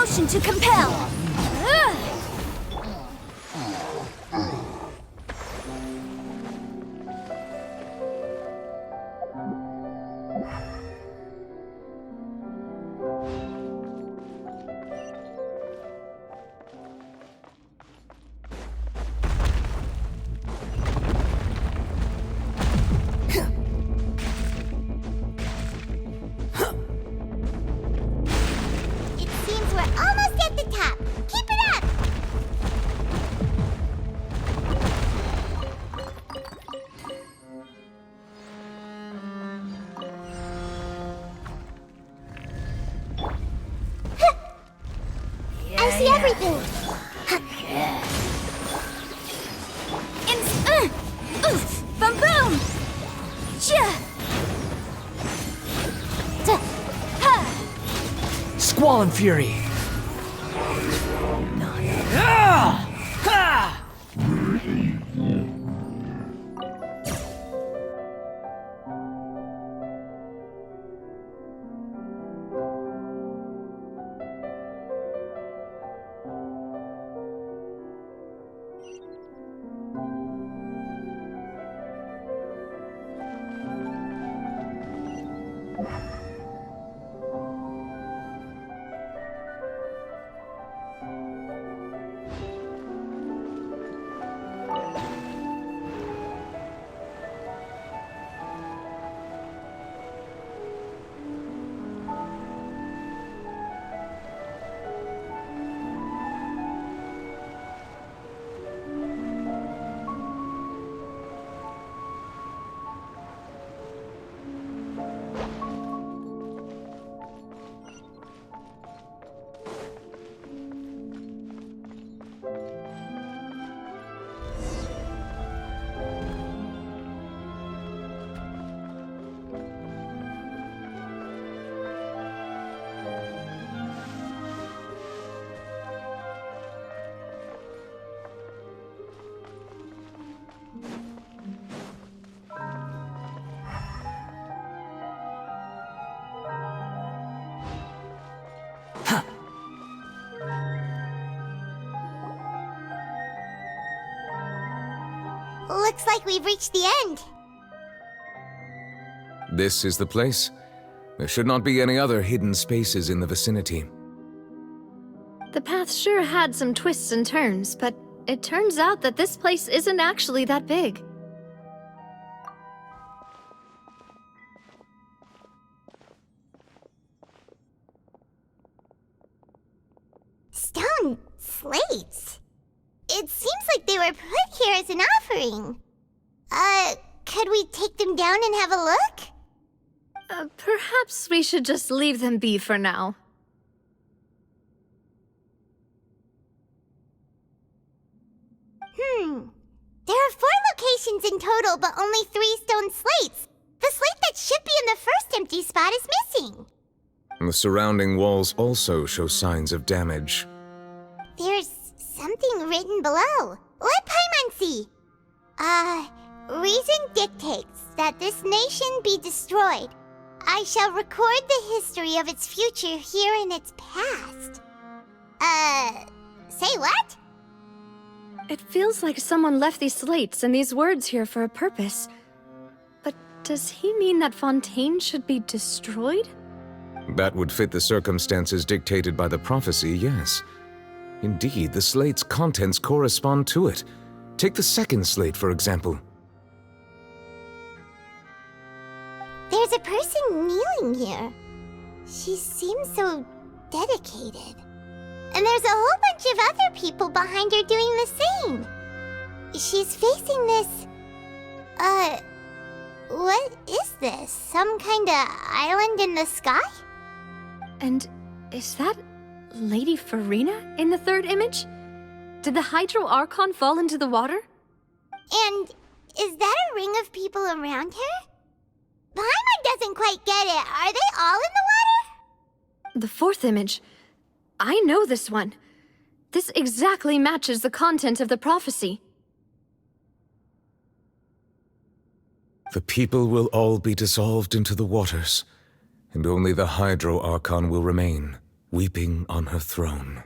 Motion to compel! Ugh. Everything! Boom boom! Squall and Fury! Looks like we've reached the end. This is the place. There should not be any other hidden spaces in the vicinity. The path sure had some twists and turns, but it turns out that this place isn't actually that big. Stone slates. It seems like they were put here as an offering. Could we take them down and have a look? Perhaps we should just leave them be for now. There are 4 locations in total, but only 3 stone slates. The slate that should be in the first empty spot is missing. The surrounding walls also show signs of damage. There's something written below. Let Paimon see. Reason dictates that this nation be destroyed. I shall record the history of its future here in its past. Say what? It feels like someone left these slates and these words here for a purpose. But does he mean that Fontaine should be destroyed? That would fit the circumstances dictated by the prophecy, yes. Indeed, the slate's contents correspond to it. Take the second slate, for example. There's a person kneeling here. She seems so dedicated. And there's a whole bunch of other people behind her doing the same. She's facing this... what is this? Some kind of island in the sky? And is that Lady Farina in the third image? Did the Hydro Archon fall into the water? And is that a ring of people around her? Paimon doesn't quite get it. Are they all in the water? The fourth image. I know this one. This exactly matches the content of the prophecy. The people will all be dissolved into the waters, and only the Hydro Archon will remain, weeping on her throne.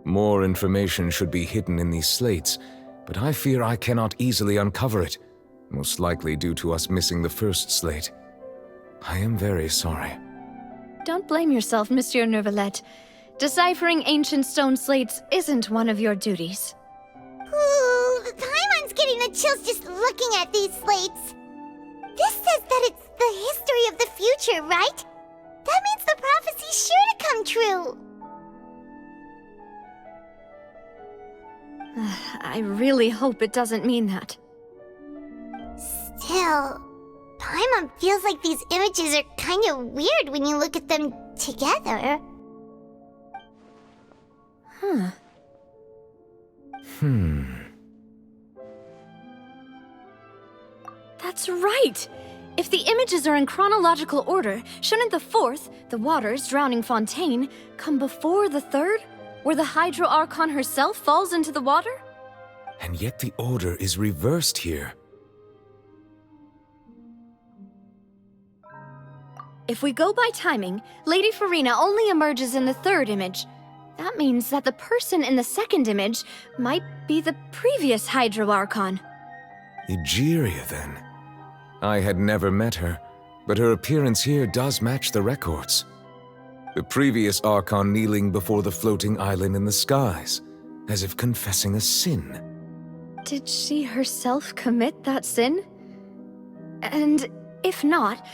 More information should be hidden in these slates, but I fear I cannot easily uncover it, most likely due to us missing the first slate. I am very sorry. Don't blame yourself, Monsieur Neuvillette. Deciphering ancient stone slates isn't one of your duties. Ooh, Paimon's getting the chills just looking at these slates. This says that it's the history of the future, right? That means the prophecy's sure to come true. I really hope it doesn't mean that. Still, Paimon feels like these images are kind of weird when you look at them together. That's right! If the images are in chronological order, shouldn't the fourth, the waters drowning Fontaine, come before the third, where the Hydro Archon herself falls into the water? And yet the order is reversed here. If we go by timing, Lady Farina only emerges in the third image. That means that the person in the second image might be the previous Hydro Archon. Egeria, then. I had never met her, but her appearance here does match the records. The previous Archon kneeling before the floating island in the skies, as if confessing a sin. Did she herself commit that sin? And if not,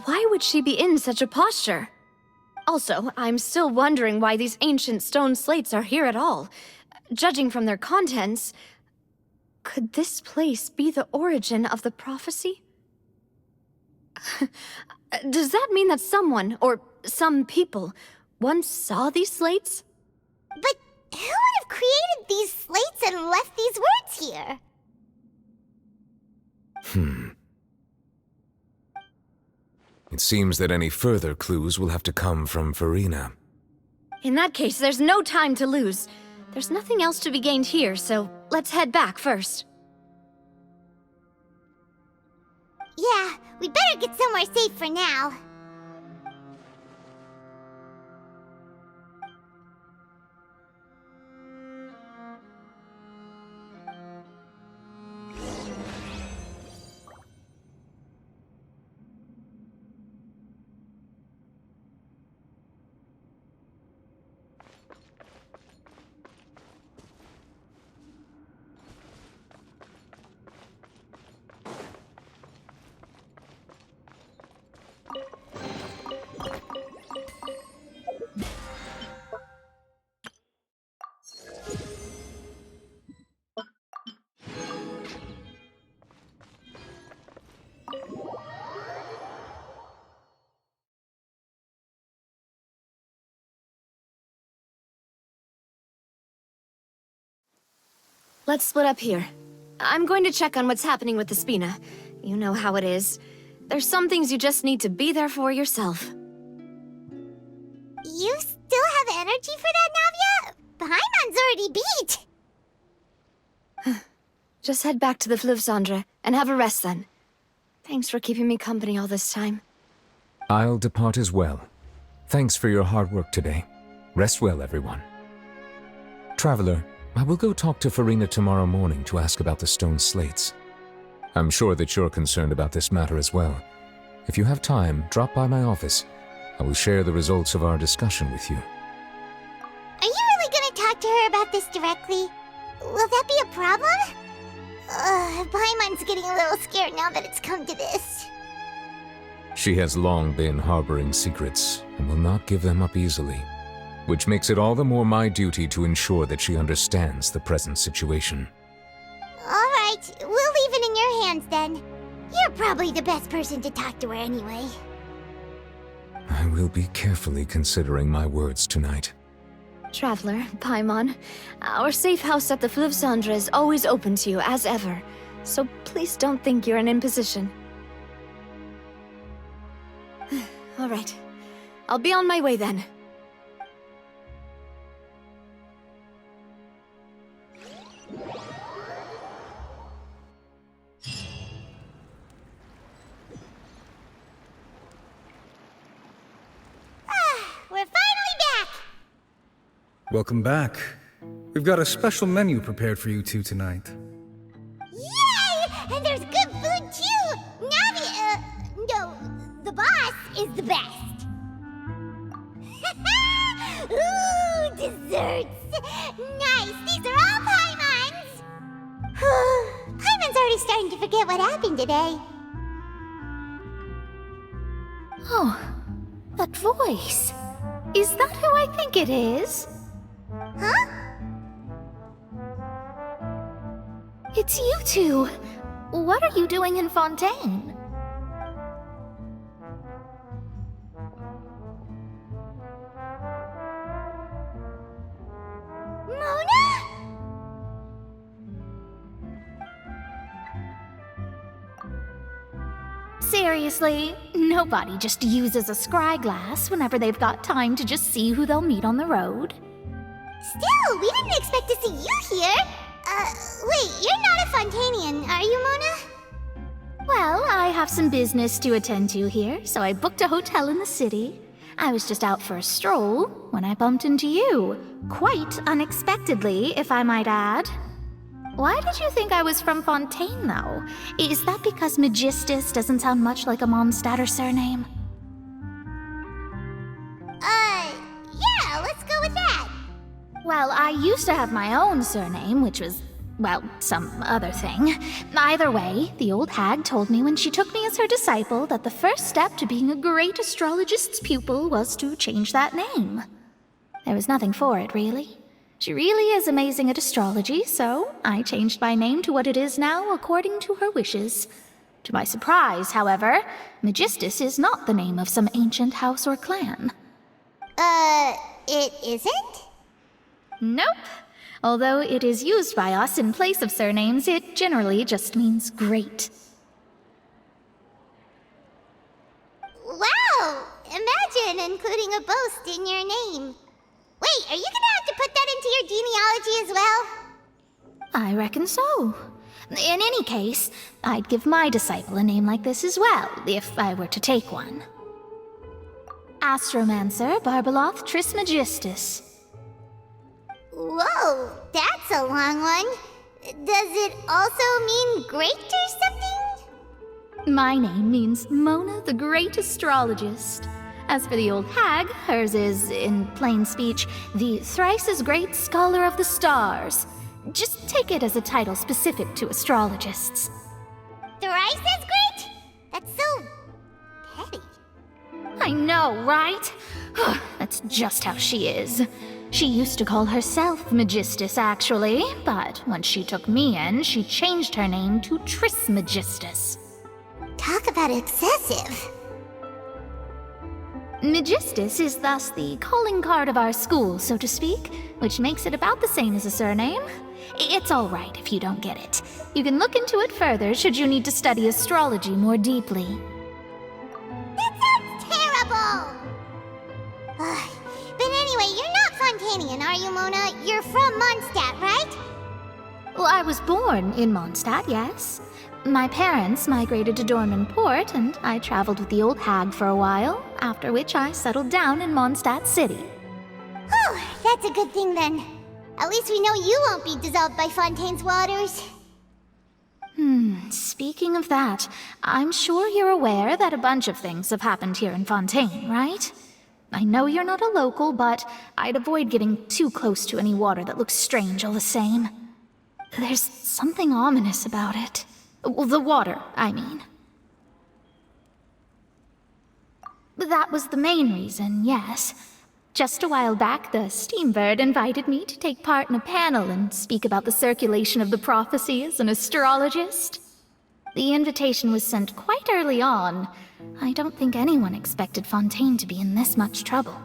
why would she be in such a posture? Also, I'm still wondering why these ancient stone slates are here at all. Judging from their contents, could this place be the origin of the prophecy? Does that mean that someone, or some people, once saw these slates? But who would have created these slates and left these words here? It seems that any further clues will have to come from Farina. In that case, there's no time to lose. There's nothing else to be gained here, so let's head back first. Yeah, we better get somewhere safe for now. Let's split up here. I'm going to check on what's happening with the Spina. You know how it is. There's some things you just need to be there for yourself. You still have energy for that, Navia? Paimon's already beat. Just head back to the Fleuve Cendre and have a rest then. Thanks for keeping me company all this time. I'll depart as well. Thanks for your hard work today. Rest well, everyone. Traveler, I will go talk to Farina tomorrow morning to ask about the stone slates. I'm sure that you're concerned about this matter as well. If you have time, drop by my office. I will share the results of our discussion with you. Are you really gonna talk to her about this directly? Will that be a problem? Paimon's getting a little scared now that it's come to this. She has long been harboring secrets and will not give them up easily, which makes it all the more my duty to ensure that she understands the present situation. Alright, we'll leave it in your hands then. You're probably the best person to talk to her anyway. I will be carefully considering my words tonight. Traveler, Paimon, our safe house at the Fleuve Cendre is always open to you as ever, so please don't think you're an imposition. All All right. I'll be on my way then. We're finally back! Welcome back. We've got a special menu prepared for you two tonight. Yay! And there's good food too! No, the boss is the best. Ooh, desserts! Nice! These are all Paimon's! Paimon's already starting to forget what happened today. Oh, that voice. Is that who I think it is? Huh? It's you two. What are you doing in Fontaine? Mona? Seriously, nobody just uses a scry glass whenever they've got time to just see who they'll meet on the road. Still, we didn't expect to see you here. Wait, you're not a Fontanian, are you, Mona? Well, I have some business to attend to here, so I booked a hotel in the city. I was just out for a stroll when I bumped into you. Quite unexpectedly, if I might add. Why did you think I was from Fontaine, though? Is that because Magistus doesn't sound much like a Mondstadter surname? Yeah, let's go with that. Well, I used to have my own surname, which was, well, some other thing. Either way, the old hag told me when she took me as her disciple that the first step to being a great astrologist's pupil was to change that name. There was nothing for it, really. She really is amazing at astrology, so I changed my name to what it is now according to her wishes. To my surprise, however, Magistus is not the name of some ancient house or clan. It isn't? Nope. Although it is used by us in place of surnames, it generally just means great. Wow! Imagine including a boast in your name. Wait, are you gonna have to put that into your genealogy as well? I reckon so. In any case, I'd give my disciple a name like this as well, if I were to take one. Astromancer Barbeloth Trismegistus. Whoa, that's a long one. Does it also mean great or something? My name means Mona the Great Astrologist. As for the old hag, hers is, in plain speech, the thrice-as-great Scholar of the Stars. Just take it as a title specific to astrologists. Thrice as great? That's so petty. I know, right? That's just how she is. She used to call herself Magistus, actually, but when she took me in, she changed her name to Trismegistus. Talk about excessive. Magistus is thus the calling card of our school, so to speak, which makes it about the same as a surname. It's all right if you don't get it. You can look into it further should you need to study astrology more deeply. That sounds terrible! But anyway, you're not Fontanian, are you, Mona? You're from Mondstadt, right? Well, I was born in Mondstadt, yes. My parents migrated to Dorman Port, and I traveled with the old hag for a while, after which I settled down in Mondstadt City. Oh, that's a good thing then. At least we know you won't be dissolved by Fontaine's waters. Speaking of that, I'm sure you're aware that a bunch of things have happened here in Fontaine, right? I know you're not a local, but I'd avoid getting too close to any water that looks strange all the same. There's something ominous about it. Well, the water, I mean. That was the main reason, yes. Just a while back, the Steambird invited me to take part in a panel and speak about the circulation of the prophecy as an astrologist. The invitation was sent quite early on. I don't think anyone expected Fontaine to be in this much trouble.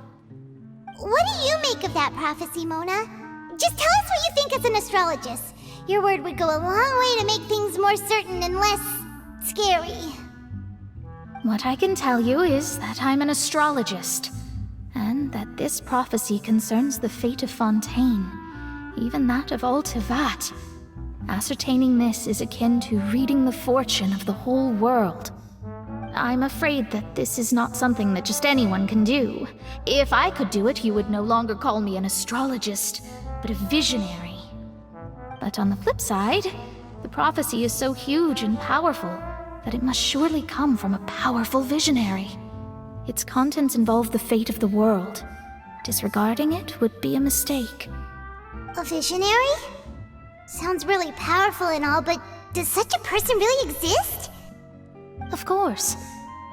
What do you make of that prophecy, Mona? Just tell us what you think as an astrologist. Your word would go a long way to make things more certain and less scary. What I can tell you is that I'm an astrologist, and that this prophecy concerns the fate of Fontaine, even that of Altivat. Ascertaining this is akin to reading the fortune of the whole world. I'm afraid that this is not something that just anyone can do. If I could do it, you would no longer call me an astrologist, but a visionary. But on the flip side, the prophecy is so huge and powerful that it must surely come from a powerful visionary. Its contents involve the fate of the world. Disregarding it would be a mistake. A visionary? Sounds really powerful and all, but does such a person really exist? Of course.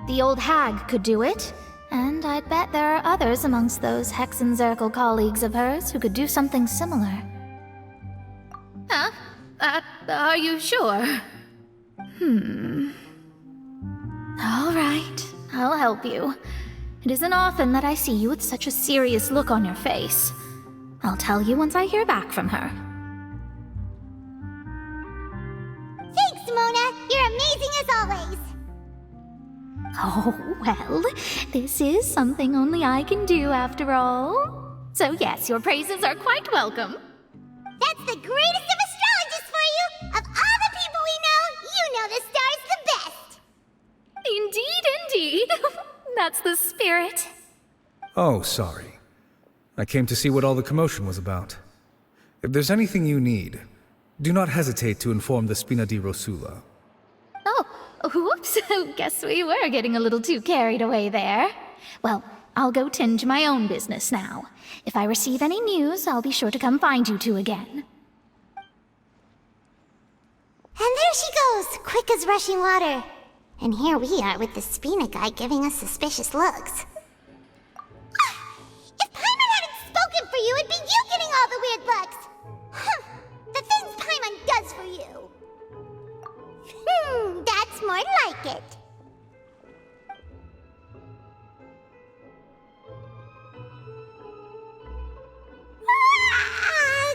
The old hag could do it, and I'd bet there are others amongst those Hexenzirkel colleagues of hers who could do something similar. Huh? Are you sure? All right, I'll help you. It isn't often that I see you with such a serious look on your face. I'll tell you once I hear back from her. Thanks, Mona! You're amazing as always! Oh, well, this is something only I can do after all. So yes, your praises are quite welcome. That's the greatest of astrologists for you! Of all the people we know, you know the star's the best! Indeed, indeed. That's the spirit. Oh, sorry. I came to see what all the commotion was about. If there's anything you need, do not hesitate to inform the Spina di Rosula. Oh, whoops. Guess we were getting a little too carried away there. Well, I'll go tend to my own business now. If I receive any news, I'll be sure to come find you two again. And there she goes, quick as rushing water. And here we are with the Spina guy giving us suspicious looks. If Paimon hadn't spoken for you, it'd be you getting all the weird looks. The things Paimon does for you. That's more like it.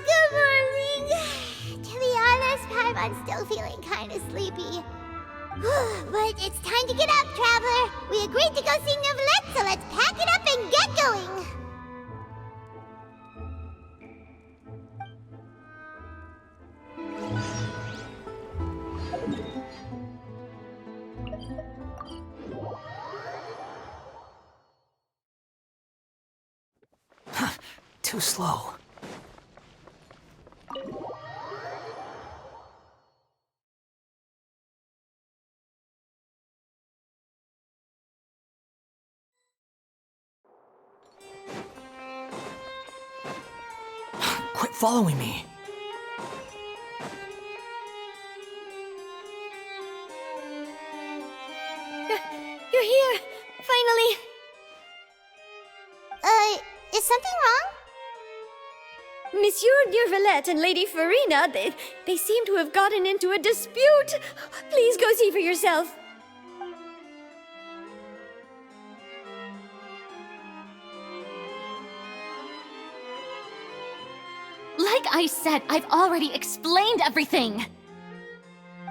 Good morning. To be honest, Paimon's still feeling kind of sleepy. But it's time to get up, Traveler. We agreed to go see Neuvillette, so let's pack it up and get going. Too slow. Quit following me. You're here! Finally! Is something wrong? Monsieur Neuvillette and Lady Farina, they seem to have gotten into a dispute. Please go see for yourself. Like I said, I've already explained everything.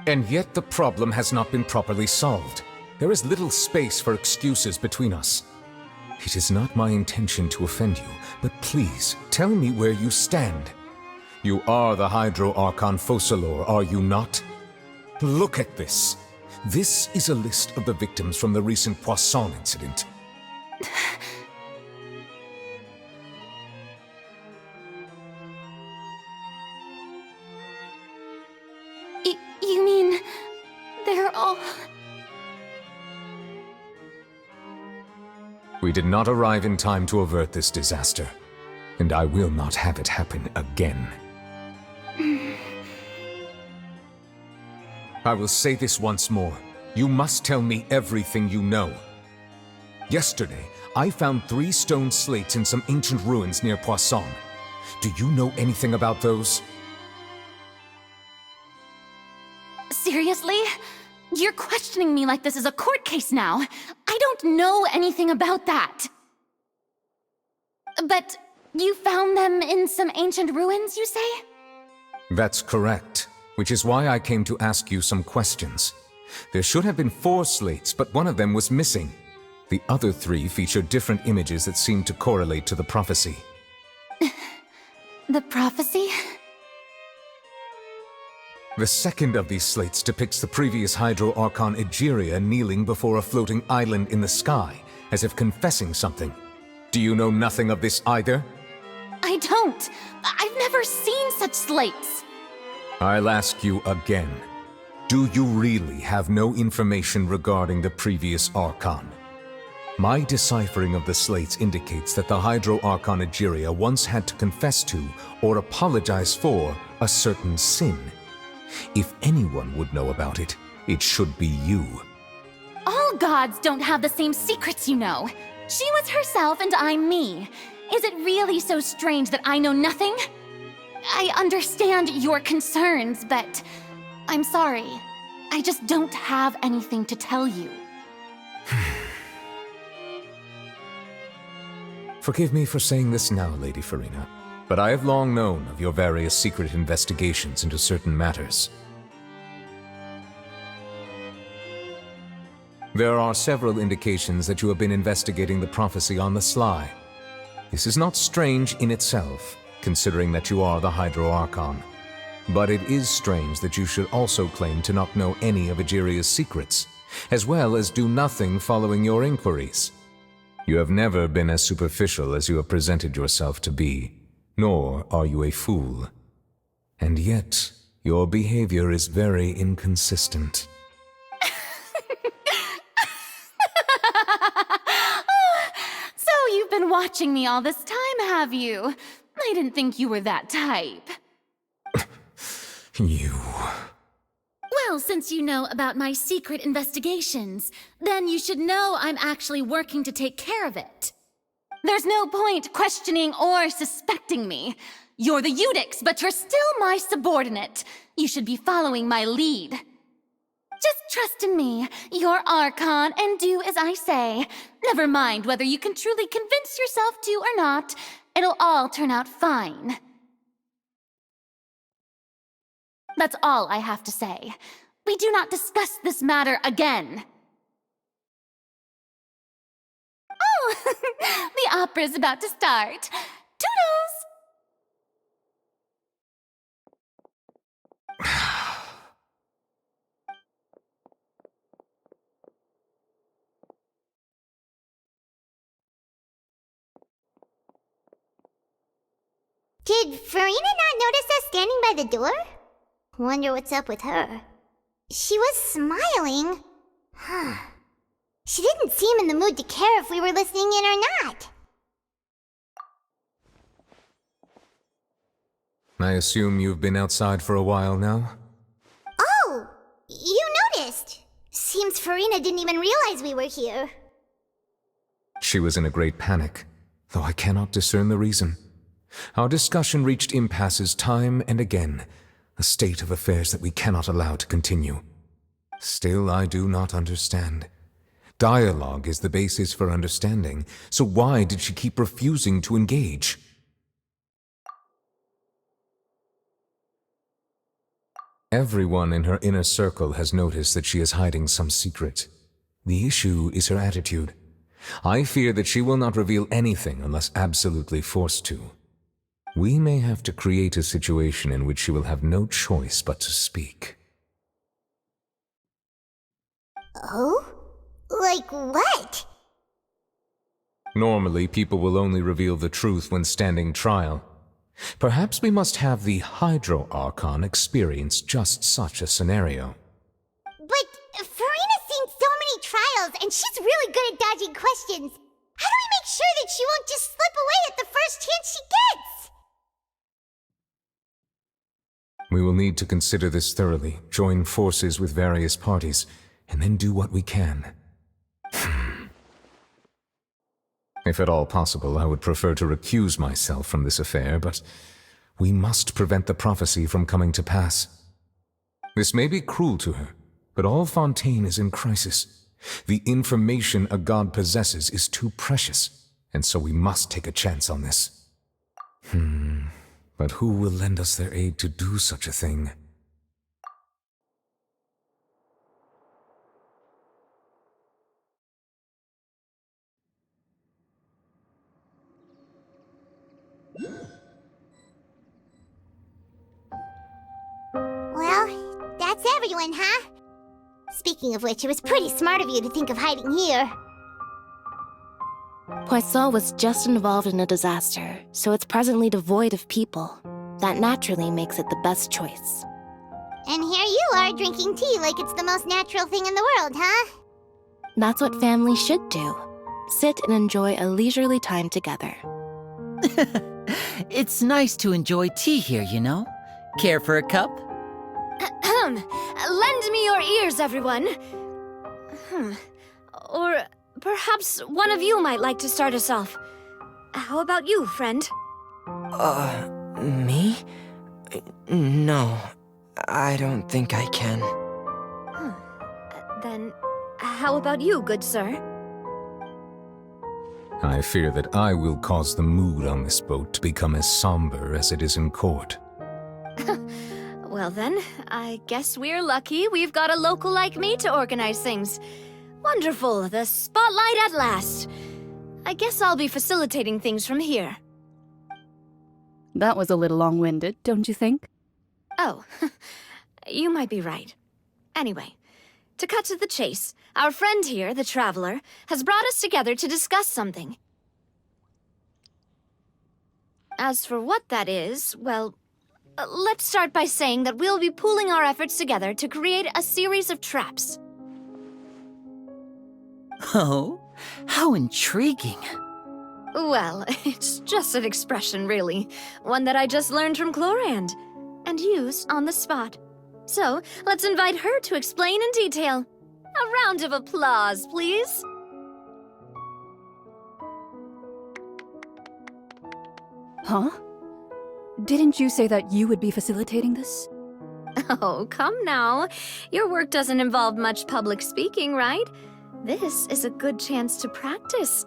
And yet the problem has not been properly solved. There is little space for excuses between us. It is not my intention to offend you, but please, tell me where you stand. You are the Hydro Archon Focalor, are you not? Look at this. This is a list of the victims from the recent Poisson incident. You mean... they're all... We did not arrive in time to avert this disaster, and I will not have it happen again. I will say this once more. You must tell me everything you know. Yesterday, I found 3 stone slates in some ancient ruins near Poisson. Do you know anything about those? Seriously? You're questioning me like this is a court case now. I don't know anything about that. But you found them in some ancient ruins, you say? That's correct, which is why I came to ask you some questions. There should have been 4 slates, but one of them was missing. The other 3 featured different images that seemed to correlate to the prophecy. The prophecy? The second of these slates depicts the previous Hydro Archon Egeria kneeling before a floating island in the sky, as if confessing something. Do you know nothing of this either? I don't. I've never seen such slates. I'll ask you again. Do you really have no information regarding the previous Archon? My deciphering of the slates indicates that the Hydro Archon Egeria once had to confess to, or apologize for, a certain sin. If anyone would know about it, it should be you. All gods don't have the same secrets, you know. She was herself and I'm me. Is it really so strange that I know nothing? I understand your concerns, but I'm sorry. I just don't have anything to tell you. Forgive me for saying this now, Lady Farina, but I have long known of your various secret investigations into certain matters. There are several indications that you have been investigating the prophecy on the sly. This is not strange in itself, considering that you are the Hydro Archon. But it is strange that you should also claim to not know any of Egeria's secrets, as well as do nothing following your inquiries. You have never been as superficial as you have presented yourself to be, nor are you a fool. And yet, your behavior is very inconsistent. So you've been watching me all this time, have you? I didn't think you were that type. You... Well, since you know about my secret investigations, then you should know I'm actually working to take care of it. There's no point questioning or suspecting me. You're the Eudix, but you're still my subordinate. You should be following my lead. Just trust in me, you're Archon, and do as I say. Never mind whether you can truly convince yourself to or not. It'll all turn out fine. That's all I have to say. We do not discuss this matter again. Oh, the opera's about to start. Toodles! Did Farina not notice us standing by the door? Wonder what's up with her. She was smiling. She didn't seem in the mood to care if we were listening in or not. I assume you've been outside for a while now? Oh, you noticed. Seems Farina didn't even realize we were here. She was in a great panic, though I cannot discern the reason. Our discussion reached impasses time and again, a state of affairs that we cannot allow to continue. Still, I do not understand. Dialogue is the basis for understanding, so why did she keep refusing to engage? Everyone in her inner circle has noticed that she is hiding some secret. The issue is her attitude. I fear that she will not reveal anything unless absolutely forced to. We may have to create a situation in which she will have no choice but to speak. Oh? Like what? Normally, people will only reveal the truth when standing trial. Perhaps we must have the Hydro Archon experience just such a scenario. But Farina's seen so many trials, and she's really good at dodging questions. How do we make sure that she won't just slip away at the first chance she gets? We will need to consider this thoroughly, join forces with various parties, and then do what we can. If at all possible, I would prefer to recuse myself from this affair, but we must prevent the prophecy from coming to pass. This may be cruel to her, but all Fontaine is in crisis. The information a god possesses is too precious, and so we must take a chance on this. But who will lend us their aid to do such a thing? everyone, huh? Speaking of which, it was pretty smart of you to think of hiding here. Poisson was just involved in a disaster, so it's presently devoid of people. That naturally makes it the best choice. And here you are drinking tea like it's the most natural thing in the world, huh? That's what families should do. Sit and enjoy a leisurely time together. It's nice to enjoy tea here, you know? Care for a cup? Lend me your ears, everyone. Or perhaps one of you might like to start us off. How about you, friend? Me? No, I don't think I can. Then, how about you, good sir? I fear that I will cause the mood on this boat to become as somber as it is in court. Well then, I guess we're lucky we've got a local like me to organize things. Wonderful, the spotlight at last. I guess I'll be facilitating things from here. That was a little long-winded, don't you think? Oh, you might be right. Anyway, to cut to the chase, our friend here, the Traveler, has brought us together to discuss something. As for what that is, well, let's start by saying that we'll be pooling our efforts together to create a series of traps. Oh, how intriguing. Well, it's just an expression, really. One that I just learned from Chlorand, and used on the spot. So, let's invite her to explain in detail. A round of applause, please. Huh? Didn't you say that you would be facilitating this? Oh, come now. Your work doesn't involve much public speaking, right? This is a good chance to practice.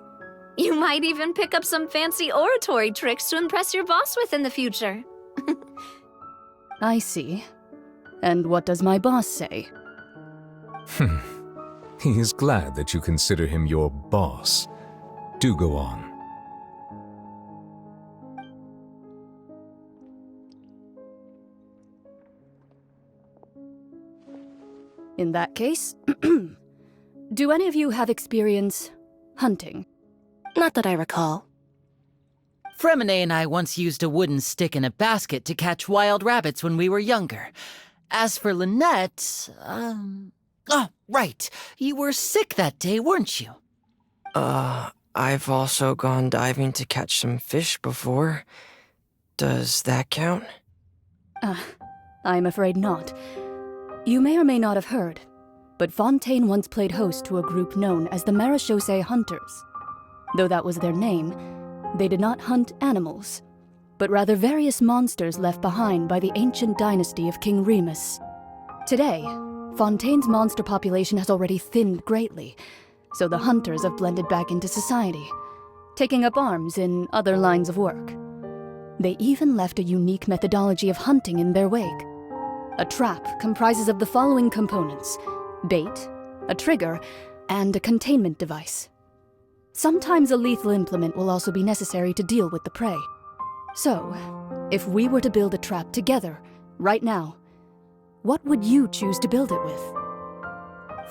You might even pick up some fancy oratory tricks to impress your boss with in the future. I see. And what does my boss say? He is glad that you consider him your boss. Do go on. In that case, do any of you have experience hunting? Not that I recall. Fremine and I once used a wooden stick in a basket to catch wild rabbits when we were younger. As for Lynette, Oh, right. You were sick that day, weren't you? I've also gone diving to catch some fish before. Does that count? I'm afraid not. You may or may not have heard, but Fontaine once played host to a group known as the Marechaussee Hunters. Though that was their name, they did not hunt animals, but rather various monsters left behind by the ancient dynasty of King Remus. Today, Fontaine's monster population has already thinned greatly, so the hunters have blended back into society, taking up arms in other lines of work. They even left a unique methodology of hunting in their wake. A trap comprises of the following components: bait, a trigger, and a containment device. Sometimes a lethal implement will also be necessary to deal with the prey. So, if we were to build a trap together, right now, what would you choose to build it with?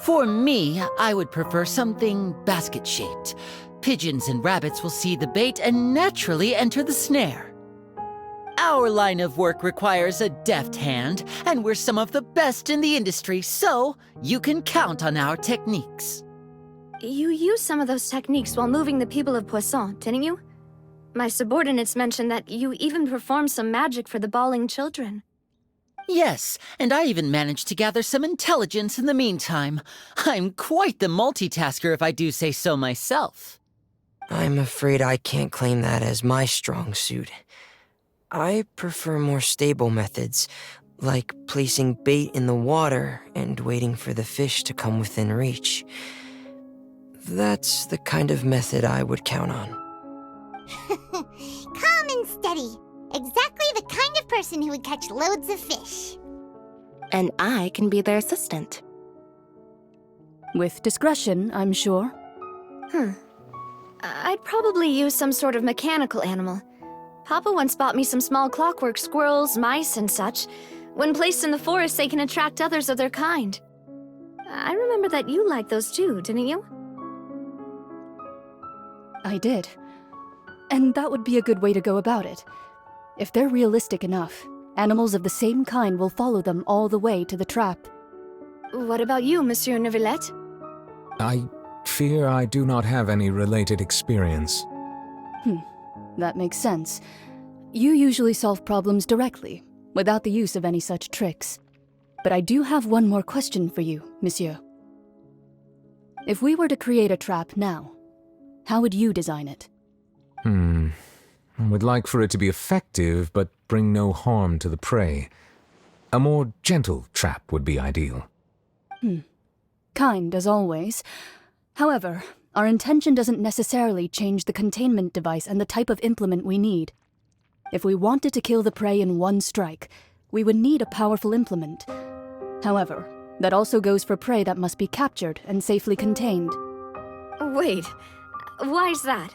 For me, I would prefer something basket-shaped. Pigeons and rabbits will see the bait and naturally enter the snare. Our line of work requires a deft hand, and we're some of the best in the industry, so you can count on our techniques. You used some of those techniques while moving the people of Poisson, didn't you? My subordinates mentioned that you even performed some magic for the bawling children. Yes, and I even managed to gather some intelligence in the meantime. I'm quite the multitasker if I do say so myself. I'm afraid I can't claim that as my strong suit. I prefer more stable methods, like placing bait in the water and waiting for the fish to come within reach. That's the kind of method I would count on. Calm and steady. Exactly the kind of person who would catch loads of fish. And I can be their assistant. With discretion, I'm sure. I'd probably use some sort of mechanical animal. Papa once bought me some small clockwork squirrels, mice, and such. When placed in the forest, they can attract others of their kind. I remember that you liked those too, didn't you? I did. And that would be a good way to go about it. If they're realistic enough, animals of the same kind will follow them all the way to the trap. What about you, Monsieur Neuvillette? I fear I do not have any related experience. That makes sense. You usually solve problems directly, without the use of any such tricks. But I do have one more question for you, Monsieur. If we were to create a trap now, how would you design it? I would like for it to be effective, but bring no harm to the prey. A more gentle trap would be ideal. Kind, as always. However, our intention doesn't necessarily change the containment device and the type of implement we need. If we wanted to kill the prey in one strike, we would need a powerful implement. However, that also goes for prey that must be captured and safely contained. Wait, why is that?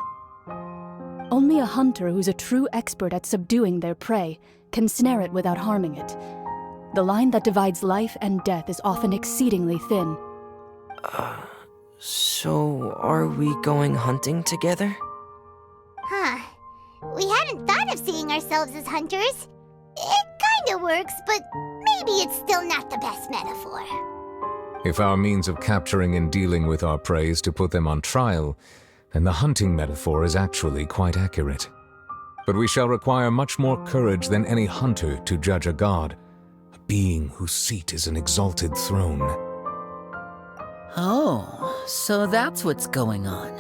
Only a hunter who's a true expert at subduing their prey can snare it without harming it. The line that divides life and death is often exceedingly thin. So are we going hunting together? Huh. We hadn't thought of seeing ourselves as hunters. It kinda works, but maybe it's still not the best metaphor. If our means of capturing and dealing with our prey is to put them on trial, then the hunting metaphor is actually quite accurate. But we shall require much more courage than any hunter to judge a god, a being whose seat is an exalted throne. Oh, so that's what's going on.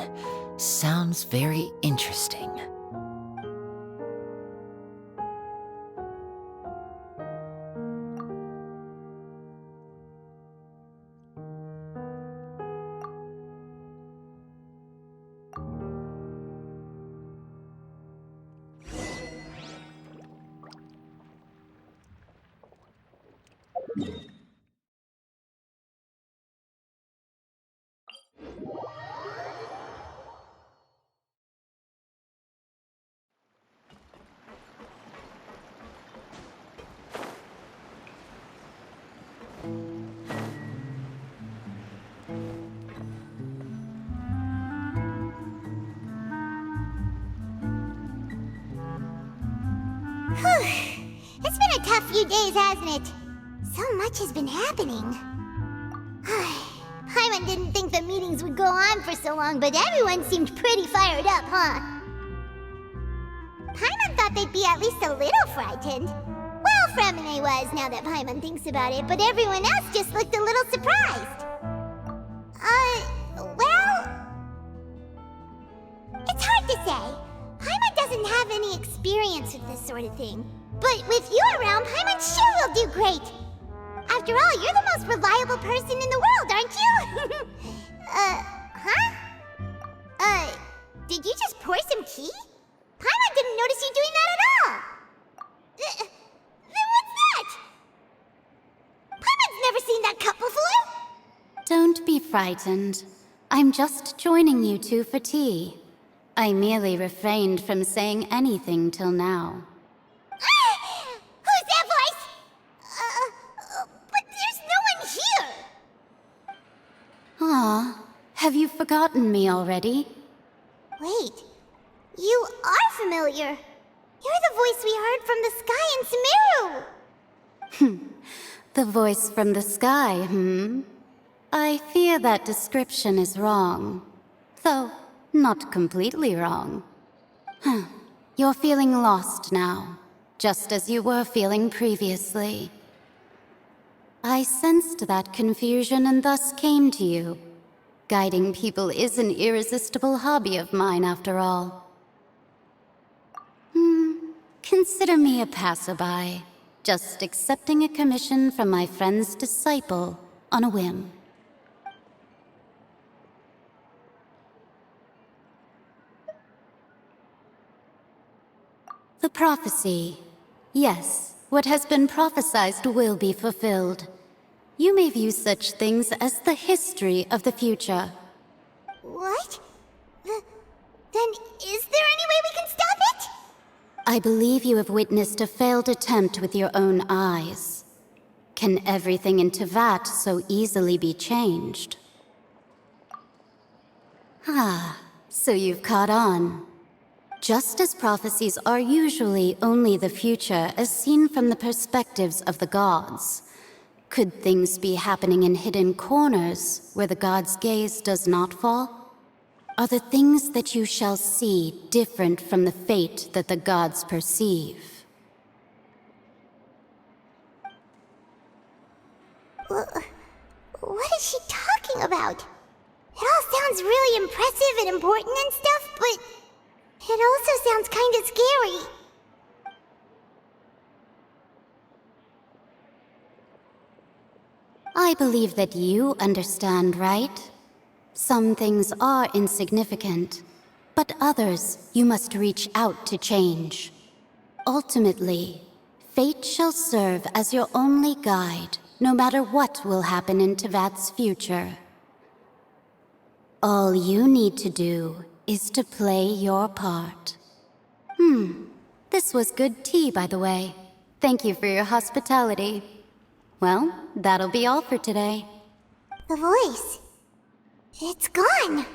Sounds very interesting. It's been a tough few days, hasn't it? So much has been happening. Paimon didn't think the meetings would go on for so long, but everyone seemed pretty fired up, huh? Paimon thought they'd be at least a little frightened. Well, Fremine was, now that Paimon thinks about it, but everyone else just looked a little surprised. Well... It's hard to say. Paimon doesn't have any experience with this sort of thing. But with you around, Paimon sure will do great. After all, you're the most reliable person in the world, aren't you? Did you just pour some tea? Paimon didn't notice you doing that at all. Then what's that? Paimon's never seen that cup before. Don't be frightened. I'm just joining you two for tea. I merely refrained from saying anything till now. Who's that voice? But there's no one here. Aw, have you forgotten me already? Wait, you are familiar. You're the voice we heard from the sky in Sumeru. The voice from the sky, I fear that description is wrong. Though, not completely wrong. You're feeling lost now, just as you were feeling previously. I sensed that confusion and thus came to you. Guiding people is an irresistible hobby of mine, after all. Consider me a passerby, just accepting a commission from my friend's disciple on a whim. The prophecy. Yes, what has been prophesied will be fulfilled. You may view such things as the history of the future. What? Then is there any way we can stop it? I believe you have witnessed a failed attempt with your own eyes. Can everything in Tevat so easily be changed? Ah, so you've caught on. Just as prophecies are usually only the future as seen from the perspectives of the gods, could things be happening in hidden corners where the gods' gaze does not fall? Are the things that you shall see different from the fate that the gods perceive? What is she talking about? It all sounds really impressive and important and stuff, but it also sounds kind of scary. I believe that you understand, right? Some things are insignificant, but others you must reach out to change. Ultimately, fate shall serve as your only guide, no matter what will happen in Tevat's future. All you need to do is to play your part. This was good tea, by the way. Thank you for your hospitality. Well, that'll be all for today. The voice. It's gone.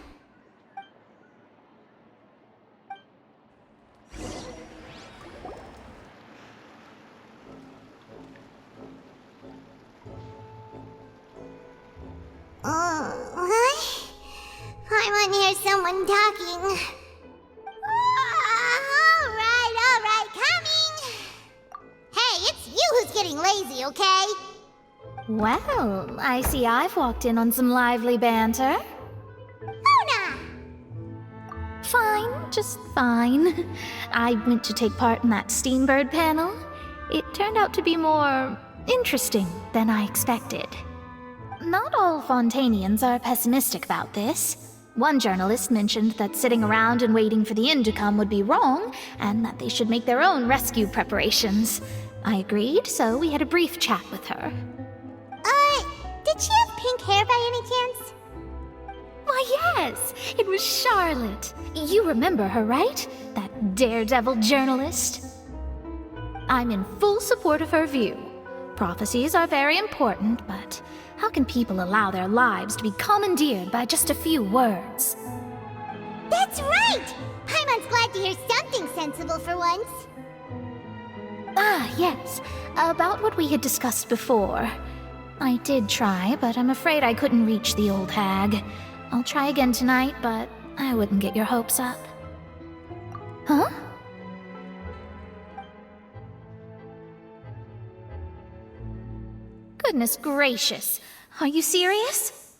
I want to hear someone talking. Alright, coming! Hey, it's you who's getting lazy, okay? Well, I see I've walked in on some lively banter. Luna! Fine, just fine. I went to take part in that Steambird panel. It turned out to be more interesting than I expected. Not all Fontainians are pessimistic about this. One journalist mentioned that sitting around and waiting for the end to come would be wrong, and that they should make their own rescue preparations. I agreed, so we had a brief chat with her. Did she have pink hair by any chance? Why, yes! It was Charlotte. You remember her, right? That daredevil journalist? I'm in full support of her view. Prophecies are very important, but how can people allow their lives to be commandeered by just a few words? That's right! Paimon's glad to hear something sensible for once. Ah, yes. About what we had discussed before. I did try, but I'm afraid I couldn't reach the old hag. I'll try again tonight, but I wouldn't get your hopes up. Huh? Goodness gracious. Are you serious?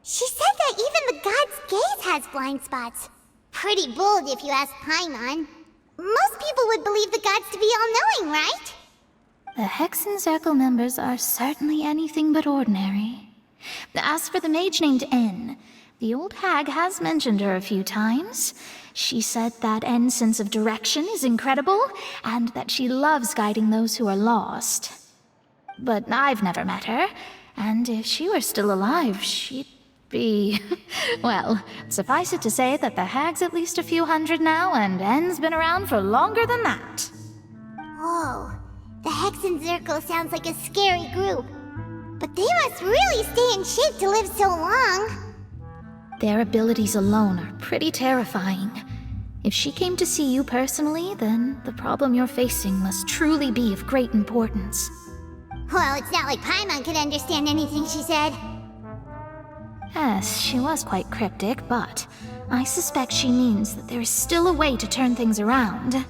She said that even the god's gaze has blind spots. Pretty bold if you ask Paimon. Most people would believe the gods to be all-knowing, right? The Hexen Circle members are certainly anything but ordinary. As for the mage named N, the old hag has mentioned her a few times. She said that N's sense of direction is incredible, and that she loves guiding those who are lost. But I've never met her, and if she were still alive, she'd be... well, suffice it to say that the hag's at least a few hundred now, and N's been around for longer than that. Whoa, the Hexen Circle sounds like a scary group. But they must really stay in shape to live so long. Their abilities alone are pretty terrifying. If she came to see you personally, then the problem you're facing must truly be of great importance. Well, it's not like Paimon could understand anything she said. Yes, she was quite cryptic, but I suspect she means that there is still a way to turn things around.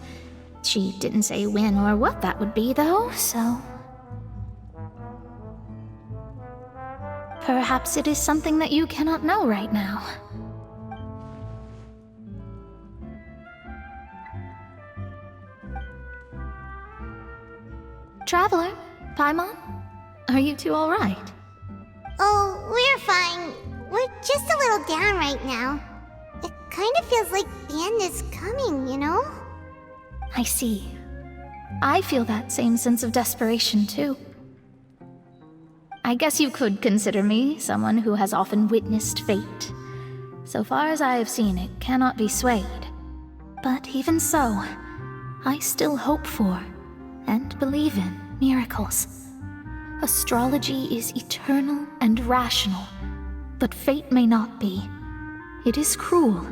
She didn't say when or what that would be, though, so... perhaps it is something that you cannot know right now. Traveler, Paimon, are you two all right? Oh, we're fine. We're just a little down right now. It kind of feels like the end is coming, you know? I see. I feel that same sense of desperation, too. I guess you could consider me someone who has often witnessed fate. So far as I have seen, it cannot be swayed. But even so, I still hope for, and believe in, miracles. Astrology is eternal and rational, but fate may not be. It is cruel,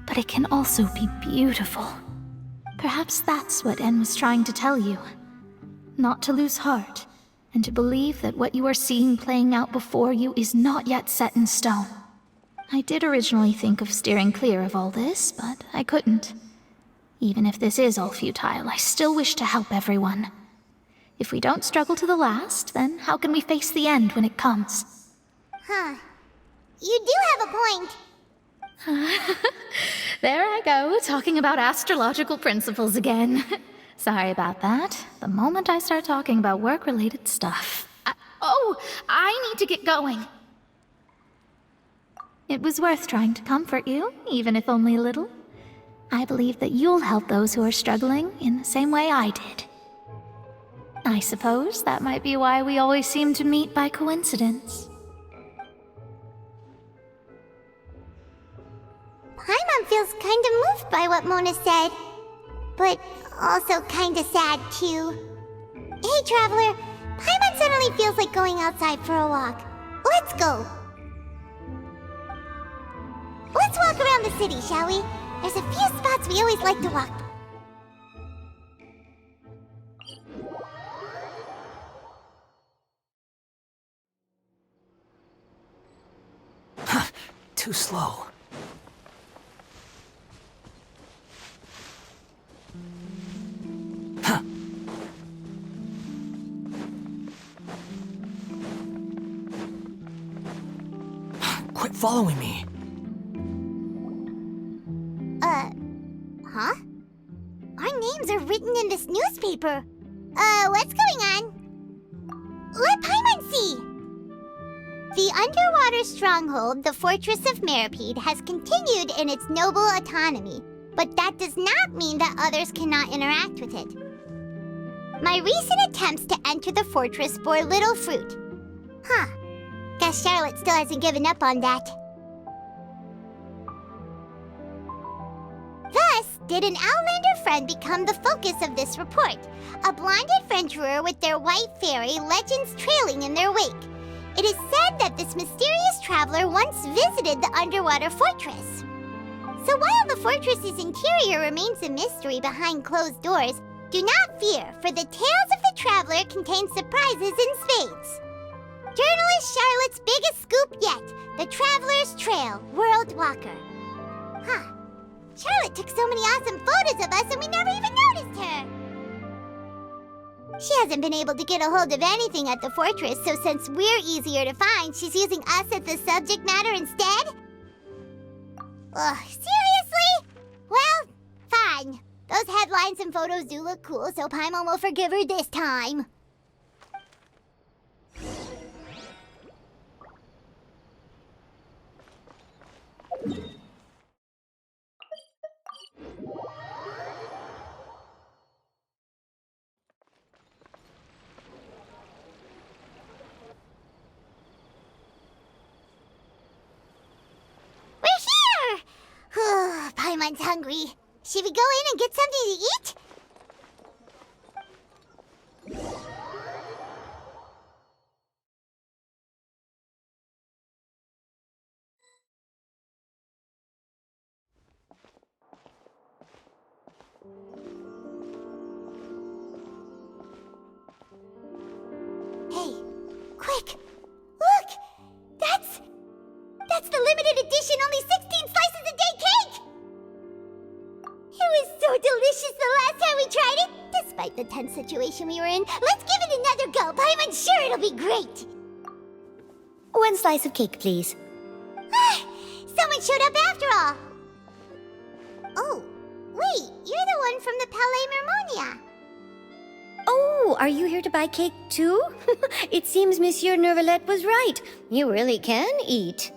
but it can also be beautiful. Perhaps that's what En was trying to tell you. Not to lose heart, and to believe that what you are seeing playing out before you is not yet set in stone. I did originally think of steering clear of all this, but I couldn't. Even if this is all futile, I still wish to help everyone. If we don't struggle to the last, then how can we face the end when it comes? Huh. You do have a point. There I go, talking about astrological principles again. Sorry about that. The moment I start talking about work-related stuff... I need to get going. It was worth trying to comfort you, even if only a little. I believe that you'll help those who are struggling in the same way I did. I suppose that might be why we always seem to meet by coincidence. Paimon feels kinda moved by what Mona said, but also kinda sad too. Hey, Traveler, Paimon suddenly feels like going outside for a walk. Let's go. Let's walk around the city, shall we? There's a few spots we always like to walk. Too slow. Quit following me. Huh? Our names are written in this newspaper. What's going on? Let Paimon see! The underwater stronghold, the Fortress of Meripede, has continued in its noble autonomy, but that does not mean that others cannot interact with it. My recent attempts to enter the fortress bore little fruit. Huh. Guess Charlotte still hasn't given up on that. Thus, did an Outlander friend become the focus of this report, a blind adventurer with their white fairy legends trailing in their wake. It is said that this mysterious traveler once visited the underwater fortress. So while the fortress's interior remains a mystery behind closed doors, do not fear, for the tales of the traveler contain surprises in spades. Journalist Charlotte's biggest scoop yet, the Traveler's Trail, World Walker. Huh. Charlotte took so many awesome photos of us and we never even noticed her. She hasn't been able to get a hold of anything at the fortress, so since we're easier to find, she's using us as the subject matter instead? Ugh, seriously? Well, fine. Those headlines and photos do look cool, so Paimon will forgive her this time. Paimon's hungry. Should we go in and get something to eat? Hey, quick! Look! That's the limited edition only 16 slices a day cake! It was so delicious the last time we tried it! Despite the tense situation we were in, let's give it another go! Paimon's sure it'll be great! One slice of cake, please. Someone showed up after all! Oh, wait, you're the one from the Palais Mermonia. Oh, are you here to buy cake too? It seems Monsieur Neuvillette was right. You really can eat.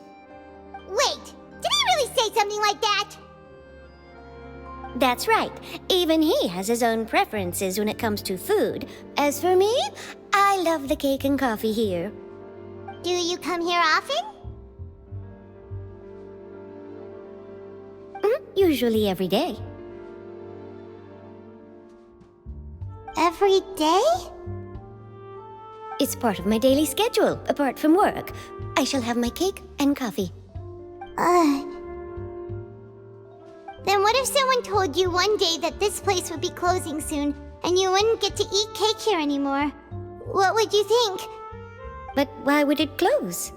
Wait, did he really say something like that? That's right. Even he has his own preferences when it comes to food. As for me, I love the cake and coffee here. Do you come here often? Usually every day. Every day? It's part of my daily schedule, apart from work. I shall have my cake and coffee. Then what if someone told you one day that this place would be closing soon, and you wouldn't get to eat cake here anymore? What would you think? But why would it close?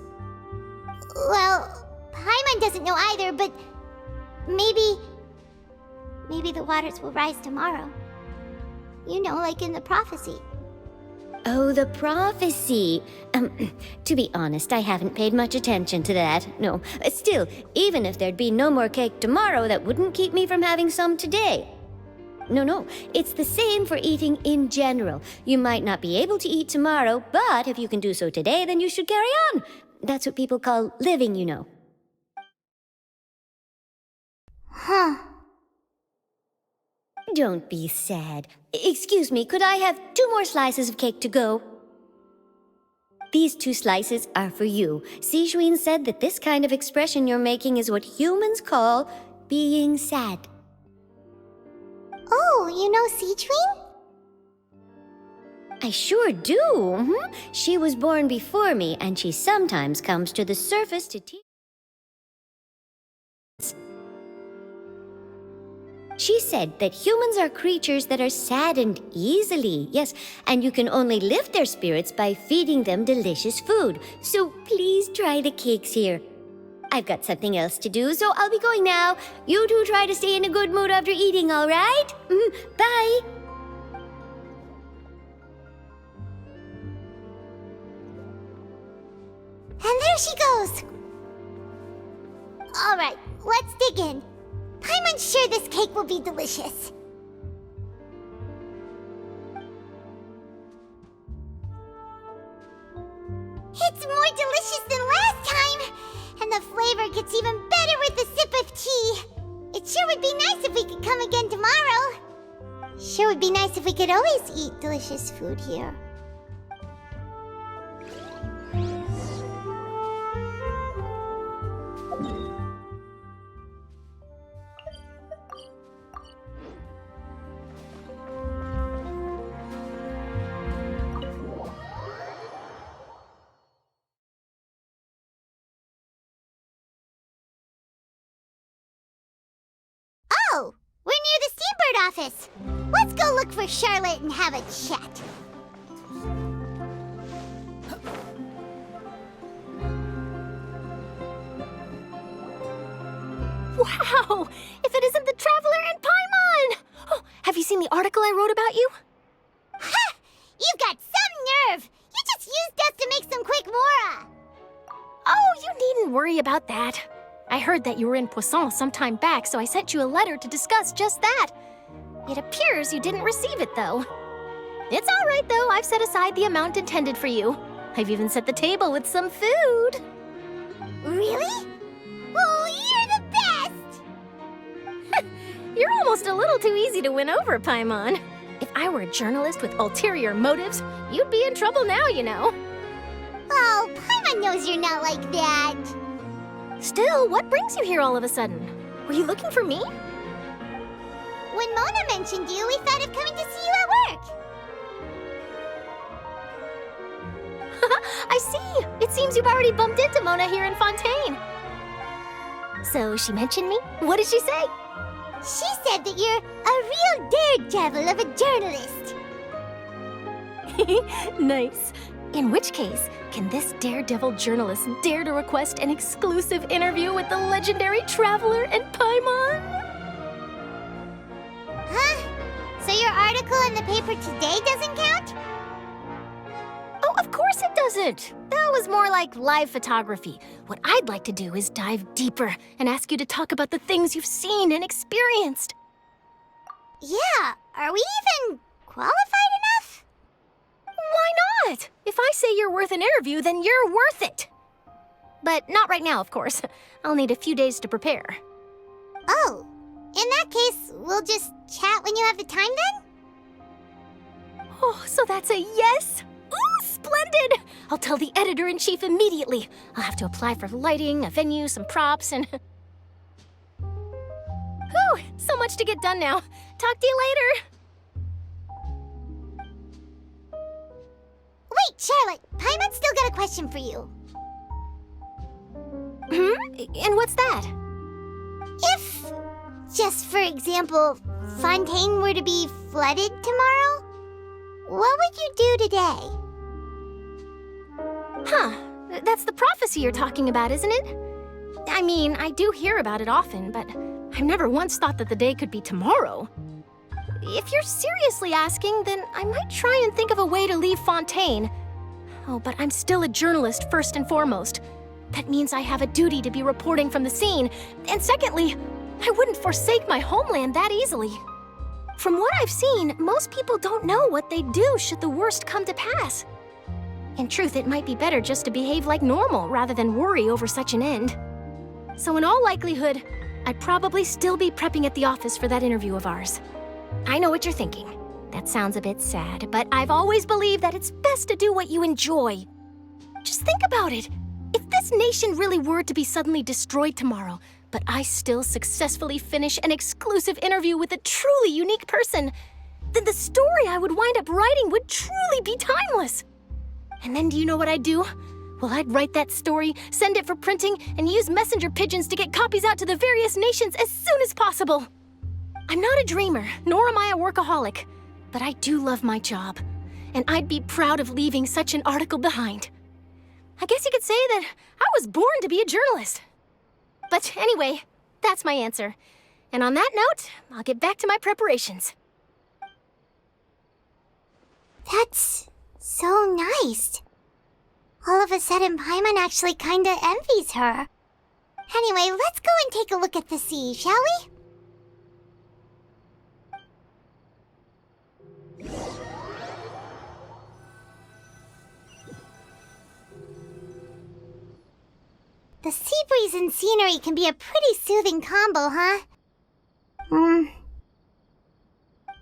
Well, Paimon doesn't know either, but maybe the waters will rise tomorrow. You know, like in the prophecy. Oh, the prophecy. To be honest, I haven't paid much attention to that. No, still, even if there'd be no more cake tomorrow, that wouldn't keep me from having some today. No, it's the same for eating in general. You might not be able to eat tomorrow, but if you can do so today, then you should carry on. That's what people call living, you know. Huh. Don't be sad. Excuse me, could I have 2 more slices of cake to go? These 2 slices are for you. Sijuin said that this kind of expression you're making is what humans call being sad. Oh, you know Sijuin? I sure do. She was born before me, and she sometimes comes to the surface to teach. She said that humans are creatures that are saddened easily, yes, and you can only lift their spirits by feeding them delicious food. So please try the cakes here. I've got something else to do, so I'll be going now. You two try to stay in a good mood after eating, all right? Bye. And there she goes. All right, let's dig in. Paimon's sure this cake will be delicious. It's more delicious than last time, and the flavor gets even better with a sip of tea. It sure would be nice if we could come again tomorrow. Sure would be nice if we could always eat delicious food here. Oh, we're near the Steambird office. Let's go look for Charlotte and have a chat. Wow! If it isn't the Traveler and Paimon! Oh, have you seen the article I wrote about you? Ha! You've got some nerve! You just used us to make some quick mora! Oh, you needn't worry about that. I heard that you were in Poisson some time back, so I sent you a letter to discuss just that. It appears you didn't receive it, though. It's all right, though. I've set aside the amount intended for you. I've even set the table with some food. Really? Oh, you're the best! You're almost a little too easy to win over, Paimon. If I were a journalist with ulterior motives, you'd be in trouble now, you know. Oh, Paimon knows you're not like that. Still, what brings you here all of a sudden? Were you looking for me? When Mona mentioned you, we thought of coming to see you at work. I see. It seems you've already bumped into Mona here in Fontaine. So she mentioned me? What did she say? She said that you're a real daredevil of a journalist. Nice. In which case, can this daredevil journalist dare to request an exclusive interview with the legendary Traveler and Paimon? Huh? So your article in the paper today doesn't count? Oh, of course it doesn't. That was more like live photography. What I'd like to do is dive deeper and ask you to talk about the things you've seen and experienced. Yeah, are we even qualified enough? Why not? If I say you're worth an interview, then you're worth it. But not right now, of course. I'll need a few days to prepare. Oh, in that case, we'll just chat when you have the time then? Oh, so that's a yes? Ooh, splendid! I'll tell the editor-in-chief immediately. I'll have to apply for lighting, a venue, some props, and... Whew, so much to get done now. Talk to you later. Wait, Charlotte, Paimon's still got a question for you. And what's that? If, just for example, Fontaine were to be flooded tomorrow, what would you do today? Huh. That's the prophecy you're talking about, isn't it? I mean, I do hear about it often, but I've never once thought that the day could be tomorrow. If you're seriously asking, then I might try and think of a way to leave Fontaine. Oh, but I'm still a journalist first and foremost. That means I have a duty to be reporting from the scene. And secondly, I wouldn't forsake my homeland that easily. From what I've seen, most people don't know what they'd do should the worst come to pass. In truth, it might be better just to behave like normal rather than worry over such an end. So in all likelihood, I'd probably still be prepping at the office for that interview of ours. I know what you're thinking. That sounds a bit sad, but I've always believed that it's best to do what you enjoy. Just think about it. If this nation really were to be suddenly destroyed tomorrow, but I still successfully finish an exclusive interview with a truly unique person, then the story I would wind up writing would truly be timeless. And then do you know what I'd do? Well, I'd write that story, send it for printing, and use messenger pigeons to get copies out to the various nations as soon as possible. I'm not a dreamer, nor am I a workaholic, but I do love my job, and I'd be proud of leaving such an article behind. I guess you could say that I was born to be a journalist. But anyway, that's my answer. And on that note, I'll get back to my preparations. That's so nice. All of a sudden, Paimon actually kinda envies her. Anyway, let's go and take a look at the sea, shall we? The sea breeze and scenery can be a pretty soothing combo, huh?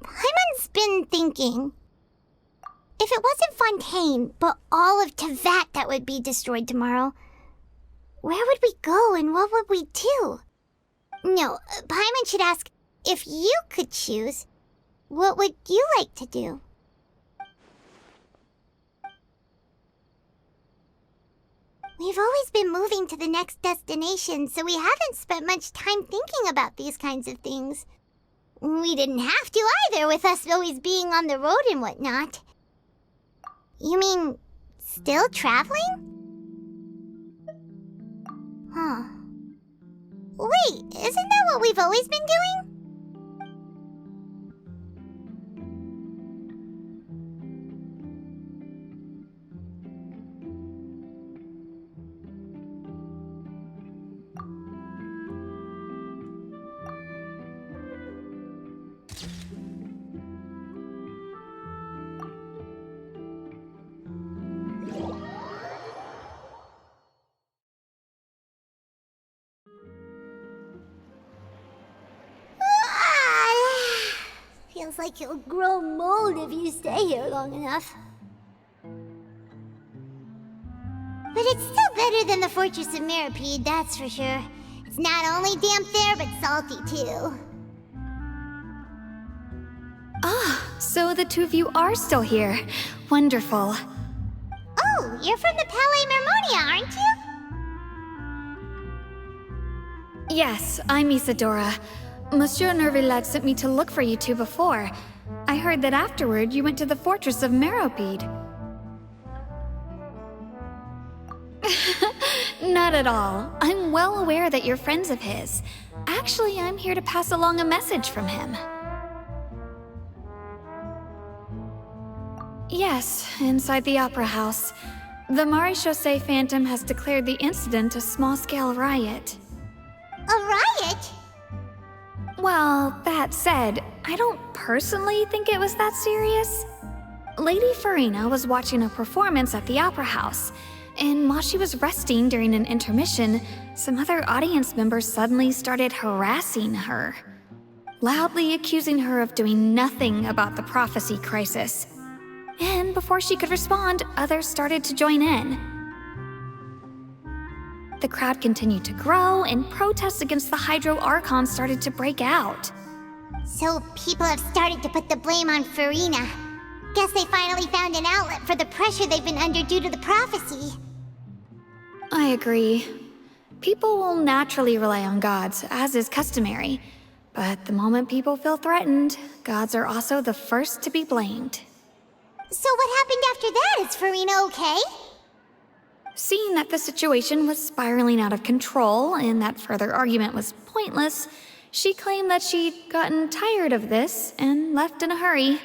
Paimon's been thinking. If it wasn't Fontaine, but all of Tevat that would be destroyed tomorrow, where would we go and what would we do? No, Paimon should ask, if you could choose, what would you like to do? We've always been moving to the next destination, so we haven't spent much time thinking about these kinds of things. We didn't have to either, with us always being on the road and whatnot. You mean, still traveling? Huh. Wait, isn't that what we've always been doing? Feels like you'll grow mold if you stay here long enough. But it's still better than the Fortress of Mirapede, that's for sure. It's not only damp there, but salty too. Ah, so the two of you are still here. Wonderful. Oh, you're from the Palais Mermonia, aren't you? Yes, I'm Isadora. Monsieur Nervillat sent me to look for you two before. I heard that afterward you went to the Fortress of Meropide. Not at all. I'm well aware that you're friends of his. Actually, I'm here to pass along a message from him. Yes, inside the Opera House. The Maréchaussée Phantom has declared the incident a small-scale riot. A riot? Well, that said, I don't personally think it was that serious. Lady Farina was watching a performance at the Opera House, and while she was resting during an intermission, some other audience members suddenly started harassing her, loudly accusing her of doing nothing about the prophecy crisis. And before she could respond, others started to join in. The crowd continued to grow, and protests against the Hydro Archon started to break out. So people have started to put the blame on Farina. Guess they finally found an outlet for the pressure they've been under due to the prophecy. I agree. People will naturally rely on gods, as is customary. But the moment people feel threatened, gods are also the first to be blamed. So what happened after that? Is Farina okay? Seeing that the situation was spiraling out of control and that further argument was pointless, she claimed that she'd gotten tired of this and left in a hurry.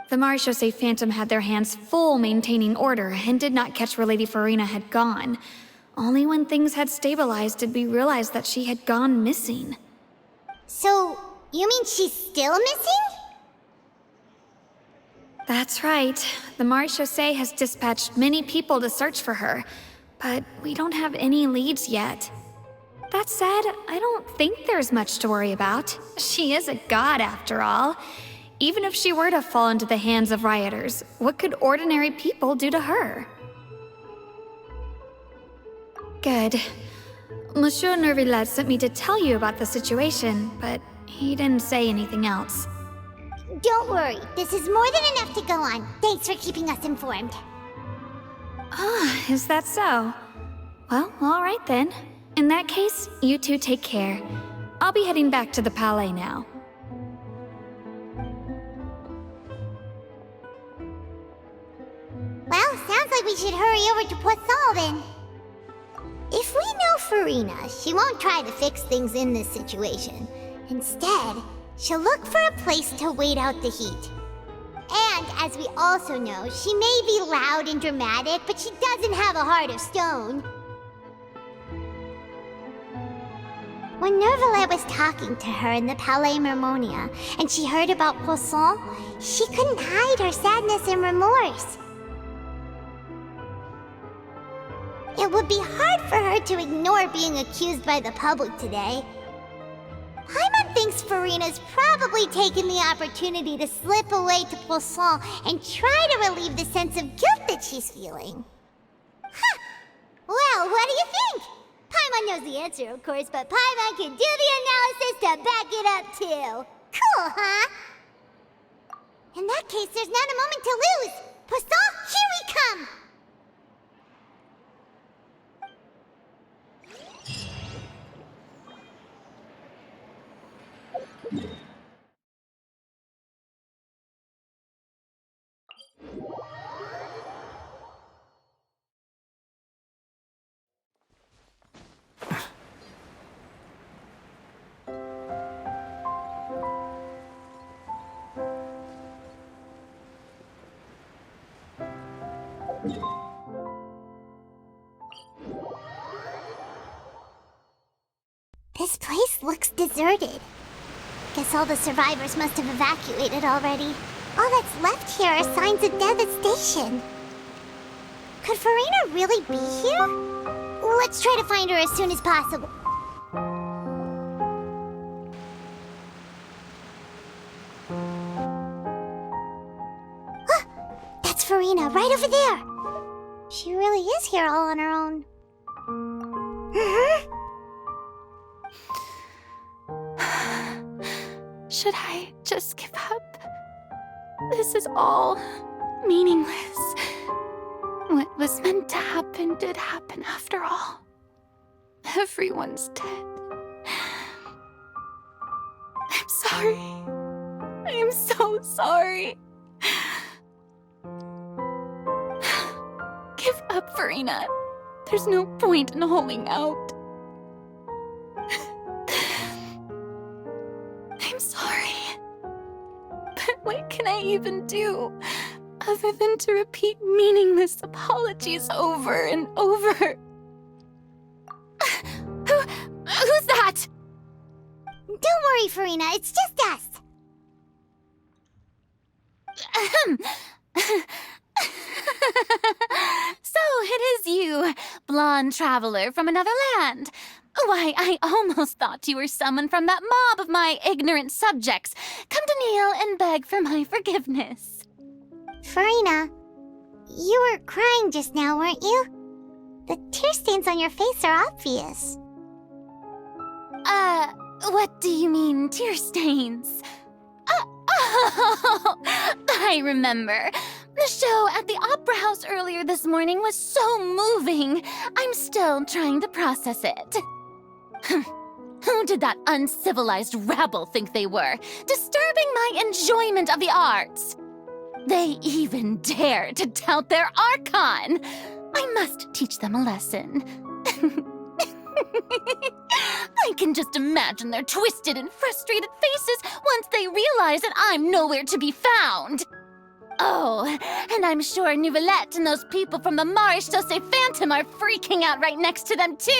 The Marechaussee Phantom had their hands full maintaining order and did not catch where Lady Farina had gone. Only when things had stabilized did we realize that she had gone missing. So, you mean she's still missing? That's right. The Marechaussee has dispatched many people to search for her, but we don't have any leads yet. That said, I don't think there's much to worry about. She is a god after all. Even if she were to fall into the hands of rioters, what could ordinary people do to her? Good. Monsieur Nervillette sent me to tell you about the situation, but he didn't say anything else. Don't worry, this is more than enough to go on. Thanks for keeping us informed. Ah, is that so? Well, all right then. In that case, you two take care. I'll be heading back to the Palais now. Well, sounds like we should hurry over to Poisson then. If we know Farina, she won't try to fix things in this situation. Instead, she'll look for a place to wait out the heat. And, as we also know, she may be loud and dramatic, but she doesn't have a heart of stone. When Nervillette was talking to her in the Palais Mermonia, and she heard about Poisson, she couldn't hide her sadness and remorse. It would be hard for her to ignore being accused by the public today. Paimon thinks Farina's probably taken the opportunity to slip away to Poisson and try to relieve the sense of guilt that she's feeling. Huh! Well, what do you think? Paimon knows the answer, of course, but Paimon can do the analysis to back it up, too. Cool, huh? In that case, there's not a moment to lose. Poisson, here we come! This place looks deserted. Guess all the survivors must have evacuated already. All that's left here are signs of devastation. Could Farina really be here? Let's try to find her as soon as possible. Ah, that's Farina, right over there. She really is here all on her own. Should I just give up? This is all meaningless. What was meant to happen did happen after all. Everyone's dead. I'm sorry. I'm so sorry. Give up, Farina. There's no point in holding out. I'm sorry. But what can I even do other than to repeat meaningless apologies over and over? Who's that? Don't worry, Farina. It's just us. So it is you, blonde traveler from another land. Why, I almost thought you were someone from that mob of my ignorant subjects. Come to kneel and beg for my forgiveness. Farina, you were crying just now, weren't you? The tear stains on your face are obvious. What do you mean, tear stains? Oh, I remember. The show at the Opera House earlier this morning was so moving. I'm still trying to process it. Who did that uncivilized rabble think they were, disturbing my enjoyment of the arts? They even dare to tout their Archon! I must teach them a lesson. I can just imagine their twisted and frustrated faces once they realize that I'm nowhere to be found. Oh, and I'm sure Nouvellette and those people from the Maréchaussée Phantom are freaking out right next to them, too.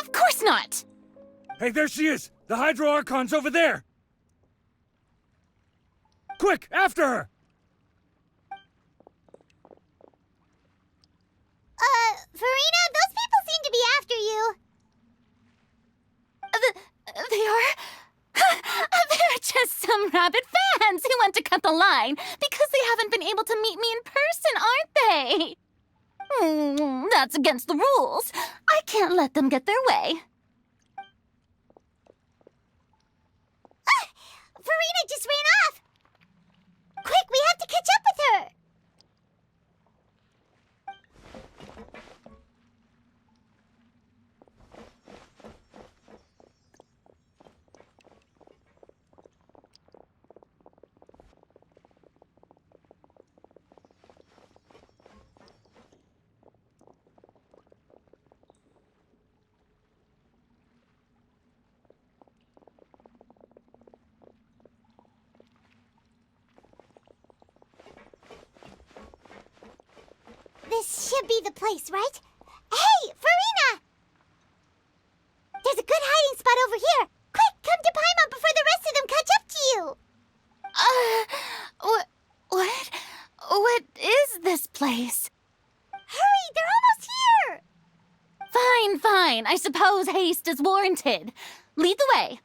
Of course not. Hey, there she is! The Hydro Archon's over there! Quick, after her! Farina, those people seem to be after you. They are... They're just some rabid fans who want to cut the line because they haven't been able to meet me in person, aren't they? That's against the rules. I can't let them get their way. Farina just ran off! Quick, we have to catch up with her! This should be the place, right? Hey, Farina! There's a good hiding spot over here. Quick, come to Paimon before the rest of them catch up to you. What is this place? Hurry, they're almost here! Fine. I suppose haste is warranted. Lead the way.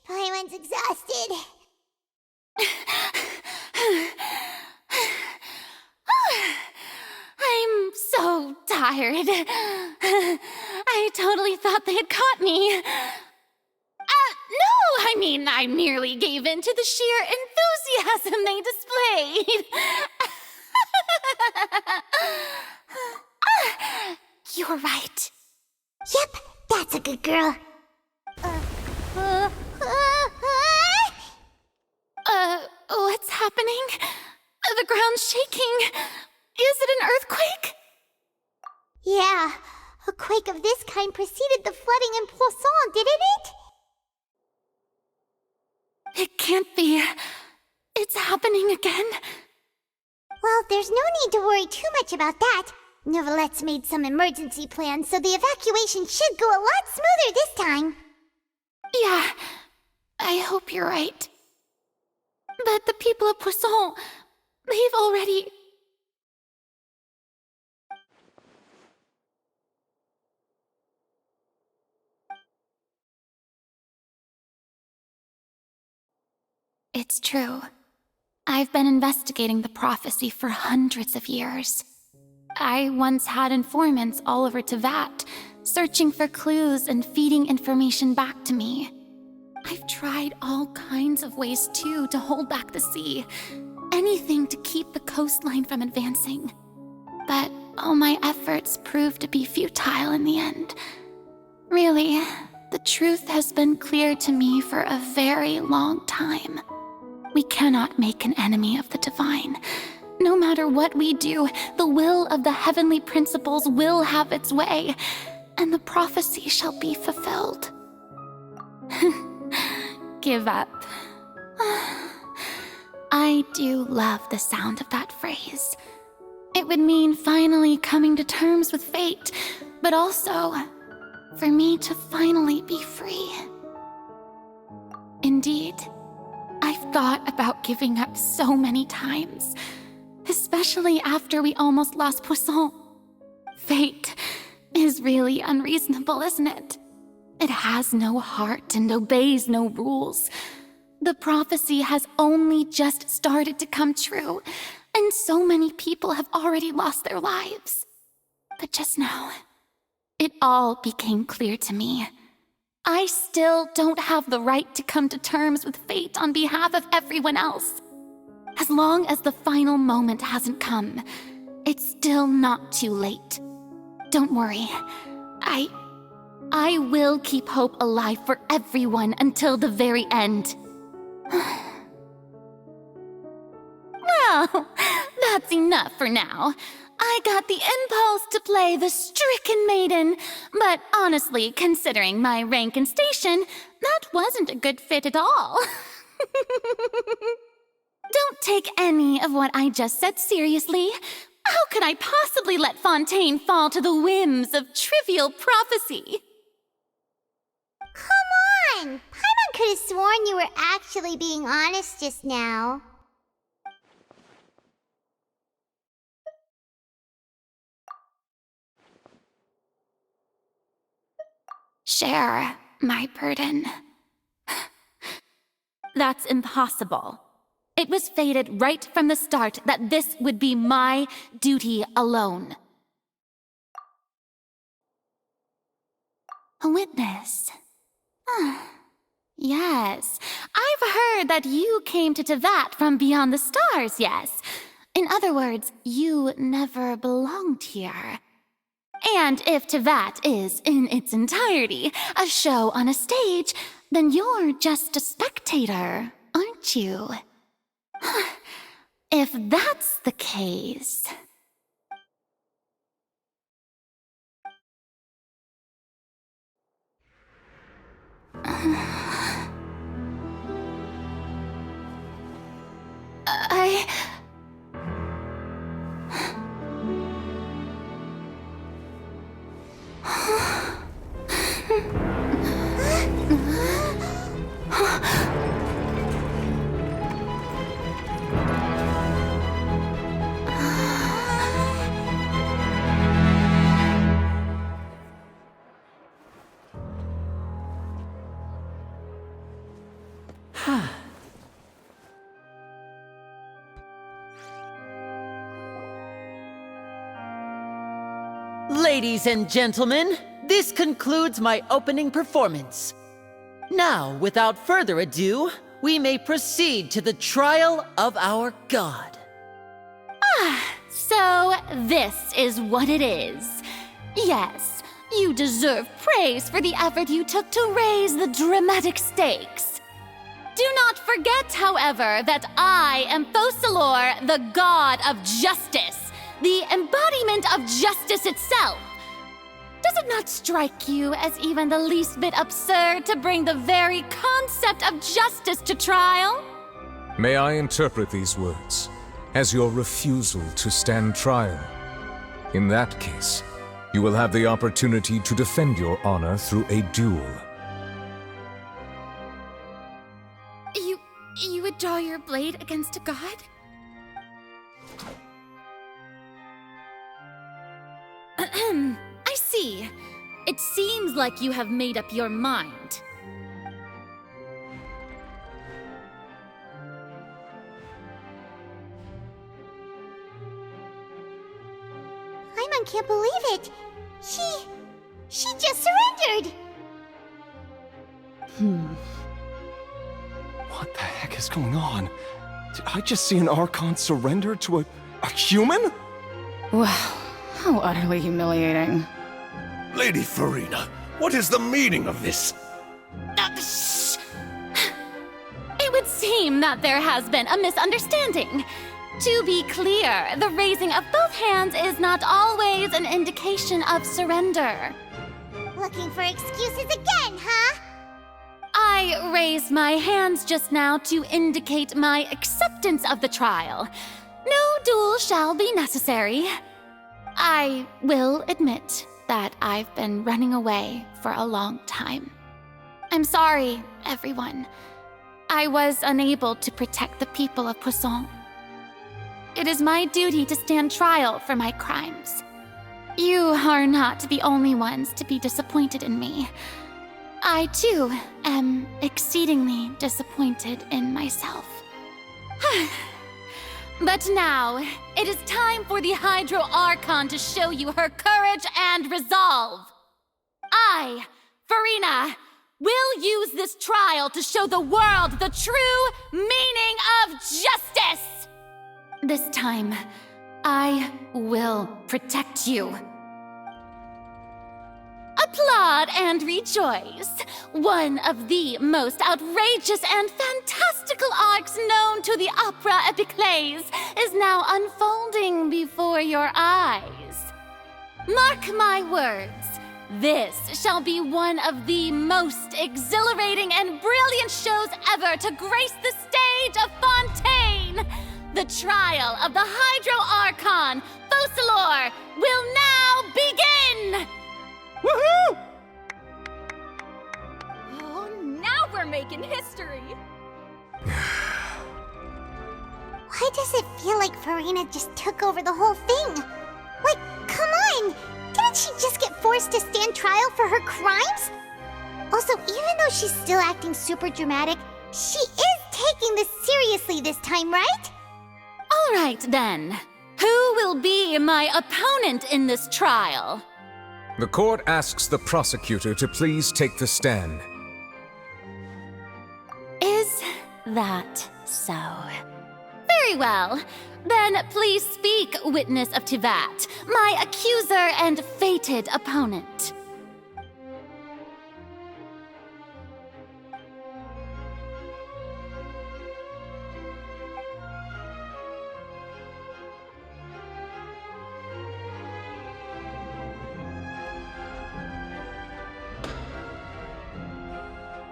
Paimon's exhausted. I'm so tired. I totally thought they had caught me. No, I mean, I merely gave in to the sheer enthusiasm they displayed. You're right. Yep, that's a good girl. What's happening? The ground's shaking. Is it an earthquake? Yeah, a quake of this kind preceded the flooding in Poisson, didn't it? It can't be. It's happening again. Well, there's no need to worry too much about that. Nouvellette's made some emergency plans, so the evacuation should go a lot smoother this time. Yeah, I hope you're right. But the people of Poisson, they've already... It's true. I've been investigating the prophecy for hundreds of years. I once had informants all over Tevat, searching for clues and feeding information back to me. I've tried all kinds of ways, too, to hold back the sea. Anything to keep the coastline from advancing. But all my efforts proved to be futile in the end. Really, the truth has been clear to me for a very long time. We cannot make an enemy of the divine. No matter what we do, the will of the heavenly principles will have its way, and the prophecy shall be fulfilled. Give up. I do love the sound of that phrase. It would mean finally coming to terms with fate, but also for me to finally be free. Indeed, I thought about giving up so many times, especially after we almost lost Poisson. Fate is really unreasonable, isn't it? It has no heart and obeys no rules. The prophecy has only just started to come true, and so many people have already lost their lives. But just now, it all became clear to me. I still don't have the right to come to terms with fate on behalf of everyone else. As long as the final moment hasn't come, it's still not too late. Don't worry. I will keep hope alive for everyone until the very end. Well, that's enough for now. I got the impulse to play the stricken maiden, but honestly, considering my rank and station, that wasn't a good fit at all. Don't take any of what I just said seriously. How could I possibly let Fontaine fall to the whims of trivial prophecy? Come on! Paimon could have sworn you were actually being honest just now. Share my burden. That's impossible. It was fated right from the start that this would be my duty alone. A witness. Yes, I've heard that you came to Tevat from beyond the stars, yes. In other words, you never belonged here. And if Tevat is, in its entirety, a show on a stage, then you're just a spectator, aren't you? If that's the case... Ladies and gentlemen, this concludes my opening performance. Now, without further ado, we may proceed to the trial of our god. So this is what it is. Yes, you deserve praise for the effort you took to raise the dramatic stakes. Do not forget, however, that I am Focalor, the god of justice, the embodiment of justice itself. Does it not strike you as even the least bit absurd to bring the very concept of justice to trial? May I interpret these words as your refusal to stand trial? In that case, you will have the opportunity to defend your honor through a duel. You would draw your blade against a god? I see. It seems like you have made up your mind. Paimon can't believe it. She just surrendered. What the heck is going on? Did I just see an Archon surrender to a human? Wow, how utterly humiliating. Lady Farina, what is the meaning of this? Shh! It would seem that there has been a misunderstanding. To be clear, the raising of both hands is not always an indication of surrender. Looking for excuses again, huh? I raised my hands just now to indicate my acceptance of the trial. No duel shall be necessary. I will admit that I've been running away for a long time. I'm sorry, everyone. I was unable to protect the people of Poisson. It is my duty to stand trial for my crimes. You are not the only ones to be disappointed in me. I, too, am exceedingly disappointed in myself. But now, it is time for the Hydro Archon to show you her courage and resolve. I, Farina, will use this trial to show the world the true meaning of justice! This time, I will protect you. Applaud and rejoice! One of the most outrageous and fantastical arcs known to the opera epiclese is now unfolding before your eyes. Mark my words, this shall be one of the most exhilarating and brilliant shows ever to grace the stage of Fontaine! The trial of the Hydro Archon, Focalor, will now begin! Woohoo! Oh, now we're making history! Why does it feel like Farina just took over the whole thing? Like, come on! Didn't she just get forced to stand trial for her crimes? Also, even though she's still acting super dramatic, she is taking this seriously this time, right? All right, then. Who will be my opponent in this trial? The court asks the prosecutor to please take the stand. Is that so? Very well. Then please speak, witness of Tivat, my accuser and fated opponent.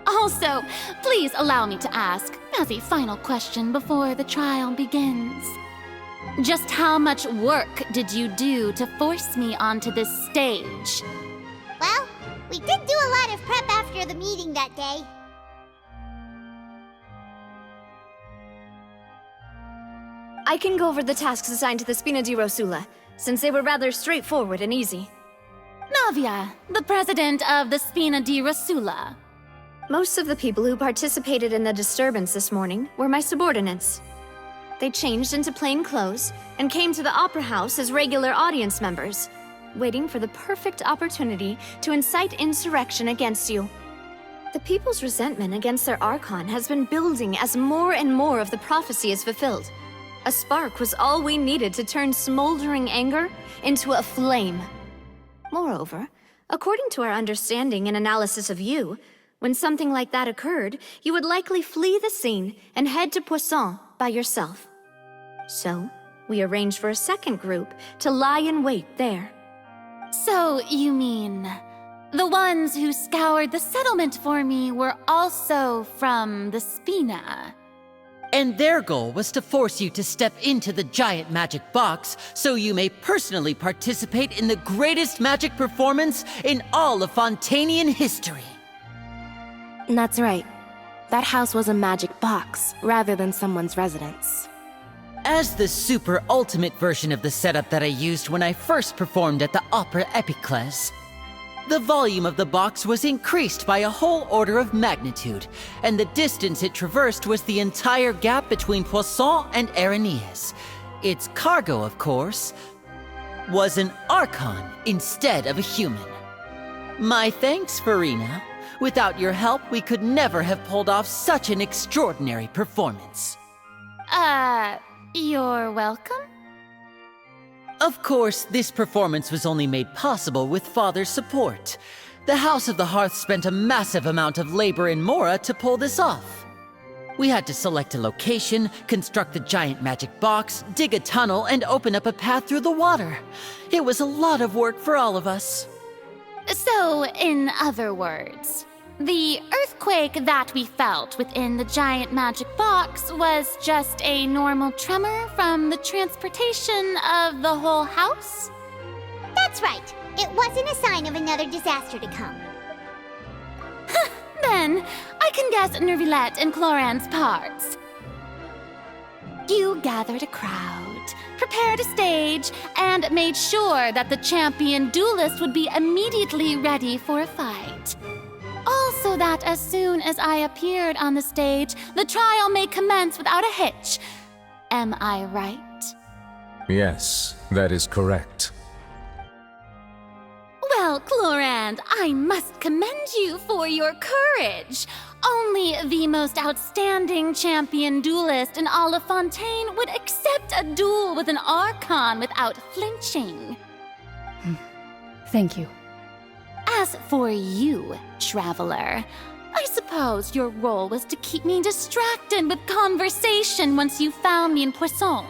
Also, please allow me to ask, as a final question before the trial begins. Just how much work did you do to force me onto this stage? Well, we did do a lot of prep after the meeting that day. I can go over the tasks assigned to the Spina di Rosula, since they were rather straightforward and easy. Navia, the president of the Spina di Rosula. Most of the people who participated in the disturbance this morning were my subordinates. They changed into plain clothes and came to the Opera House as regular audience members, waiting for the perfect opportunity to incite insurrection against you. The people's resentment against their Archon has been building as more and more of the prophecy is fulfilled. A spark was all we needed to turn smoldering anger into a flame. Moreover, according to our understanding and analysis of you, when something like that occurred, you would likely flee the scene and head to Poisson by yourself. So, we arranged for a second group to lie in wait there. So, you mean, the ones who scoured the settlement for me were also from the Spina? And their goal was to force you to step into the giant magic box so you may personally participate in the greatest magic performance in all of Fontainian history. That's right. That house was a magic box, rather than someone's residence. As the super ultimate version of the setup that I used when I first performed at the Opera Epiclese, the volume of the box was increased by a whole order of magnitude, and the distance it traversed was the entire gap between Poisson and Aranias. Its cargo, of course, was an Archon instead of a human. My thanks, Farina. Without your help, we could never have pulled off such an extraordinary performance. You're welcome? Of course, this performance was only made possible with Father's support. The House of the Hearth spent a massive amount of labor in Mora to pull this off. We had to select a location, construct the giant magic box, dig a tunnel, and open up a path through the water. It was a lot of work for all of us. So, in other words, the earthquake that we felt within the giant magic box was just a normal tremor from the transportation of the whole house? That's right. It wasn't a sign of another disaster to come. Then then, I can guess Nervilette and Cloran's parts. You gathered a crowd, prepared a stage, and made sure that the champion duelist would be immediately ready for a fight. Also that as soon as I appeared on the stage, the trial may commence without a hitch. Am I right? Yes, that is correct. Well, Clorand, I must commend you for your courage. Only the most outstanding champion duelist in all of Fontaine would accept a duel with an Archon without flinching. Thank you. As for you, Traveler, I suppose your role was to keep me distracted with conversation once you found me in Poisson.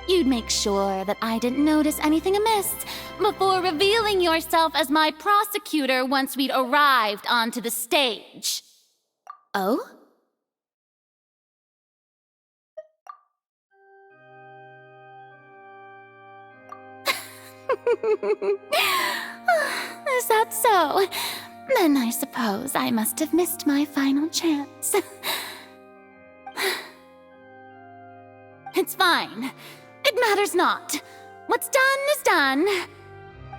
You'd make sure that I didn't notice anything amiss before revealing yourself as my prosecutor once we'd arrived onto the stage. Oh? Is that so? Then I suppose I must have missed my final chance. It's fine. It matters not. What's done is done.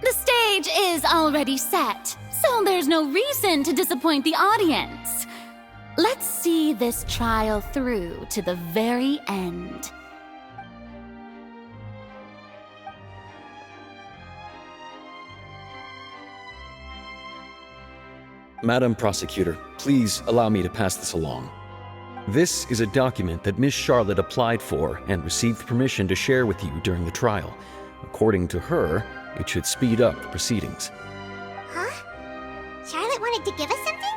The stage is already set, so there's no reason to disappoint the audience. Let's see this trial through to the very end. Madam Prosecutor, please allow me to pass this along. This is a document that Miss Charlotte applied for and received permission to share with you during the trial. According to her, it should speed up the proceedings. Huh? Charlotte wanted to give us something?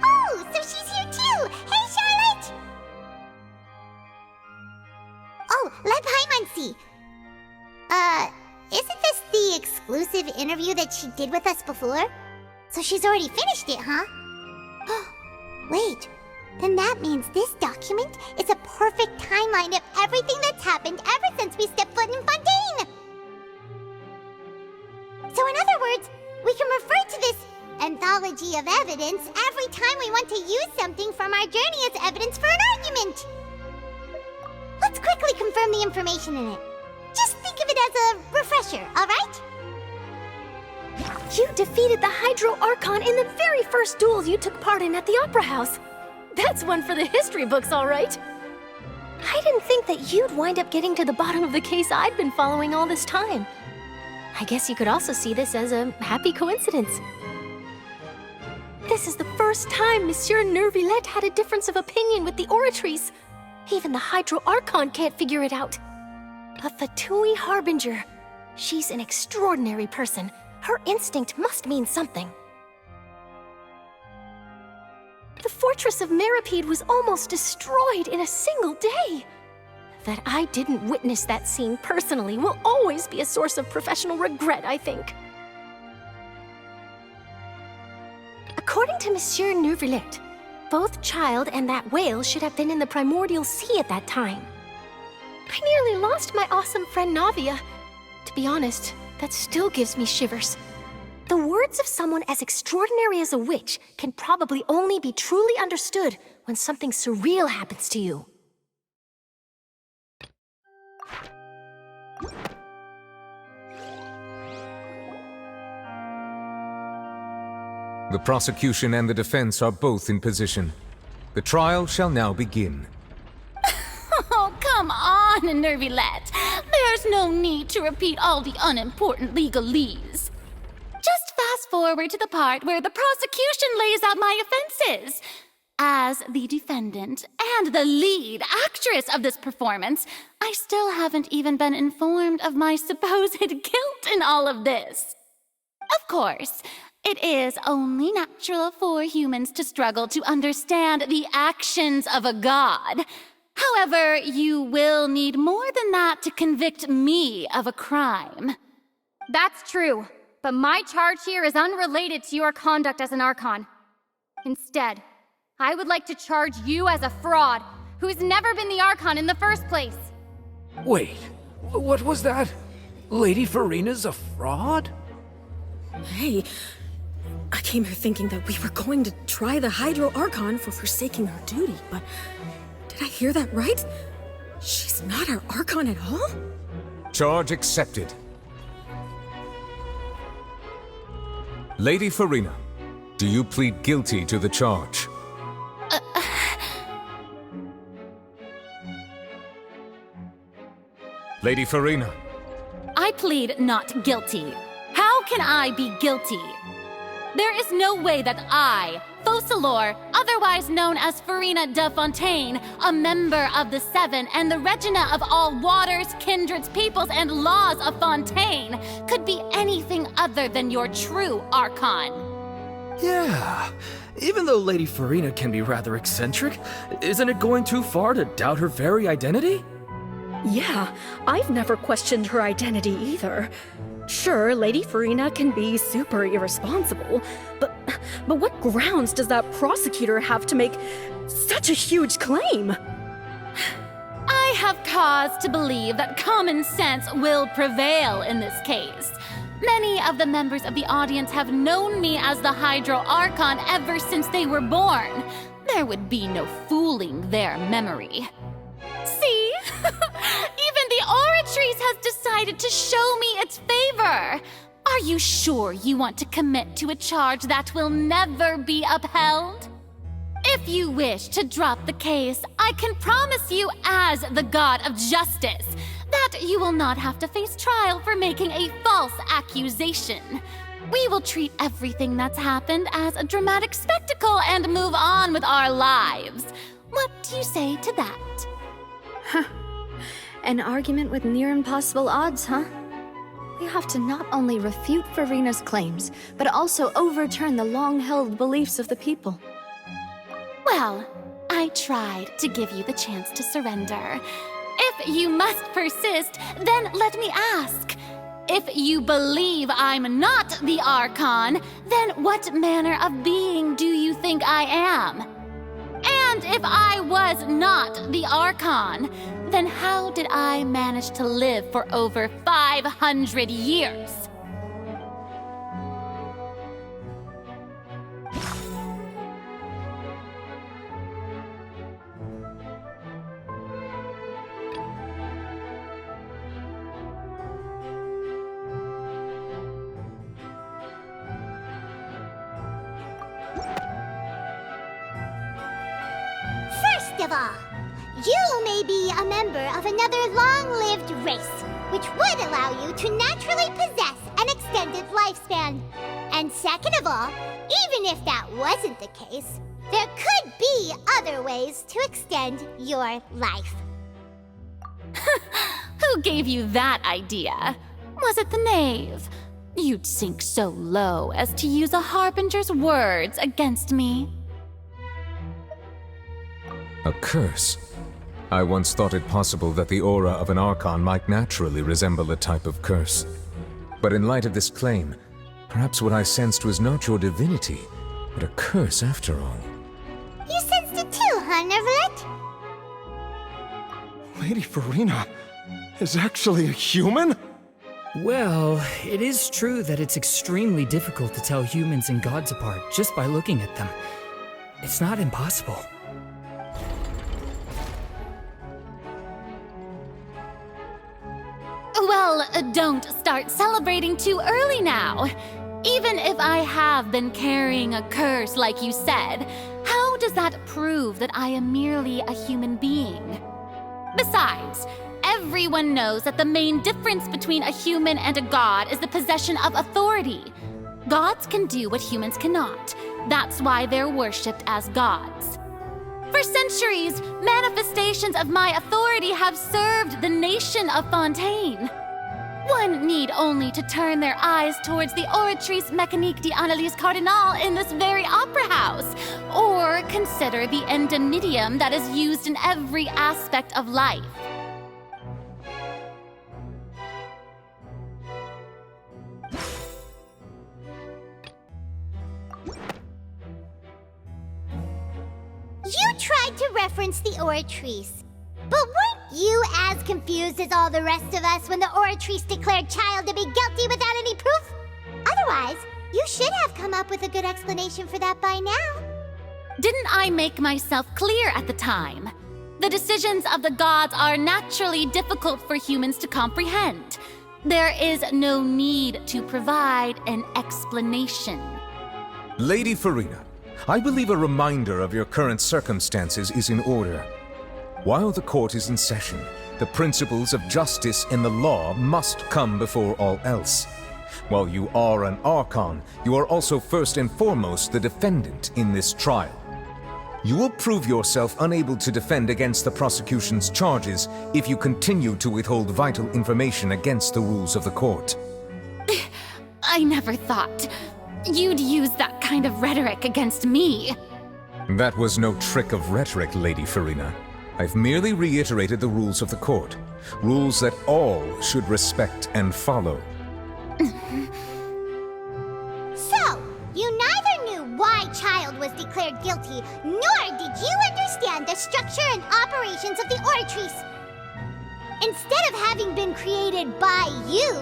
Oh, so she's here too! Hey, Charlotte! Oh, let Paimon see. Isn't this the exclusive interview that she did with us before? So she's already finished it, huh? Wait, then that means this document is a perfect timeline of everything that's happened ever since we stepped foot in Fontaine! So in other words, we can refer to this anthology of evidence every time we want to use something from our journey as evidence for an argument! Let's quickly confirm the information in it. Just think of it as a refresher, alright? You defeated the Hydro Archon in the very first duel you took part in at the Opera House. That's one for the history books, all right. I didn't think that you'd wind up getting to the bottom of the case I'd been following all this time. I guess you could also see this as a happy coincidence. This is the first time Monsieur Nervilette had a difference of opinion with the Oratrice. Even the Hydro Archon can't figure it out. A Fatui Harbinger. She's an extraordinary person. Her instinct must mean something. The fortress of Meripede was almost destroyed in a single day. That I didn't witness that scene personally will always be a source of professional regret, I think. According to Monsieur Nervilette, both Child and that whale should have been in the primordial sea at that time. I nearly lost my awesome friend Navia. To be honest, that still gives me shivers. The words of someone as extraordinary as a witch can probably only be truly understood when something surreal happens to you. The prosecution and the defense are both in position. The trial shall now begin. Oh, come on, Nervilette. There's no need to repeat all the unimportant legalese. Just fast forward to the part where the prosecution lays out my offenses. As the defendant and the lead actress of this performance, I still haven't even been informed of my supposed guilt in all of this. Of course, it is only natural for humans to struggle to understand the actions of a god. However, you will need more than that to convict me of a crime. That's true, but my charge here is unrelated to your conduct as an Archon. Instead, I would like to charge you as a fraud who's never been the Archon in the first place. Wait, what was that? Lady Farina's a fraud? Hey, I came here thinking that we were going to try the Hydro Archon for forsaking her duty, but did I hear that right? She's not our Archon at all? Charge accepted. Lady Farina, do you plead guilty to the charge? Lady Farina. I plead not guilty. How can I be guilty? There is no way that I, Focalor, otherwise known as Farina de Fontaine, a member of the Seven and the Regina of all waters, kindreds, peoples, and laws of Fontaine, could be anything other than your true Archon. Yeah. Even though Lady Farina can be rather eccentric, isn't it going too far to doubt her very identity? Yeah, I've never questioned her identity either. Sure, Lady Farina can be super irresponsible, but what grounds does that prosecutor have to make such a huge claim? I have cause to believe that common sense will prevail in this case. Many of the members of the audience have known me as the Hydro Archon ever since they were born. There would be no fooling their memory. See? Even the Oratrice has decided to show me its favor. Are you sure you want to commit to a charge that will never be upheld? If you wish to drop the case, I can promise you as the God of Justice that you will not have to face trial for making a false accusation. We will treat everything that's happened as a dramatic spectacle and move on with our lives. What do you say to that? Huh. An argument with near impossible odds, huh? We have to not only refute Farina's claims, but also overturn the long-held beliefs of the people. Well, I tried to give you the chance to surrender. If you must persist, then let me ask. If you believe I'm not the Archon, then what manner of being do you think I am? And if I was not the Archon, then how did I manage to live for over 500 years? First of all, you may be a member of another long-lived race, which would allow you to naturally possess an extended lifespan. And second of all, even if that wasn't the case, there could be other ways to extend your life. Who gave you that idea? Was it the knave? You'd sink so low as to use a harbinger's words against me. A curse? I once thought it possible that the aura of an Archon might naturally resemble a type of curse. But in light of this claim, perhaps what I sensed was not your divinity, but a curse after all. You sensed it too, huh, Neverlet? Lady Farina is actually a human? Well, it is true that it's extremely difficult to tell humans and gods apart just by looking at them. It's not impossible. Well, don't start celebrating too early now. Even if I have been carrying a curse like you said, how does that prove that I am merely a human being? Besides, everyone knows that the main difference between a human and a god is the possession of authority. Gods can do what humans cannot. That's why they're worshipped as gods. For centuries, manifestations of my authority have served the nation of Fontaine. One need only to turn their eyes towards the Oratrice Mécanique d'Analyse Cardinal in this very opera house, or consider the endemnidium that is used in every aspect of life. You tried to reference the Oratrice, but weren't you as confused as all the rest of us when the Oratrice declared Child to be guilty without any proof? Otherwise, You should have come up with a good explanation for that by now. Didn't I make myself clear at the time? The decisions of the gods are naturally difficult for humans to comprehend. There is no need to provide an explanation. Lady Farina, I believe a reminder of your current circumstances is in order. While the court is in session, the principles of justice and the law must come before all else. While you are an Archon, you are also first and foremost the defendant in this trial. You will prove yourself unable to defend against the prosecution's charges if you continue to withhold vital information against the rules of the court. I never thought you'd use that kind of rhetoric against me. That was no trick of rhetoric, Lady Farina. I've merely reiterated the rules of the court. Rules that all should respect and follow. So, you neither knew why Child was declared guilty, nor did you understand the structure and operations of the Oratrice. Instead of having been created by you,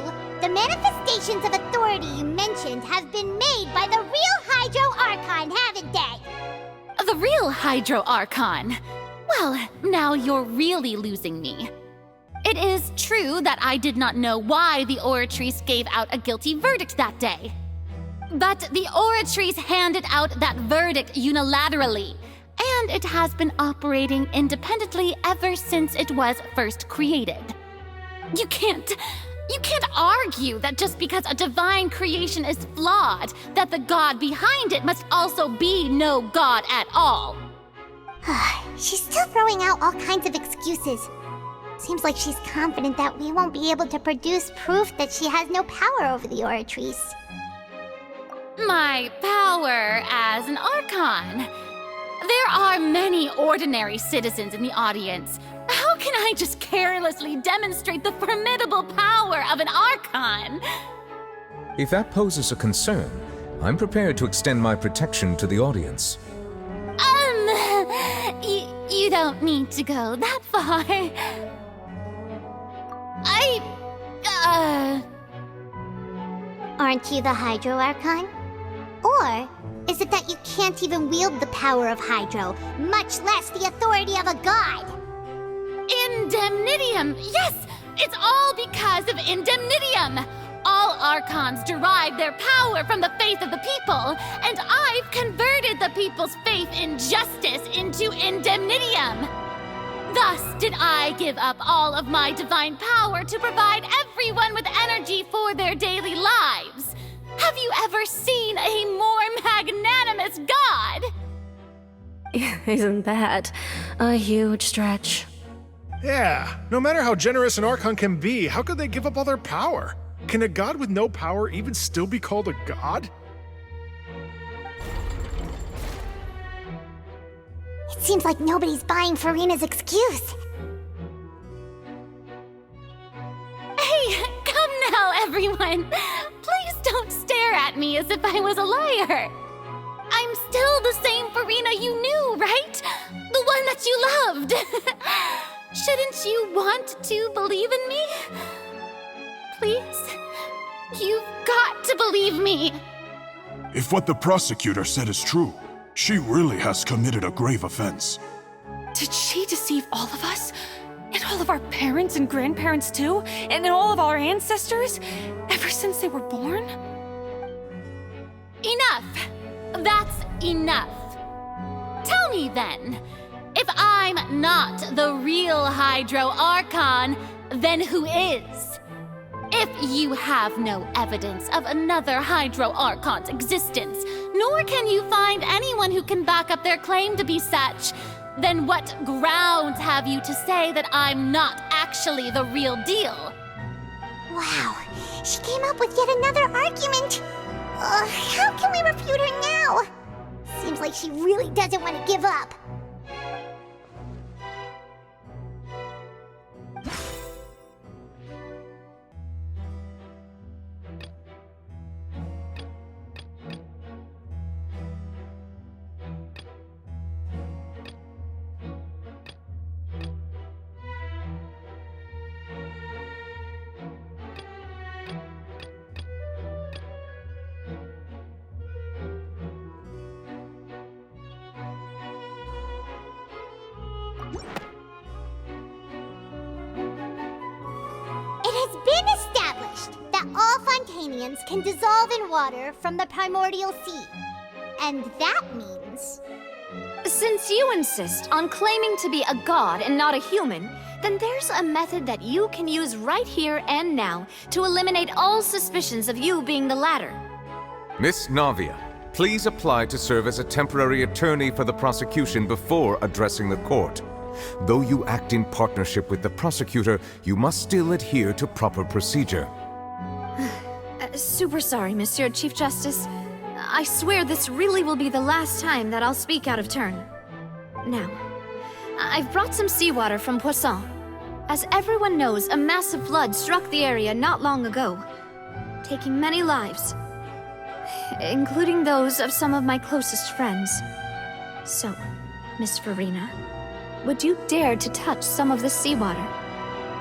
the manifestations of authority you mentioned have been made by the real Hydro Archon, haven't they? The real Hydro Archon? Well, now you're really losing me. It is true that I did not know why the Oratrice gave out a guilty verdict that day. But the Oratrice handed out that verdict unilaterally, and it has been operating independently ever since it was first created. You can't argue that just because a divine creation is flawed, that the god behind it must also be no god at all. She's still throwing out all kinds of excuses. Seems like she's confident that we won't be able to produce proof that she has no power over the Oratrice. My power as an Archon. There are many ordinary citizens in the audience. How can I just carelessly demonstrate the formidable power of an Archon? If that poses a concern, I'm prepared to extend my protection to the audience. You don't need to go that far. Aren't you the Hydro Archon? Or is it that you can't even wield the power of Hydro, much less the authority of a god? Indemnitium! Yes! It's all because of Indemnitium! All Archons derive their power from the faith of the people, and I've converted the people's faith in justice into Indemnitium! Thus did I give up all of my divine power to provide everyone with energy for their daily lives. Have you ever seen a more magnanimous god? Isn't that a huge stretch? Yeah, no matter how generous an Archon can be, how could they give up all their power? Can a god with no power even still be called a god? It seems like nobody's buying Farina's excuse. Hey, come now, everyone! Please don't stare at me as if I was a liar! I'm still the same Farina you knew, right? The one that you loved! Shouldn't you want to believe in me? Please? You've got to believe me! If what the prosecutor said is true, she really has committed a grave offense. Did she deceive all of us? And all of our parents and grandparents too? And all of our ancestors? Ever since they were born? Enough! That's enough. Tell me then, if I'm not the real Hydro Archon, then who is? If you have no evidence of another Hydro Archon's existence, nor can you find anyone who can back up their claim to be such, then what grounds have you to say that I'm not actually the real deal? Wow, she came up with yet another argument. How can we refute her now? Seems like she really doesn't want to give up. It has been established that all Fontanians can dissolve in water from the primordial sea. And that means... Since you insist on claiming to be a god and not a human, then there's a method that you can use right here and now to eliminate all suspicions of you being the latter. Miss Navia, please apply to serve as a temporary attorney for the prosecution before addressing the court. Though you act in partnership with the prosecutor, you must still adhere to proper procedure. Super sorry, Monsieur Chief Justice. I swear this really will be the last time that I'll speak out of turn. Now, I've brought some seawater from Poisson. As everyone knows, a massive flood struck the area not long ago, taking many lives, including those of some of my closest friends. So, Miss Farina, would you dare to touch some of the seawater?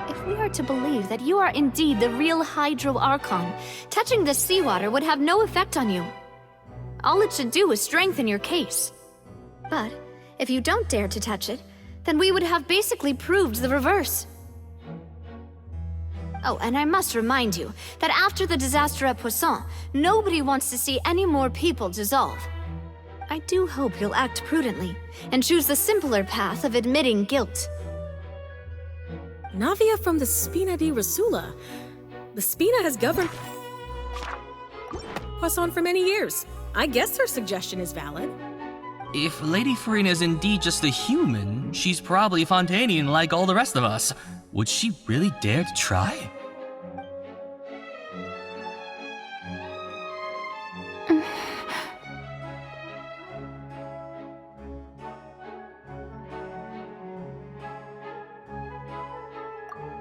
If we are to believe that you are indeed the real Hydro Archon, touching the seawater would have no effect on you. All it should do is strengthen your case. But if you don't dare to touch it, then we would have basically proved the reverse. Oh, and I must remind you that after the disaster at Poisson, nobody wants to see any more people dissolve. I do hope you'll act prudently and choose the simpler path of admitting guilt. Navia from the Spina di Rasula. The Spina has governed Poisson for many years. I guess her suggestion is valid. If Lady Farina is indeed just a human, she's probably Fontanian like all the rest of us. Would she really dare to try?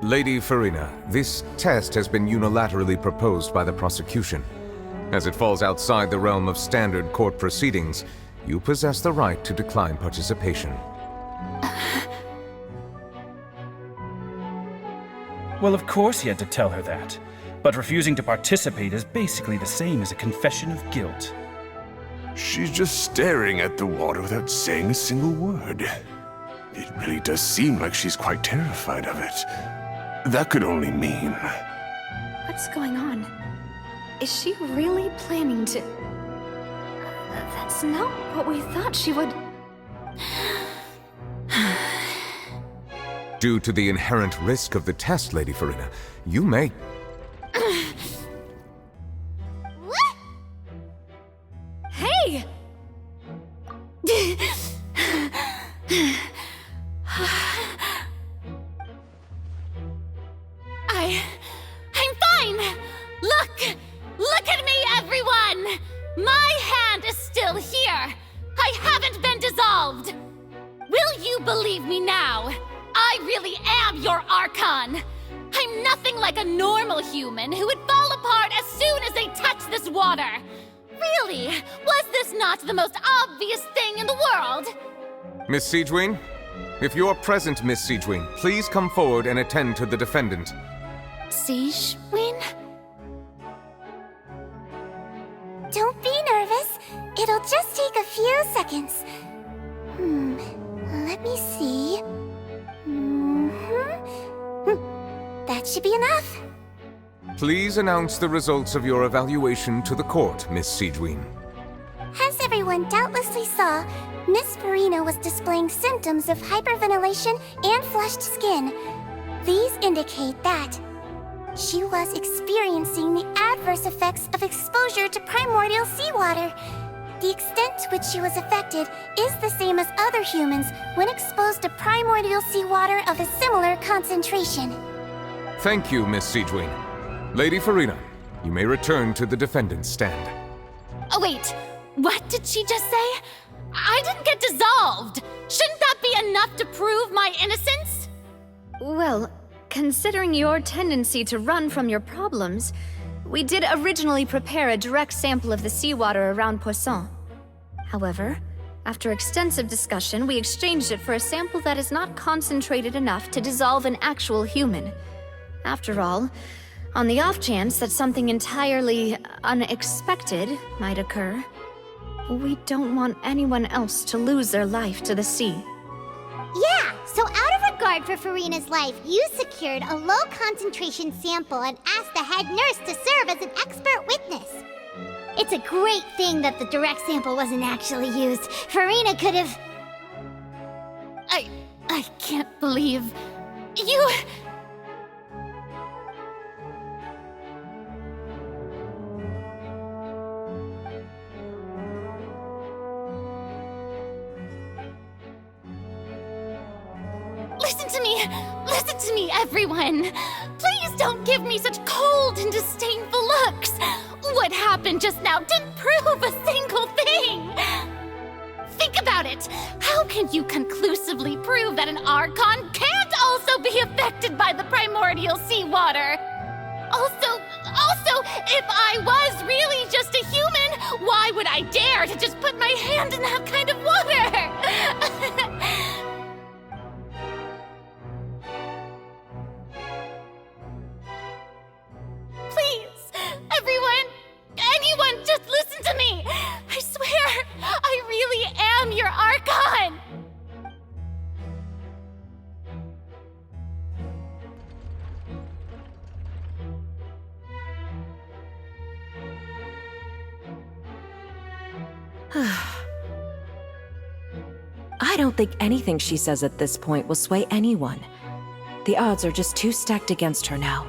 Lady Farina, this test has been unilaterally proposed by the prosecution. As it falls outside the realm of standard court proceedings, you possess the right to decline participation. Well, of course he had to tell her that. But refusing to participate is basically the same as a confession of guilt. She's just staring at the water without saying a single word. It really does seem like she's quite terrified of it. That could only mean... What's going on? Is she really planning to... That's not what we thought she would... Due to the inherent risk of the test, Lady Farina, you may... Hey! I'm fine! Look at me, everyone! My hand is still here! I haven't been dissolved! Will you believe me now? I really am your Archon! I'm nothing like a normal human who would fall apart as soon as they touch this water! Really? Was this not the most obvious thing in the world? Miss Siegewing? If you are present, Miss Siegewing, please come forward and attend to the defendant. Siegewing? Don't be nervous. It'll just take a few seconds. Let me see. That should be enough. Please announce the results of your evaluation to the court, Miss Siegewing. As everyone doubtlessly saw, Miss Farina was displaying symptoms of hyperventilation and flushed skin. These indicate that she was experiencing the adverse effects of exposure to primordial seawater. The extent to which she was affected is the same as other humans when exposed to primordial seawater of a similar concentration. Thank you, Miss Siegewing. Lady Farina, you may return to the defendant's stand. Oh wait, what did she just say? I didn't get dissolved! Shouldn't that be enough to prove my innocence? Well, considering your tendency to run from your problems, we did originally prepare a direct sample of the seawater around Poisson. However, after extensive discussion, we exchanged it for a sample that is not concentrated enough to dissolve an actual human. After all, on the off chance that something entirely unexpected might occur, we don't want anyone else to lose their life to the sea. Yeah, so hard for Farina's life, you secured a low-concentration sample and asked the head nurse to serve as an expert witness. It's a great thing that the direct sample wasn't actually used. Farina could have... I can't believe... you... Listen to me, everyone! Please don't give me such cold and disdainful looks! What happened just now didn't prove a single thing! Think about it! How can you conclusively prove that an Archon can't also be affected by the primordial seawater? Also, if I was really just a human, why would I dare to just put my hand in that kind of water? Anyone, just listen to me! I swear, I really am your Archon! I don't think anything she says at this point will sway anyone. The odds are just too stacked against her now.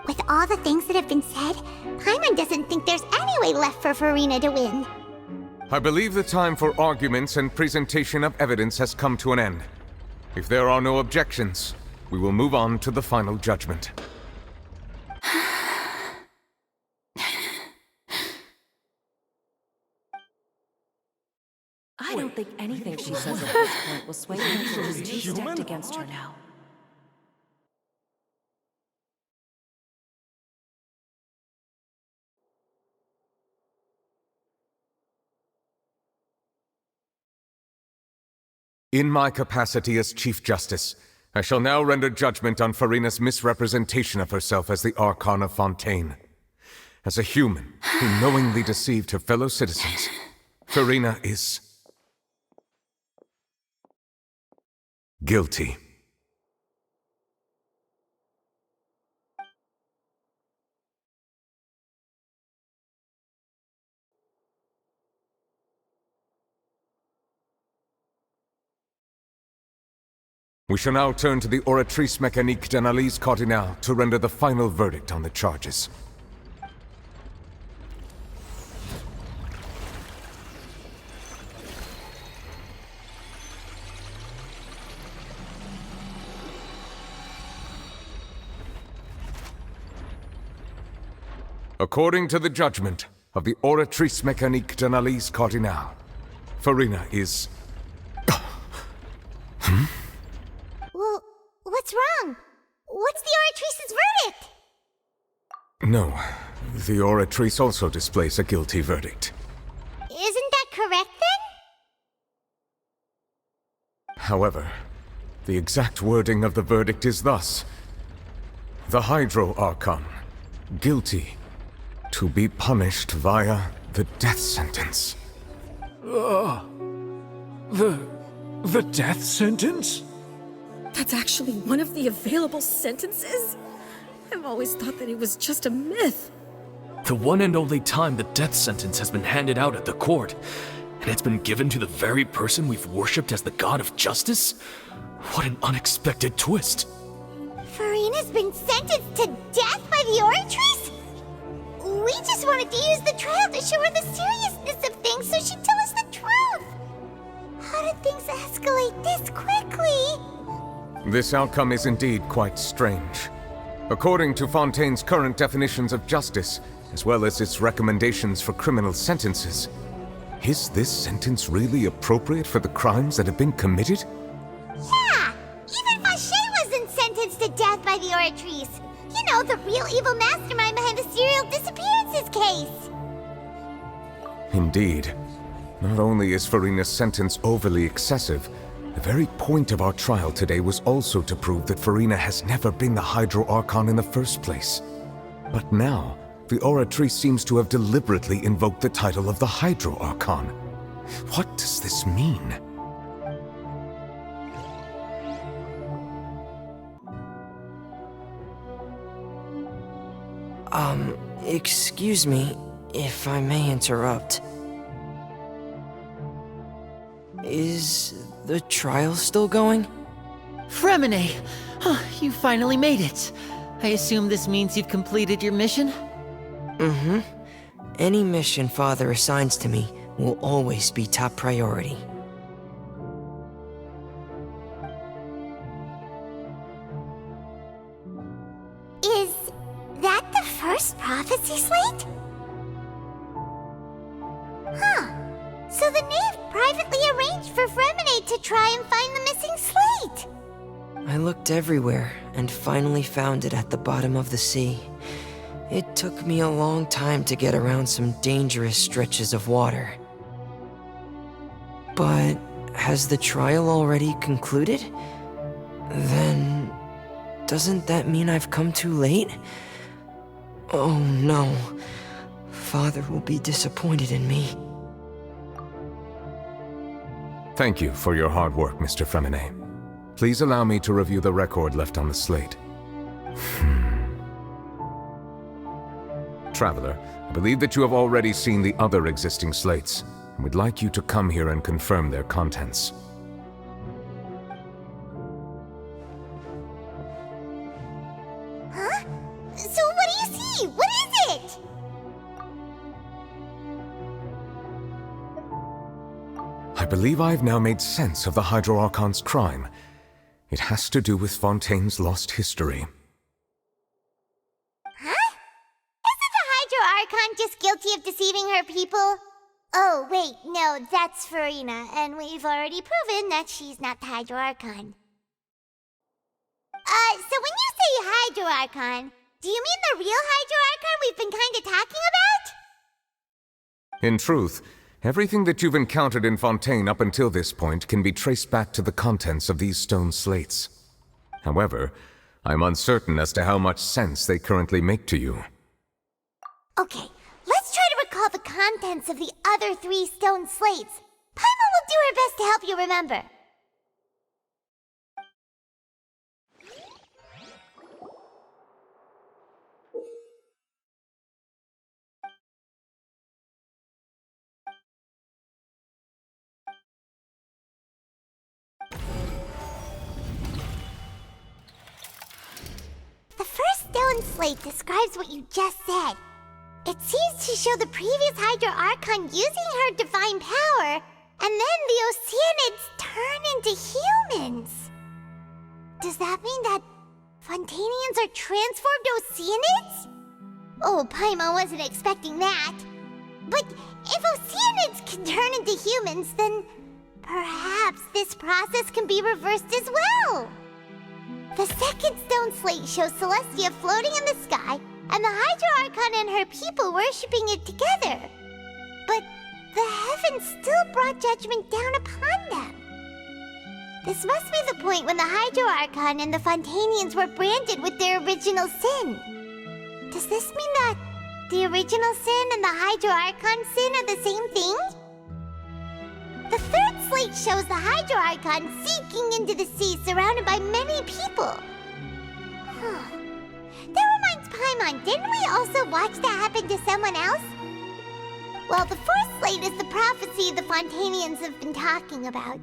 With all the things that have been said, Paimon doesn't think there's any way left for Farina to win. I believe the time for arguments and presentation of evidence has come to an end. If there are no objections, we will move on to the final judgment. I don't think anything she says at this point will sway her. She's too stacked against her now. In my capacity as Chief Justice, I shall now render judgment on Farina's misrepresentation of herself as the Archon of Fontaine. As a human who knowingly deceived her fellow citizens, Farina is... guilty. We shall now turn to the Oratrice Mécanique d'Analyse Cardinale to render the final verdict on the charges. According to the judgment of the Oratrice Mécanique d'Analyse Cardinale, Farina is... Well, what's wrong? What's the Oratrice's verdict? No, the Oratrice also displays a guilty verdict. Isn't that correct then? However, the exact wording of the verdict is thus: the Hydro Archon, guilty, to be punished via the death sentence. The death sentence? That's actually one of the available sentences? I've always thought that it was just a myth. The one and only time the death sentence has been handed out at the court, and it's been given to the very person we've worshipped as the god of justice? What an unexpected twist. Farina's been sentenced to death by the Oratrice? We just wanted to use the trial to show her the seriousness of things so she'd tell us the truth. How did things escalate this quickly? This outcome is indeed quite strange. According to Fontaine's current definitions of justice, as well as its recommendations for criminal sentences, is this sentence really appropriate for the crimes that have been committed? Yeah! Even Fauché wasn't sentenced to death by the Oratrice. You know, the real evil mastermind behind the serial disappearances case. Indeed. Not only is Farina's sentence overly excessive, the very point of our trial today was also to prove that Farina has never been the Hydro Archon in the first place. But now, the Oratrice seems to have deliberately invoked the title of the Hydro Archon. What does this mean? Excuse me, if I may interrupt. Is the trial still going? Fremine! You finally made it. I assume this means you've completed your mission? Mm-hmm. Any mission Father assigns to me will always be top priority. Is that the first prophecy slate? Huh. So the knave privately arranged for Fremine to try and find the missing slate. I looked everywhere and finally found it at the bottom of the sea. It took me a long time to get around some dangerous stretches of water. But has the trial already concluded? Then doesn't that mean I've come too late? Oh no. Father will be disappointed in me. Thank you for your hard work, Mr. Fremine. Please allow me to review the record left on the slate. Traveler, I believe that you have already seen the other existing slates, and would like you to come here and confirm their contents. Huh? So what do you see? What is it? I believe I've now made sense of the Hydro Archon's crime. It has to do with Fontaine's lost history. Huh? Isn't the Hydro Archon just guilty of deceiving her people? Oh, wait, no, that's Farina, and we've already proven that she's not the Hydro Archon. So when you say Hydro Archon, do you mean the real Hydro Archon we've been kinda talking about? In truth, everything that you've encountered in Fontaine up until this point can be traced back to the contents of these stone slates. However, I'm uncertain as to how much sense they currently make to you. Okay, let's try to recall the contents of the other 3 stone slates. Paimon will do her best to help you remember. The first stone slate describes what you just said. It seems to show the previous Hydro Archon using her divine power, and then the Oceanids turn into humans. Does that mean that Fontanians are transformed Oceanids? Oh, Paimon wasn't expecting that. But if Oceanids can turn into humans, then perhaps this process can be reversed as well. The second stone slate shows Celestia floating in the sky, and the Hydro Archon and her people worshipping it together. But the heavens still brought judgment down upon them. This must be the point when the Hydro Archon and the Fontanians were branded with their original sin. Does this mean that the original sin and the Hydro Archon sin are the same thing? The third slate shows the Hydro Archon sinking into the sea surrounded by many people. That reminds Paimon, didn't we also watch that happen to someone else? Well, the fourth slate is the prophecy the Fontanians have been talking about.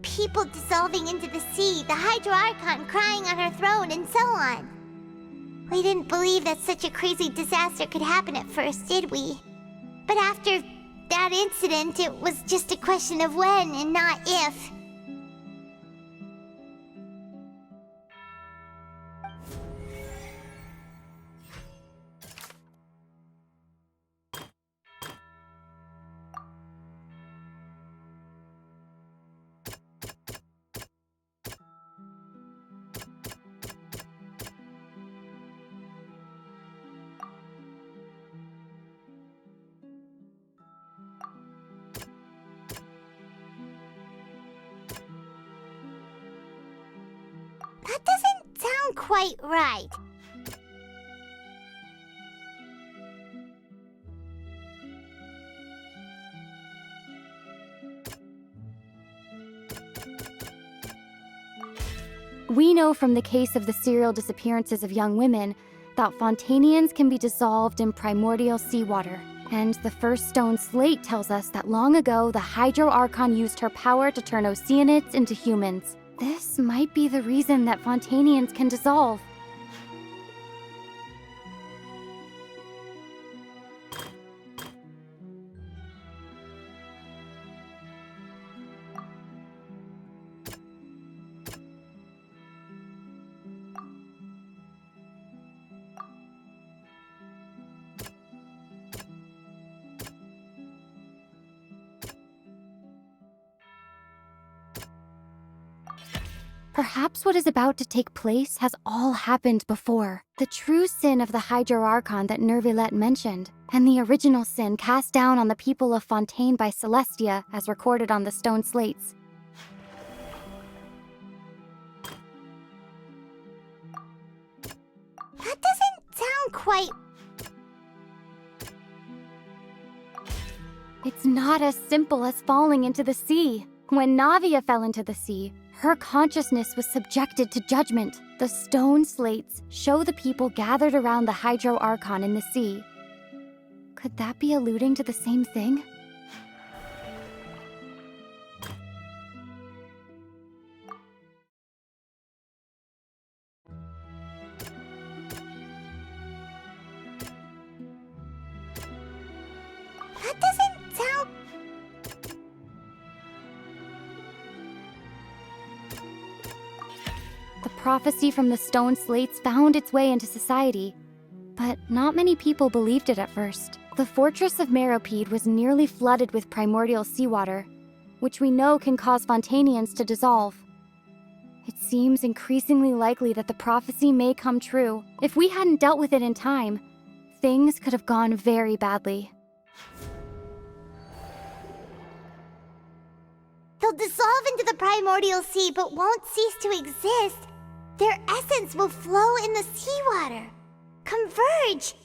People dissolving into the sea, the Hydro Archon crying on her throne, and so on. We didn't believe that such a crazy disaster could happen at first, did we? But after that incident, it was just a question of when and not if. That doesn't sound quite right. We know from the case of the serial disappearances of young women that Fontanians can be dissolved in primordial seawater. And the first stone slate tells us that long ago, the Hydro Archon used her power to turn Oceanids into humans. This might be the reason that Fontanians can dissolve. Perhaps what is about to take place has all happened before. The true sin of the Hydro Archon that Nervilette mentioned, and the original sin cast down on the people of Fontaine by Celestia as recorded on the stone slates. That doesn't sound quite... It's not as simple as falling into the sea. When Navia fell into the sea, her consciousness was subjected to judgment. The stone slates show the people gathered around the Hydro Archon in the sea. Could that be alluding to the same thing? That doesn't sound... The prophecy from the stone slates found its way into society, but not many people believed it at first. The fortress of Meropide was nearly flooded with primordial seawater, which we know can cause Fontanians to dissolve. It seems increasingly likely that the prophecy may come true. If we hadn't dealt with it in time, things could have gone very badly. They'll dissolve into the primordial sea but won't cease to exist. Their essence will flow in the seawater, converge,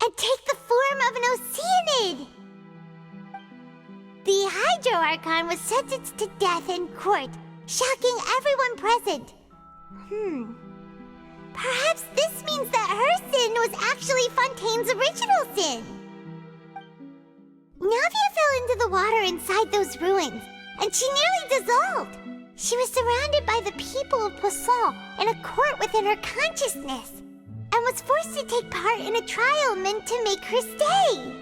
and take the form of an Oceanid. The Hydro Archon was sentenced to death in court, shocking everyone present. Perhaps this means that her sin was actually Fontaine's original sin. Navia fell into the water inside those ruins, and she nearly dissolved. She was surrounded by the people of Poisson in a court within her consciousness, and was forced to take part in a trial meant to make her stay.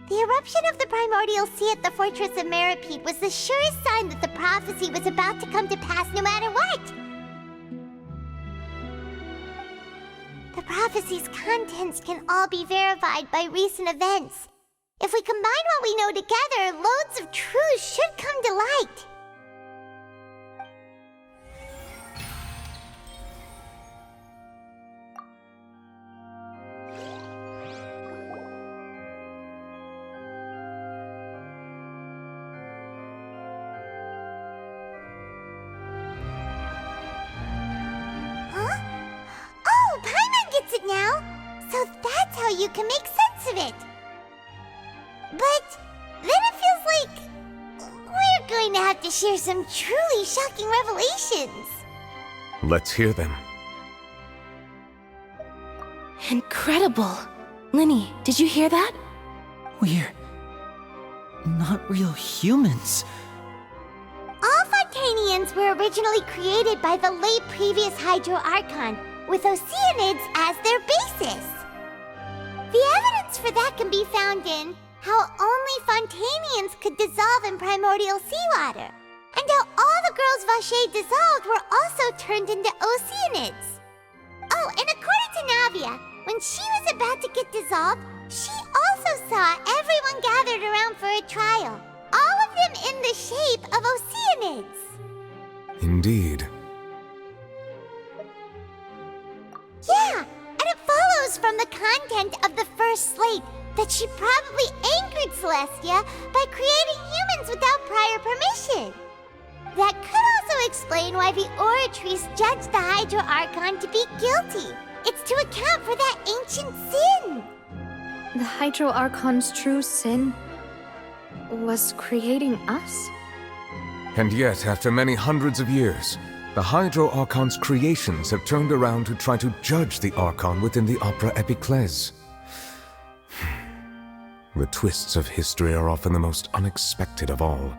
The eruption of the primordial sea at the fortress of Meropide was the surest sign that the prophecy was about to come to pass no matter what. The prophecy's contents can all be verified by recent events. If we combine what we know together, loads of truths should come to light. Now, so that's how you can make sense of it. But then it feels like we're going to have to share some truly shocking revelations. Let's hear them. Incredible! Linny, did you hear that? We're not real humans. All Fontanians were originally created by the late previous Hydro Archon, with Oceanids as their basis. The evidence for that can be found in how only Fontanians could dissolve in primordial seawater, and how all the girls Vacher dissolved were also turned into Oceanids. Oh, and according to Navia, when she was about to get dissolved, she also saw everyone gathered around for a trial, all of them in the shape of Oceanids. Indeed. Yeah, and it follows from the content of the first slate that she probably angered Celestia by creating humans without prior permission. That could also explain why the Oratrice judged the Hydro Archon to be guilty. It's to account for that ancient sin. The Hydro Archon's true sin was creating us? And yet, after many hundreds of years, the Hydro Archon's creations have turned around to try to judge the Archon within the Opera Epiclese. The twists of history are often the most unexpected of all.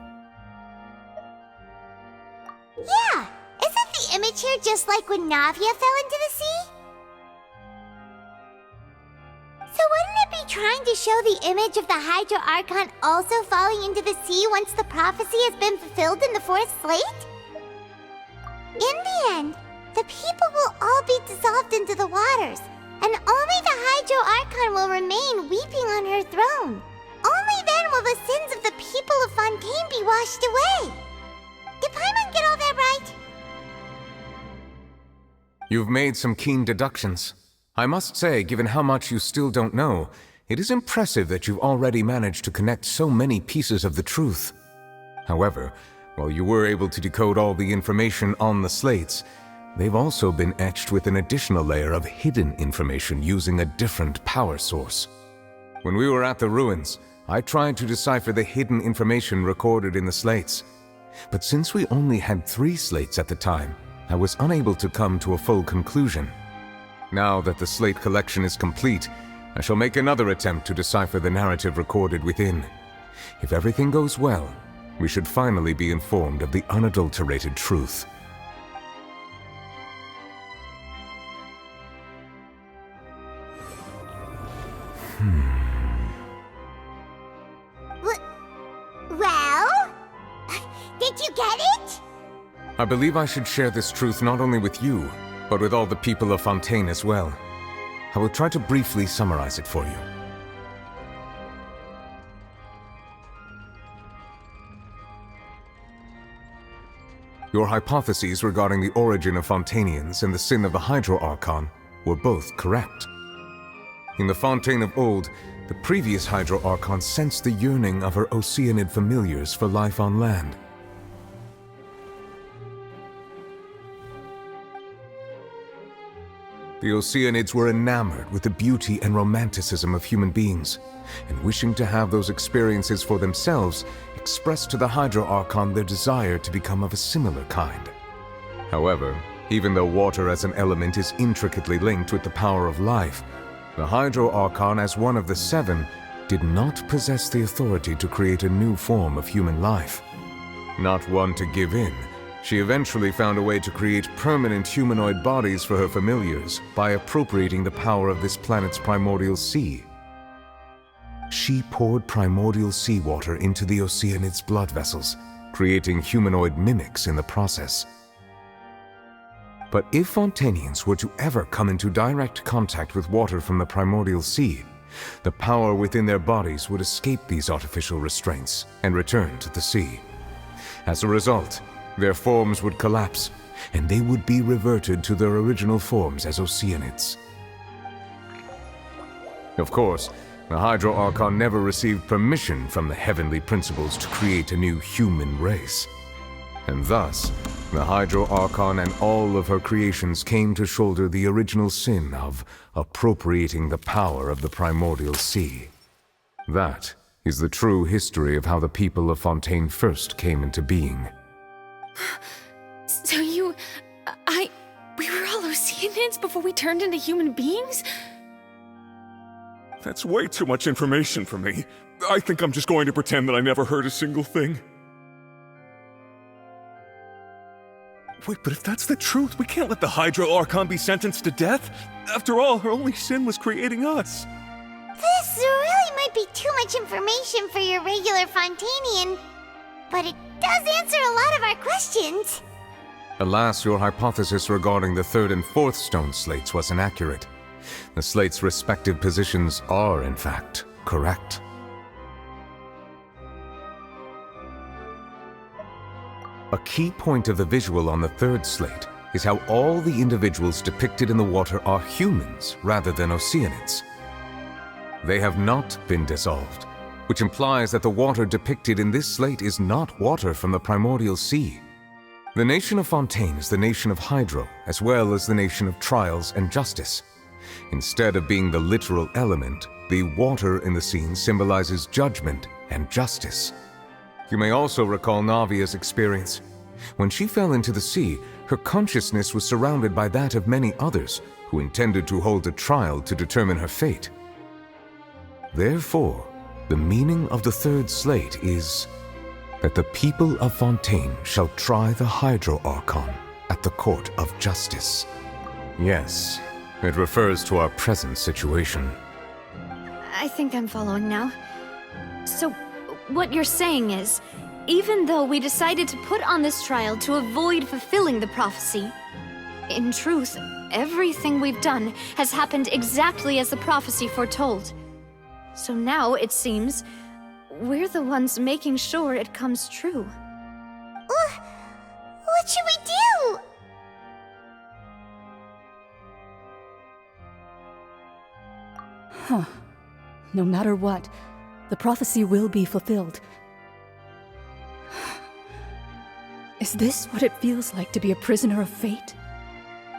Yeah! Isn't the image here just like when Navia fell into the sea? So wouldn't it be trying to show the image of the Hydro Archon also falling into the sea once the prophecy has been fulfilled in the fourth slate? In the end, the people will all be dissolved into the waters, and only the Hydro Archon will remain weeping on her throne. Only then will the sins of the people of Fontaine be washed away. Did Paimon get all that right? You've made some keen deductions. I must say, given how much you still don't know, it is impressive that you've already managed to connect so many pieces of the truth. However, while you were able to decode all the information on the slates, they've also been etched with an additional layer of hidden information using a different power source. When we were at the ruins, I tried to decipher the hidden information recorded in the slates. But since we only had 3 slates at the time, I was unable to come to a full conclusion. Now that the slate collection is complete, I shall make another attempt to decipher the narrative recorded within. If everything goes well, we should finally be informed of the unadulterated truth. Well? Did you get it? I believe I should share this truth not only with you, but with all the people of Fontaine as well. I will try to briefly summarize it for you. Your hypotheses regarding the origin of Fontainians and the sin of the Hydro Archon were both correct. In the Fontaine of old, the previous Hydro Archon sensed the yearning of her Oceanid familiars for life on land. The Oceanids were enamored with the beauty and romanticism of human beings, and wishing to have those experiences for themselves, expressed to the Hydro Archon their desire to become of a similar kind. However, even though water as an element is intricately linked with the power of life, the Hydro Archon, as one of the 7, did not possess the authority to create a new form of human life. Not one to give in, she eventually found a way to create permanent humanoid bodies for her familiars by appropriating the power of this planet's primordial sea. She poured primordial seawater into the Oceanids' blood vessels, creating humanoid mimics in the process. But if Fontainians were to ever come into direct contact with water from the primordial sea, the power within their bodies would escape these artificial restraints and return to the sea. As a result, their forms would collapse, and they would be reverted to their original forms as Oceanids. Of course, the Hydro Archon never received permission from the heavenly principles to create a new human race. And thus, the Hydro Archon and all of her creations came to shoulder the original sin of appropriating the power of the primordial sea. That is the true history of how the people of Fontaine first came into being. So we were all Oceanids before we turned into human beings? That's way too much information for me. I think I'm just going to pretend that I never heard a single thing. Wait, but if that's the truth, we can't let the Hydro Archon be sentenced to death. After all, her only sin was creating us. This really might be too much information for your regular Fontainian, but it does answer a lot of our questions. Alas, your hypothesis regarding the 3rd and 4th stone slates was inaccurate. The slates' respective positions are, in fact, correct. A key point of the visual on the 3rd slate is how all the individuals depicted in the water are humans rather than Oceanids. They have not been dissolved, which implies that the water depicted in this slate is not water from the primordial sea. The nation of Fontaine is the nation of Hydro, as well as the nation of trials and justice. Instead of being the literal element, the water in the scene symbolizes judgment and justice. You may also recall Navia's experience. When she fell into the sea, her consciousness was surrounded by that of many others who intended to hold a trial to determine her fate. Therefore, the meaning of the third slate is that the people of Fontaine shall try the Hydro Archon at the Court of Justice. Yes, it refers to our present situation. I think I'm following now. So, what you're saying is, even though we decided to put on this trial to avoid fulfilling the prophecy, in truth, everything we've done has happened exactly as the prophecy foretold. So now, it seems, we're the ones making sure it comes true. What should we do? Huh. No matter what, the prophecy will be fulfilled. Is this what it feels like to be a prisoner of fate?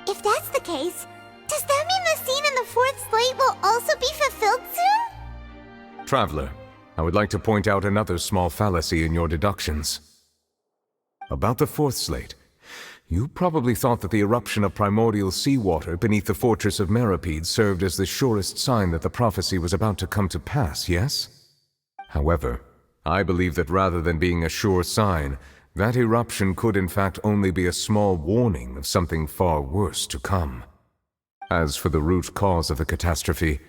If that's the case, does that mean the scene in the fourth slate will also be fulfilled soon? Traveler, I would like to point out another small fallacy in your deductions. About the fourth slate, you probably thought that the eruption of primordial seawater beneath the fortress of Meripede served as the surest sign that the prophecy was about to come to pass, yes? However, I believe that rather than being a sure sign, that eruption could in fact only be a small warning of something far worse to come. As for the root cause of the catastrophe,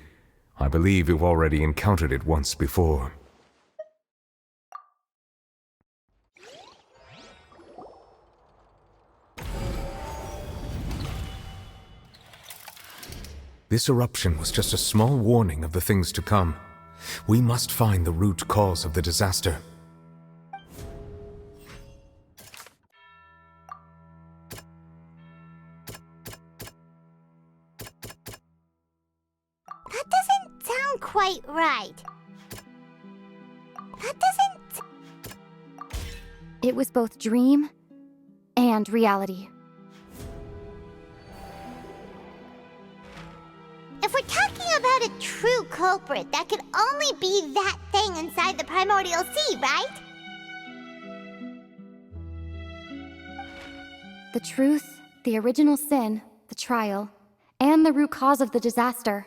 I believe you've already encountered it once before. This eruption was just a small warning of the things to come. We must find the root cause of the disaster. That doesn't sound quite right. That doesn't... It was both dream and reality. If we're talking about a true culprit, that could only be that thing inside the primordial sea, right? The truth, the original sin, the trial, and the root cause of the disaster.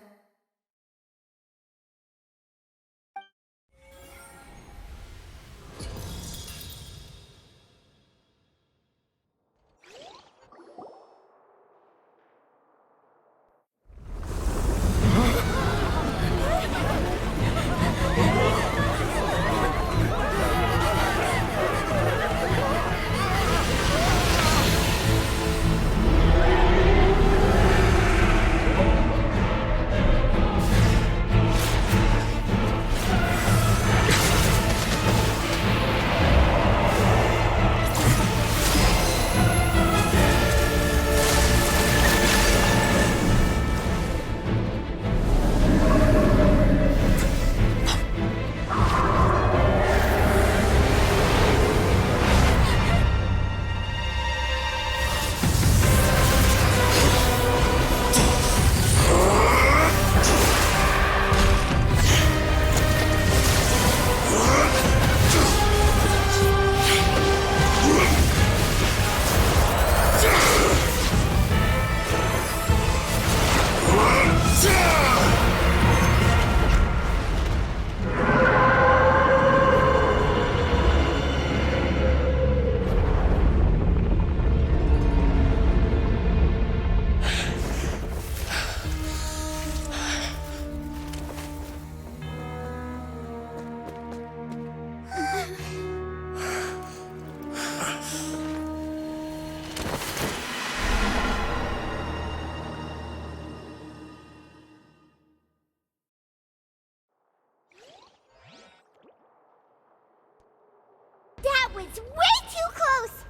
That was way too close!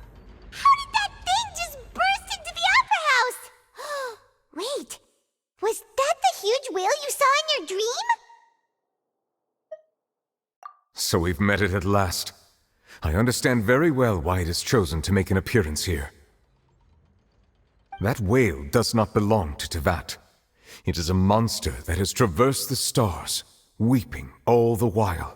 How did that thing just burst into the Opera House? Wait, was that the huge whale you saw in your dream? So we've met it at last. I understand very well why it has chosen to make an appearance here. That whale does not belong to Tevat. It is a monster that has traversed the stars, weeping all the while.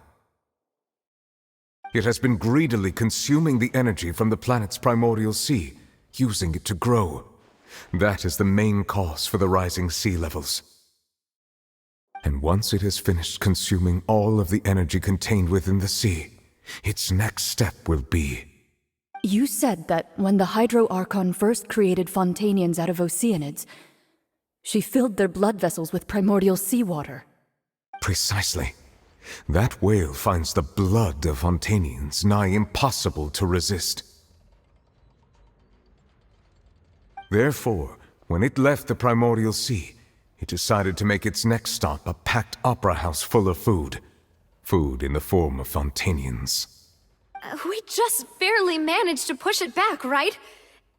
It has been greedily consuming the energy from the planet's primordial sea, using it to grow. That is the main cause for the rising sea levels. And once it has finished consuming all of the energy contained within the sea, its next step will be... You said that when the Hydro Archon first created Fontanians out of Oceanids, she filled their blood vessels with primordial seawater. Precisely. That whale finds the blood of Fontanians nigh impossible to resist. Therefore, when it left the primordial sea, it decided to make its next stop a packed opera house full of food. Food in the form of Fontanians. We just barely managed to push it back, right?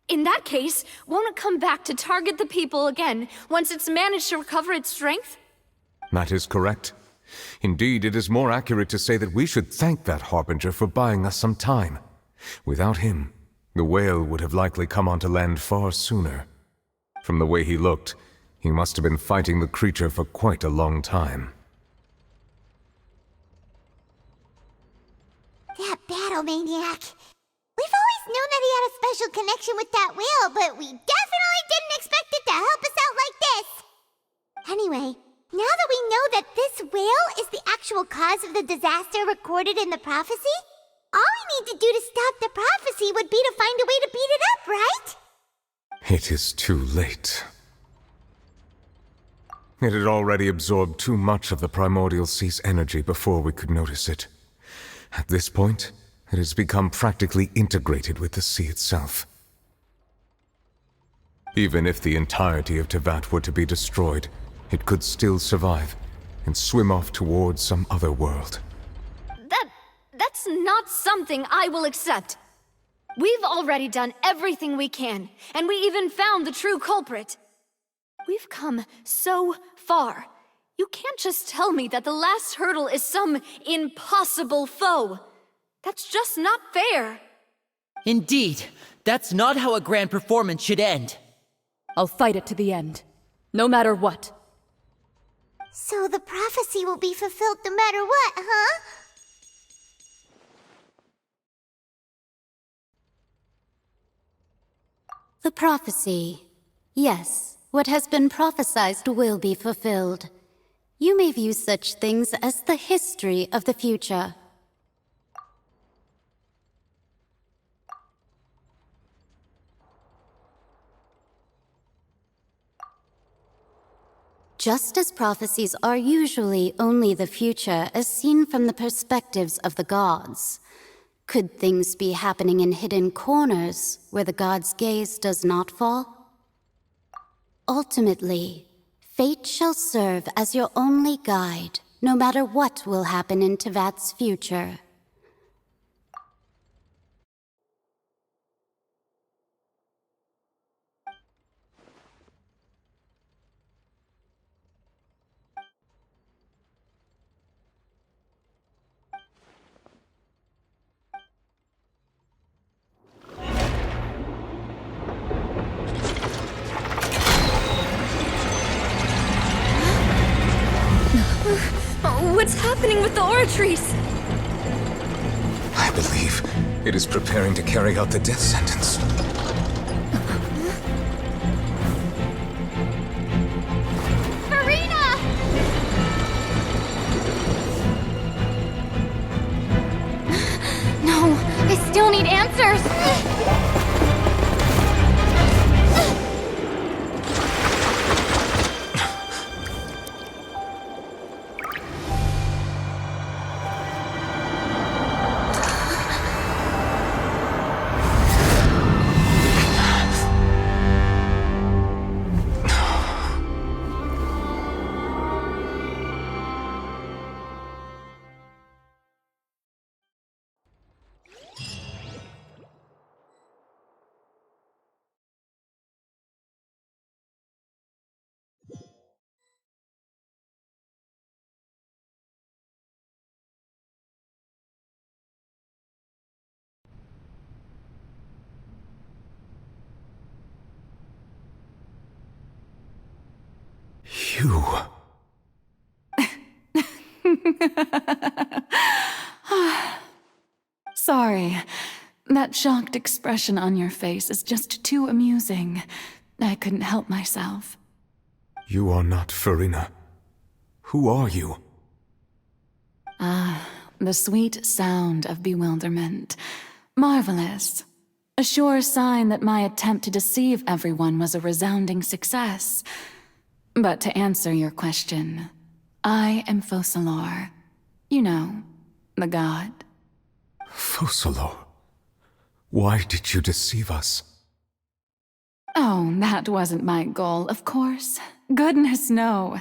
In that case, won't it come back to target the people again once it's managed to recover its strength? That is correct. Indeed, it is more accurate to say that we should thank that Harbinger for buying us some time. Without him, the whale would have likely come onto land far sooner. From the way he looked, he must have been fighting the creature for quite a long time. That battle maniac. We've always known that he had a special connection with that whale, but we definitely didn't expect it to help us out like this. Anyway, now that we know that this whale is the actual cause of the disaster recorded in the prophecy, all we need to do to stop the prophecy would be to find a way to beat it up, right? It is too late. It had already absorbed too much of the primordial sea's energy before we could notice it. At this point, it has become practically integrated with the sea itself. Even if the entirety of Tevat were to be destroyed, it could still survive and swim off towards some other world. That's not something I will accept. We've already done everything we can, and we even found the true culprit. We've come so far. You can't just tell me that the last hurdle is some impossible foe. That's just not fair. Indeed, that's not how a grand performance should end. I'll fight it to the end, no matter what. So the prophecy will be fulfilled no matter what, huh? The prophecy. Yes, what has been prophesied will be fulfilled. You may view such things as the history of the future. Just as prophecies are usually only the future as seen from the perspectives of the gods, could things be happening in hidden corners where the gods' gaze does not fall? Ultimately, fate shall serve as your only guide, no matter what will happen in Tevat's future. What's happening with the oratories? I believe it is preparing to carry out the death sentence. Farina! No, I still need answers. You... Sorry. That shocked expression on your face is just too amusing. I couldn't help myself. You are not Farina. Who are you? Ah, the sweet sound of bewilderment. Marvelous. A sure sign that my attempt to deceive everyone was a resounding success. But to answer your question, I am Focalor. You know, the god. Focalor? Why did you deceive us? Oh, that wasn't my goal, of course. Goodness, no.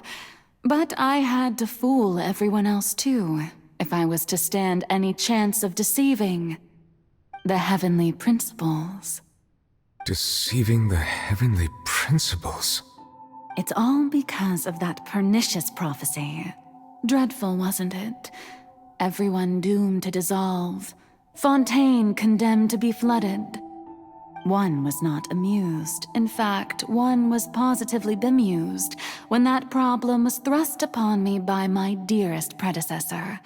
But I had to fool everyone else too, if I was to stand any chance of deceiving the heavenly principles. Deceiving the heavenly principles? It's all because of that pernicious prophecy. Dreadful, wasn't it? Everyone doomed to dissolve. Fontaine condemned to be flooded. One was not amused. In fact, one was positively bemused when that problem was thrust upon me by my dearest predecessor.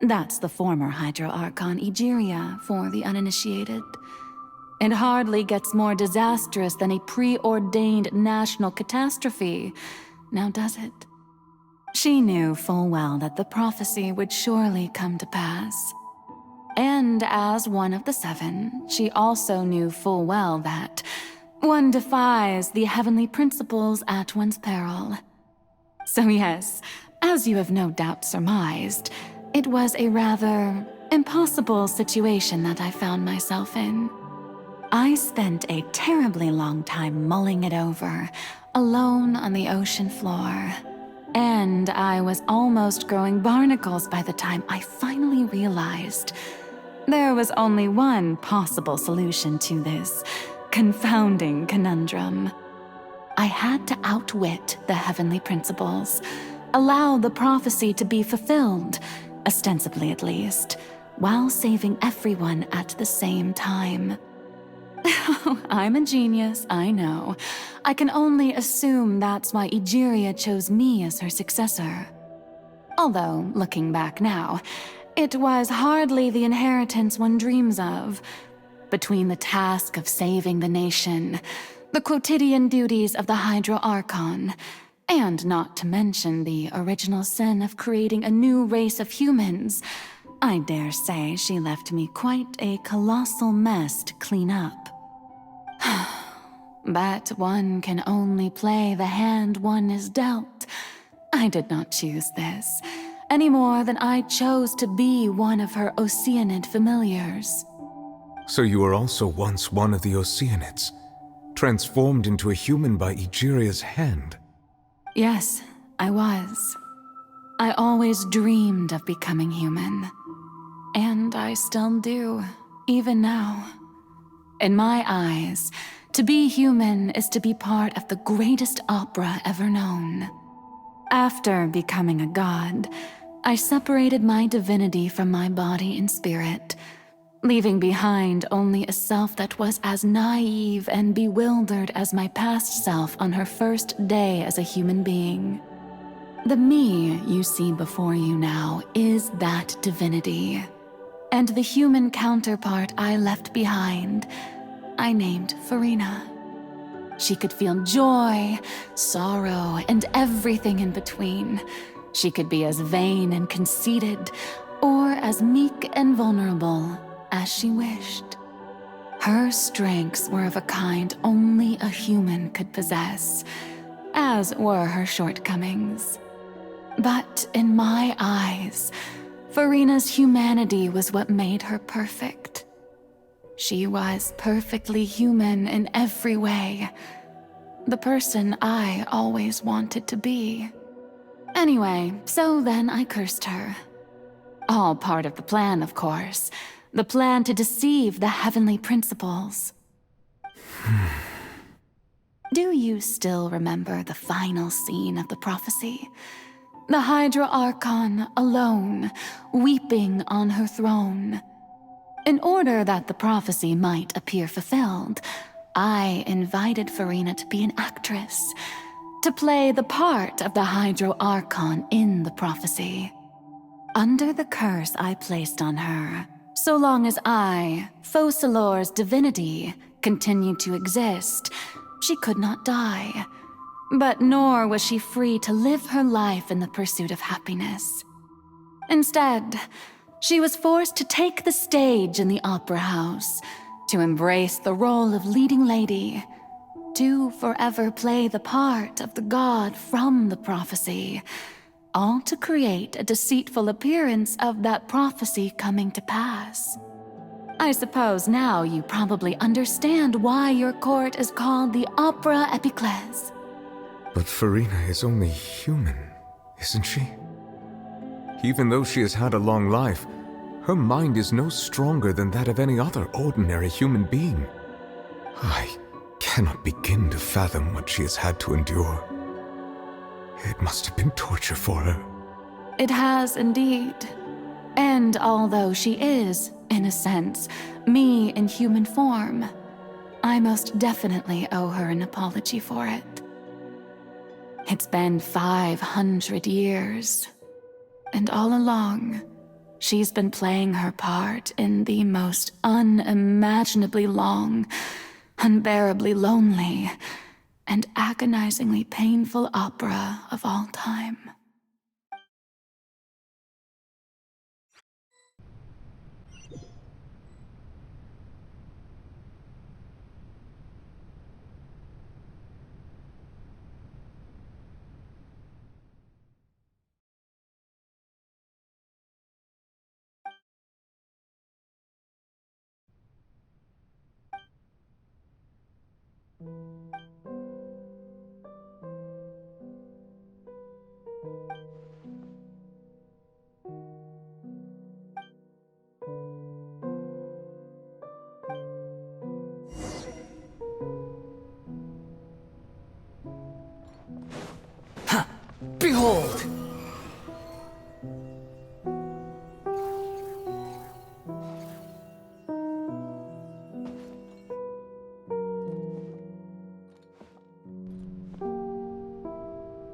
That's the former Hydro Archon Egeria, for the uninitiated. It hardly gets more disastrous than a preordained national catastrophe, now does it? She knew full well that the prophecy would surely come to pass. And as one of the seven, she also knew full well that one defies the heavenly principles at one's peril. So yes, as you have no doubt surmised, it was a rather impossible situation that I found myself in. I spent a terribly long time mulling it over, alone on the ocean floor. And I was almost growing barnacles by the time I finally realized there was only one possible solution to this confounding conundrum. I had to outwit the heavenly principles, allow the prophecy to be fulfilled, ostensibly at least, while saving everyone at the same time. I'm a genius, I know. I can only assume that's why Egeria chose me as her successor. Although, looking back now, it was hardly the inheritance one dreams of. Between the task of saving the nation, the quotidian duties of the Hydro Archon, and not to mention the original sin of creating a new race of humans, I dare say she left me quite a colossal mess to clean up. But one can only play the hand one is dealt. I did not choose this, any more than I chose to be one of her Oceanid familiars. So you were also once one of the Oceanids, transformed into a human by Egeria's hand? Yes, I was. I always dreamed of becoming human. And I still do, even now. In my eyes, to be human is to be part of the greatest opera ever known. After becoming a god, I separated my divinity from my body and spirit, leaving behind only a self that was as naive and bewildered as my past self on her first day as a human being. The me you see before you now is that divinity, and the human counterpart I left behind, I named Farina. She could feel joy, sorrow, and everything in between. She could be as vain and conceited, or as meek and vulnerable as she wished. Her strengths were of a kind only a human could possess, as were her shortcomings. But in my eyes, Farina's humanity was what made her perfect. She was perfectly human in every way. The person I always wanted to be. Anyway, so then I cursed her. All part of the plan, of course. The plan to deceive the heavenly principles. Do you still remember the final scene of the prophecy? The Hydra Archon alone, weeping on her throne. In order that the prophecy might appear fulfilled, I invited Farina to be an actress, to play the part of the Hydro Archon in the prophecy. Under the curse I placed on her, So long as I, Focalor's divinity, continued to exist, she could not die. But nor was she free to live her life in the pursuit of happiness. Instead, she was forced to take the stage in the opera house, to embrace the role of leading lady, to forever play the part of the god from the prophecy, all to create a deceitful appearance of that prophecy coming to pass. I suppose now you probably understand why your court is called the Opera Epiclese. But Farina is only human, isn't she? Even though she has had a long life, her mind is no stronger than that of any other ordinary human being. I cannot begin to fathom what she has had to endure. It must have been torture for her. It has indeed. And although she is, in a sense, me in human form, I most definitely owe her an apology for it. It's been 500 years, and all along, she's been playing her part in the most unimaginably long, unbearably lonely, and agonizingly painful opera of all time. Behold!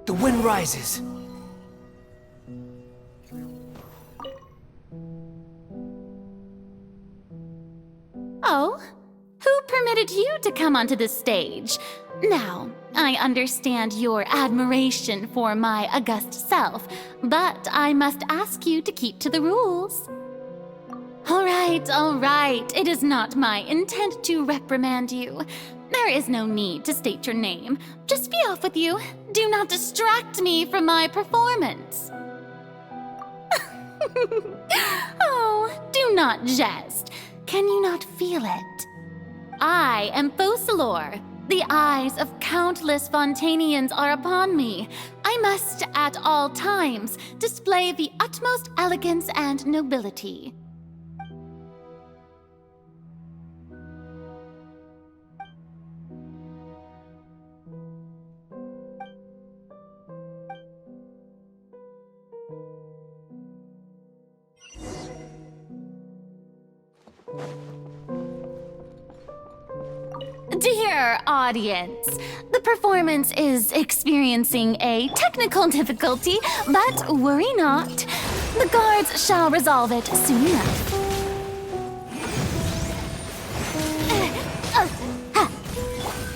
The wind rises. Oh? Who permitted you to come onto the stage? Now, I understand your admiration for my august self, but I must ask you to keep to the rules. All right. It is not my intent to reprimand you. There is no need to state your name. Just be off with you. Do not distract me from my performance. Oh, do not jest. Can you not feel it? I am Focalor. The eyes of countless Fontanians are upon me. I must, at all times, display the utmost elegance and nobility. Dear audience, the performance is experiencing a technical difficulty, but worry not. The guards shall resolve it soon enough.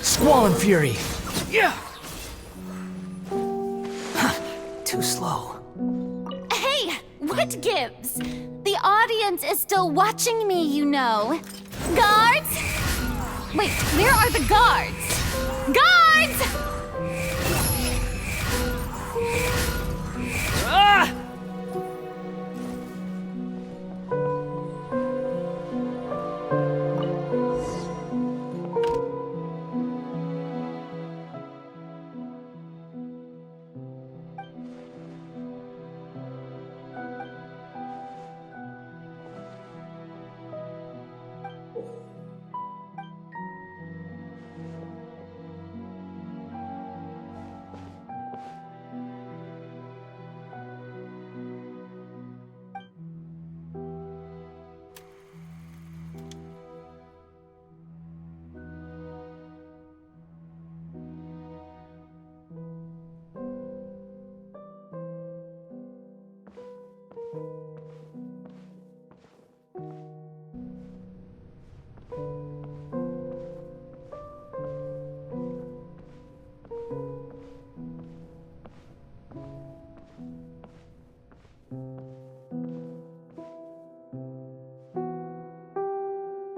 Squall and Fury! Yeah! Too slow. Hey, what gives? The audience is still watching me, you know. Guards! Wait, where are the guards? Guards! Ah!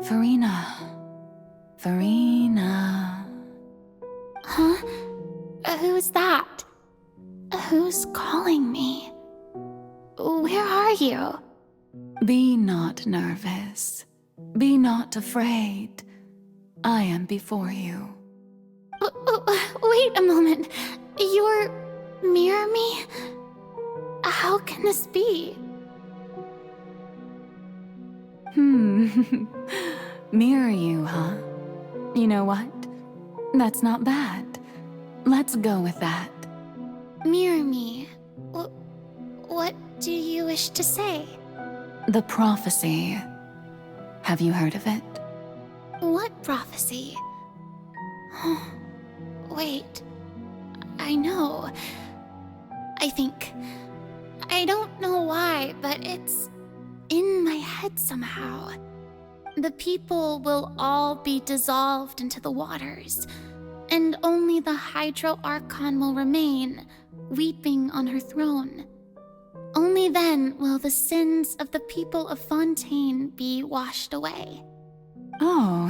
Farina. Huh? Who's that? Who's calling me? Where are you? Be not nervous. Be not afraid. I am before you. Wait a moment. You're mirror me? How can this be? Mirror you, huh? You know what? That's not bad. Let's go with that. Mirror me? What do you wish to say? The prophecy. Have you heard of it? What prophecy? Wait. I know. I think. I don't know why, but it's in my head somehow. The people will all be dissolved into the waters, and only the Hydro Archon will remain, weeping on her throne. Only then will the sins of the people of Fontaine be washed away. Oh,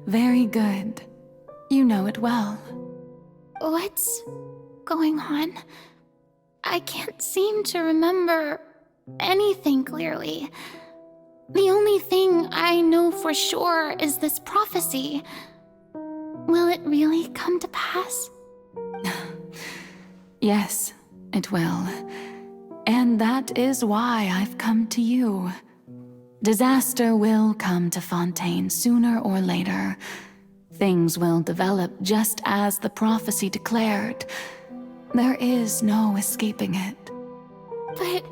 very good. You know it well. What's going on? I can't seem to remember anything clearly. The only thing I know for sure is this prophecy. Will it really come to pass? Yes, it will. And that is why I've come to you. Disaster will come to Fontaine sooner or later. Things will develop just as the prophecy declared. There is no escaping it. But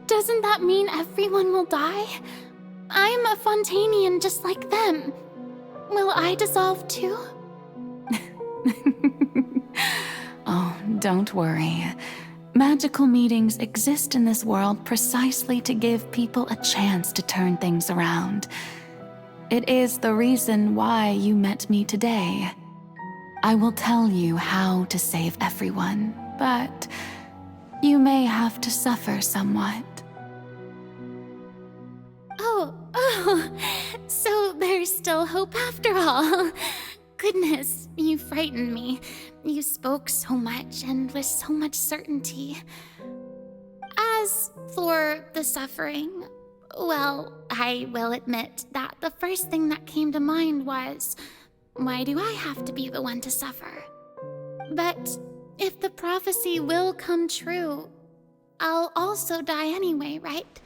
doesn't that mean everyone will die? I'm a Fontainian just like them. Will I dissolve too? Oh, don't worry. Magical meetings exist in this world precisely to give people a chance to turn things around. It is the reason why you met me today. I will tell you how to save everyone, but you may have to suffer somewhat. Oh, so there's still hope after all. Goodness, you frightened me. You spoke so much and with so much certainty. As for the suffering, well, I will admit that the first thing that came to mind was, why do I have to be the one to suffer? But if the prophecy will come true, I'll also die anyway, right?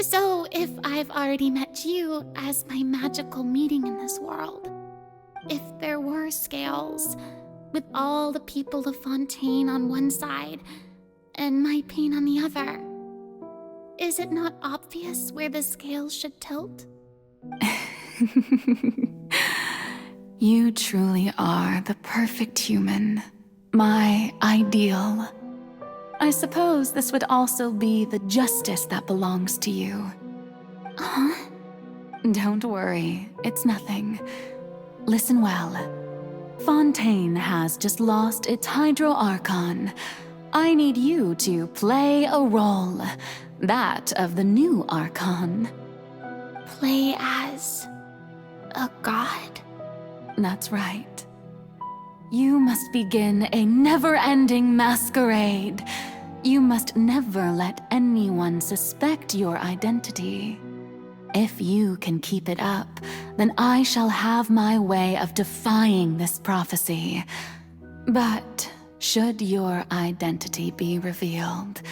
So if I've already met you as my magical meeting in this world, if there were scales, with all the people of Fontaine on one side and my pain on the other, is it not obvious where the scales should tilt? You truly are the perfect human, my ideal. I suppose this would also be the justice that belongs to you. Huh? Don't worry, it's nothing. Listen well. Fontaine has just lost its Hydro Archon. I need you to play a role, that of the new Archon. Play as a god? That's right. You must begin a never-ending masquerade. You must never let anyone suspect your identity. If you can keep it up, then I shall have my way of defying this prophecy. But should your identity be revealed,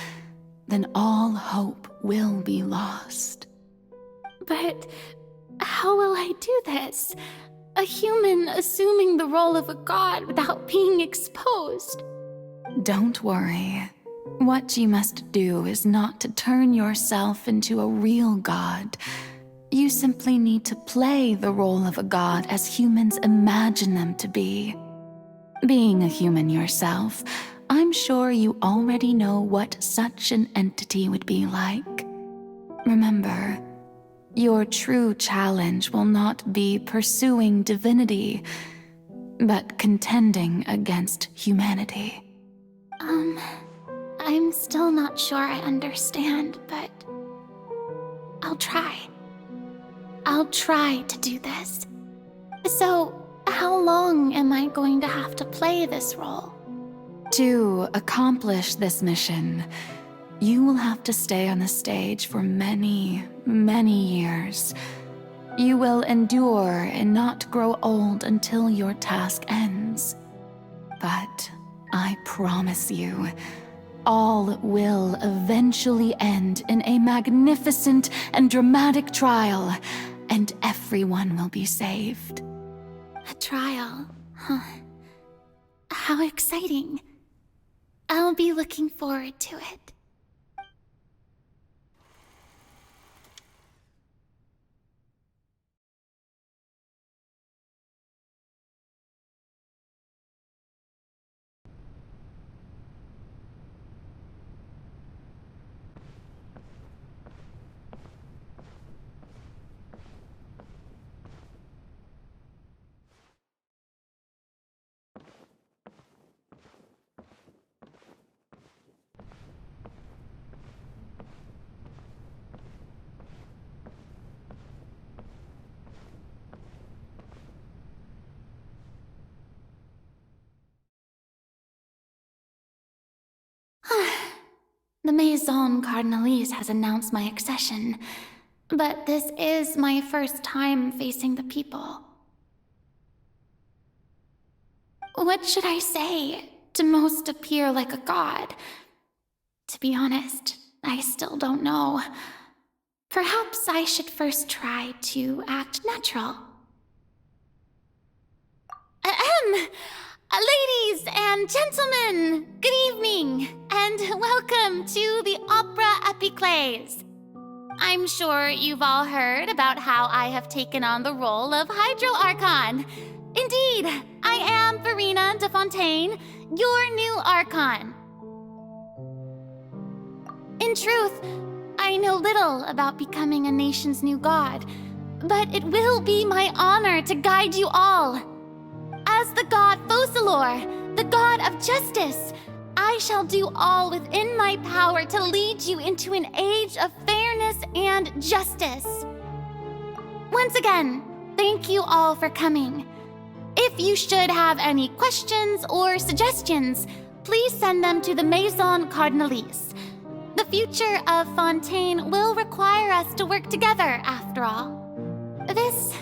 then all hope will be lost. But how will I do this? A human assuming the role of a god without being exposed. Don't worry. What you must do is not to turn yourself into a real god. You simply need to play the role of a god as humans imagine them to be. Being a human yourself, I'm sure you already know what such an entity would be like. Remember, your true challenge will not be pursuing divinity, but contending against humanity. I'm still not sure I understand, but I'll try. I'll I'll try to do this. So, how long am I going to have to play this role? To accomplish this mission, you will have to stay on the stage for many, many years. You will endure and not grow old until your task ends. But I promise you, all will eventually end in a magnificent and dramatic trial, and everyone will be saved. A trial, huh? How exciting. I'll be looking forward to it. The Maison Cardinalise has announced my accession, but this is my first time facing the people. What should I say to most appear like a god? To be honest, I still don't know. Perhaps I should first try to act natural. Ladies and gentlemen, good evening, and welcome to the Opera Epiclese. I'm sure you've all heard about how I have taken on the role of Hydro Archon. Indeed, I am Farina de Fontaine, your new Archon. In truth, I know little about becoming a nation's new god, but it will be my honor to guide you all. As the god Focalor, the god of justice, I shall do all within my power to lead you into an age of fairness and justice. Once again, thank you all for coming. If you should have any questions or suggestions, please send them to the Maison Cardinalise. The future of Fontaine will require us to work together, after all. This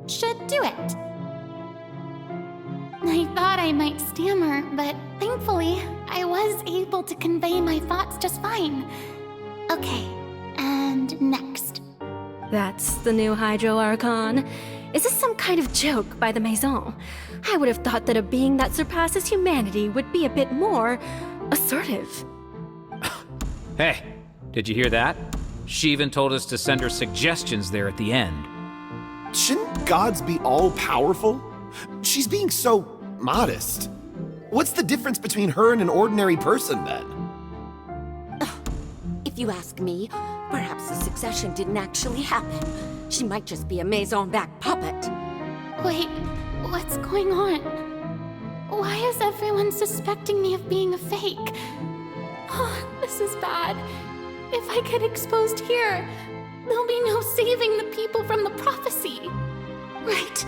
should do it. I thought I might stammer, but thankfully, I was able to convey my thoughts just fine. Okay, and next. That's the new Hydro Archon. Is this some kind of joke by the Maison? I would have thought that a being that surpasses humanity would be a bit more assertive. Hey, did you hear that? She even told us to send her suggestions there at the end. Shouldn't gods be all-powerful? She's being so modest. What's the difference between her and an ordinary person, then? If you ask me, perhaps the succession didn't actually happen. She might just be a Maison-backed puppet. Wait, what's going on? Why is everyone suspecting me of being a fake? Oh, this is bad. If I get exposed here, there'll be no saving the people from the prophecy. Right.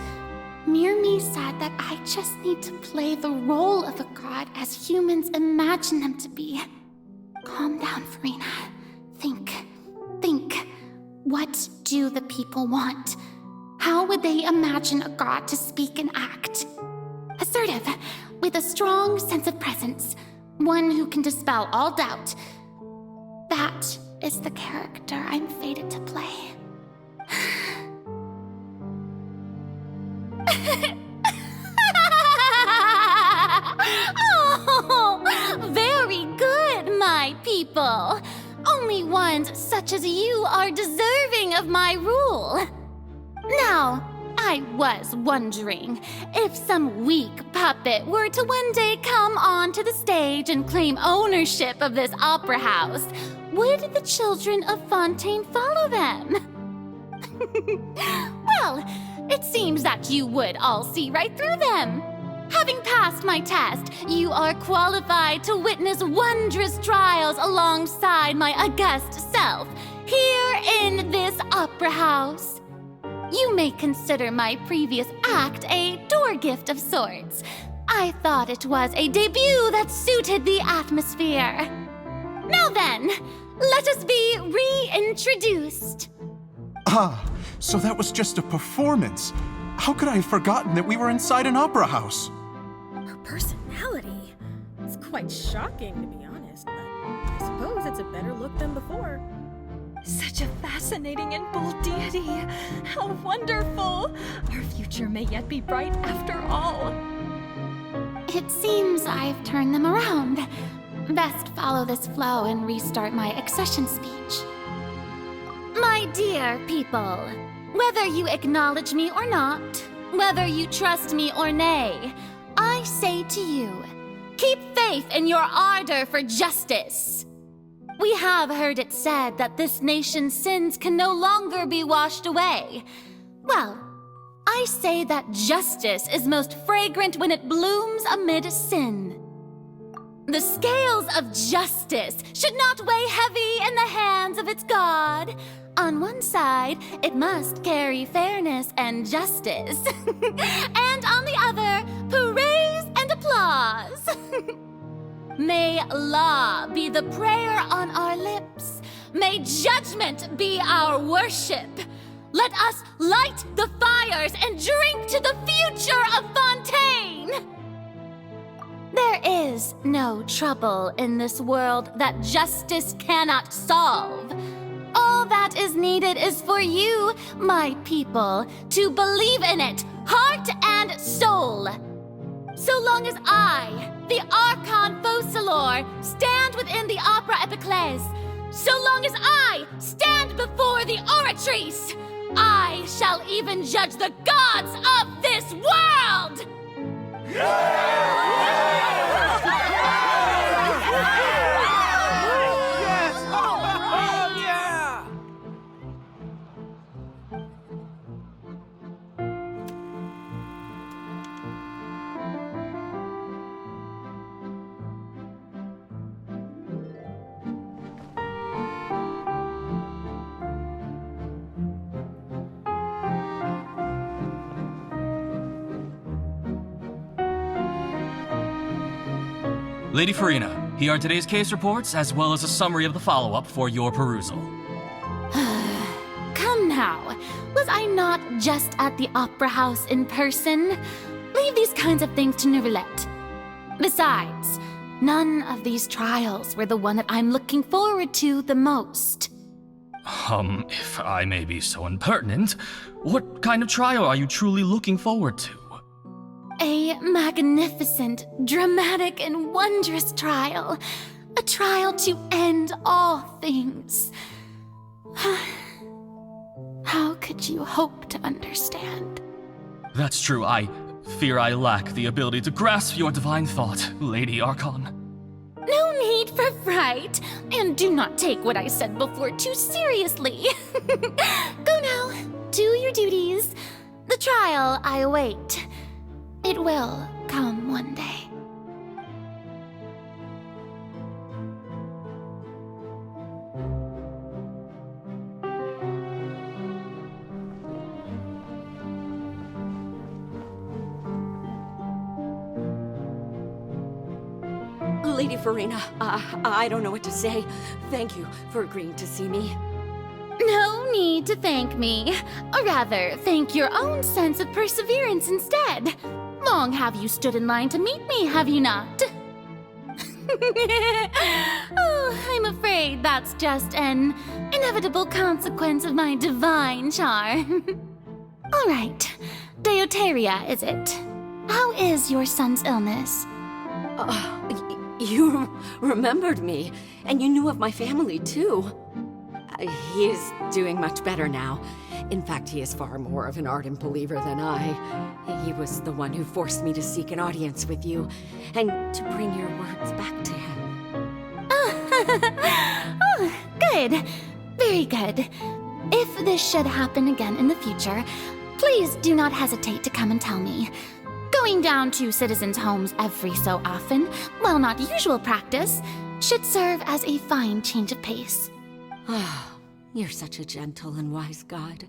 Mirmi said that I just need to play the role of a god as humans imagine them to be. Calm down, Farina. Think. What do the people want? How would they imagine a god to speak and act? Assertive, with a strong sense of presence. One who can dispel all doubt. That is the character I'm fated to play. Oh, very good, my people. Only ones such as you are deserving of my rule. Now, I was wondering if some weak puppet were to one day come onto the stage and claim ownership of this opera house, would the children of Fontaine follow them? Well, it seems that you would all see right through them. Having passed my test, you are qualified to witness wondrous trials alongside my august self, here in this opera house. You may consider my previous act a door gift of sorts. I thought it was a debut that suited the atmosphere. Now then, let us be reintroduced. Ah, so that was just a performance. How could I have forgotten that we were inside an opera house? Her personality. It's quite shocking, to be honest, but I suppose it's a better look than before. Such a fascinating and bold deity. How wonderful! Our future may yet be bright after all. It seems I've turned them around. Best follow this flow and restart my accession speech. My dear people, whether you acknowledge me or not, whether you trust me or nay, I say to you, keep faith in your ardor for justice. We have heard it said that this nation's sins can no longer be washed away. Well, I say that justice is most fragrant when it blooms amid sin. The scales of justice should not weigh heavy in the hands of its God. On one side, it must carry fairness and justice. And on the other, praise and applause. May law be the prayer on our lips. May judgment be our worship. Let us light the fires and drink to the future of Fontaine. There is no trouble in this world that justice cannot solve. All that is needed is for you, my people, to believe in it, heart and soul. So long as I, the Archon Focalor, stand within the Opera Epiclese, so long as I stand before the Oratrice, I shall even judge the gods of this world! Lady Farina, here are today's case reports, as well as a summary of the follow-up for your perusal. Come now, was I not just at the Opera House in person? Leave these kinds of things to Neuvillette. Besides, none of these trials were the one that I'm looking forward to the most. If I may be so impertinent, what kind of trial are you truly looking forward to? A magnificent, dramatic, and wondrous trial. A trial to end all things. How could you hope to understand? That's true. I fear I lack the ability to grasp your divine thought, Lady Archon. No need for fright, and do not take what I said before too seriously. Go now, do your duties. The trial I await. It will come one day. Lady Farina, I don't know what to say. Thank you for agreeing to see me. No need to thank me. Or rather, thank your own sense of perseverance instead. Long have you stood in line to meet me, have you not? Oh, I'm afraid that's just an inevitable consequence of my divine charm. All right, Deoteria, is it? How is your son's illness? You remembered me, and you knew of my family, too. He is doing much better now. In fact, he is far more of an ardent believer than I. He was the one who forced me to seek an audience with you, and to bring your words back to him. Oh, good. Very good. If this should happen again in the future, please do not hesitate to come and tell me. Going down to citizens' homes every so often, while not usual practice, should serve as a fine change of pace. You're such a gentle and wise god.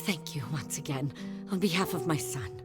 Thank you once again, on behalf of my son.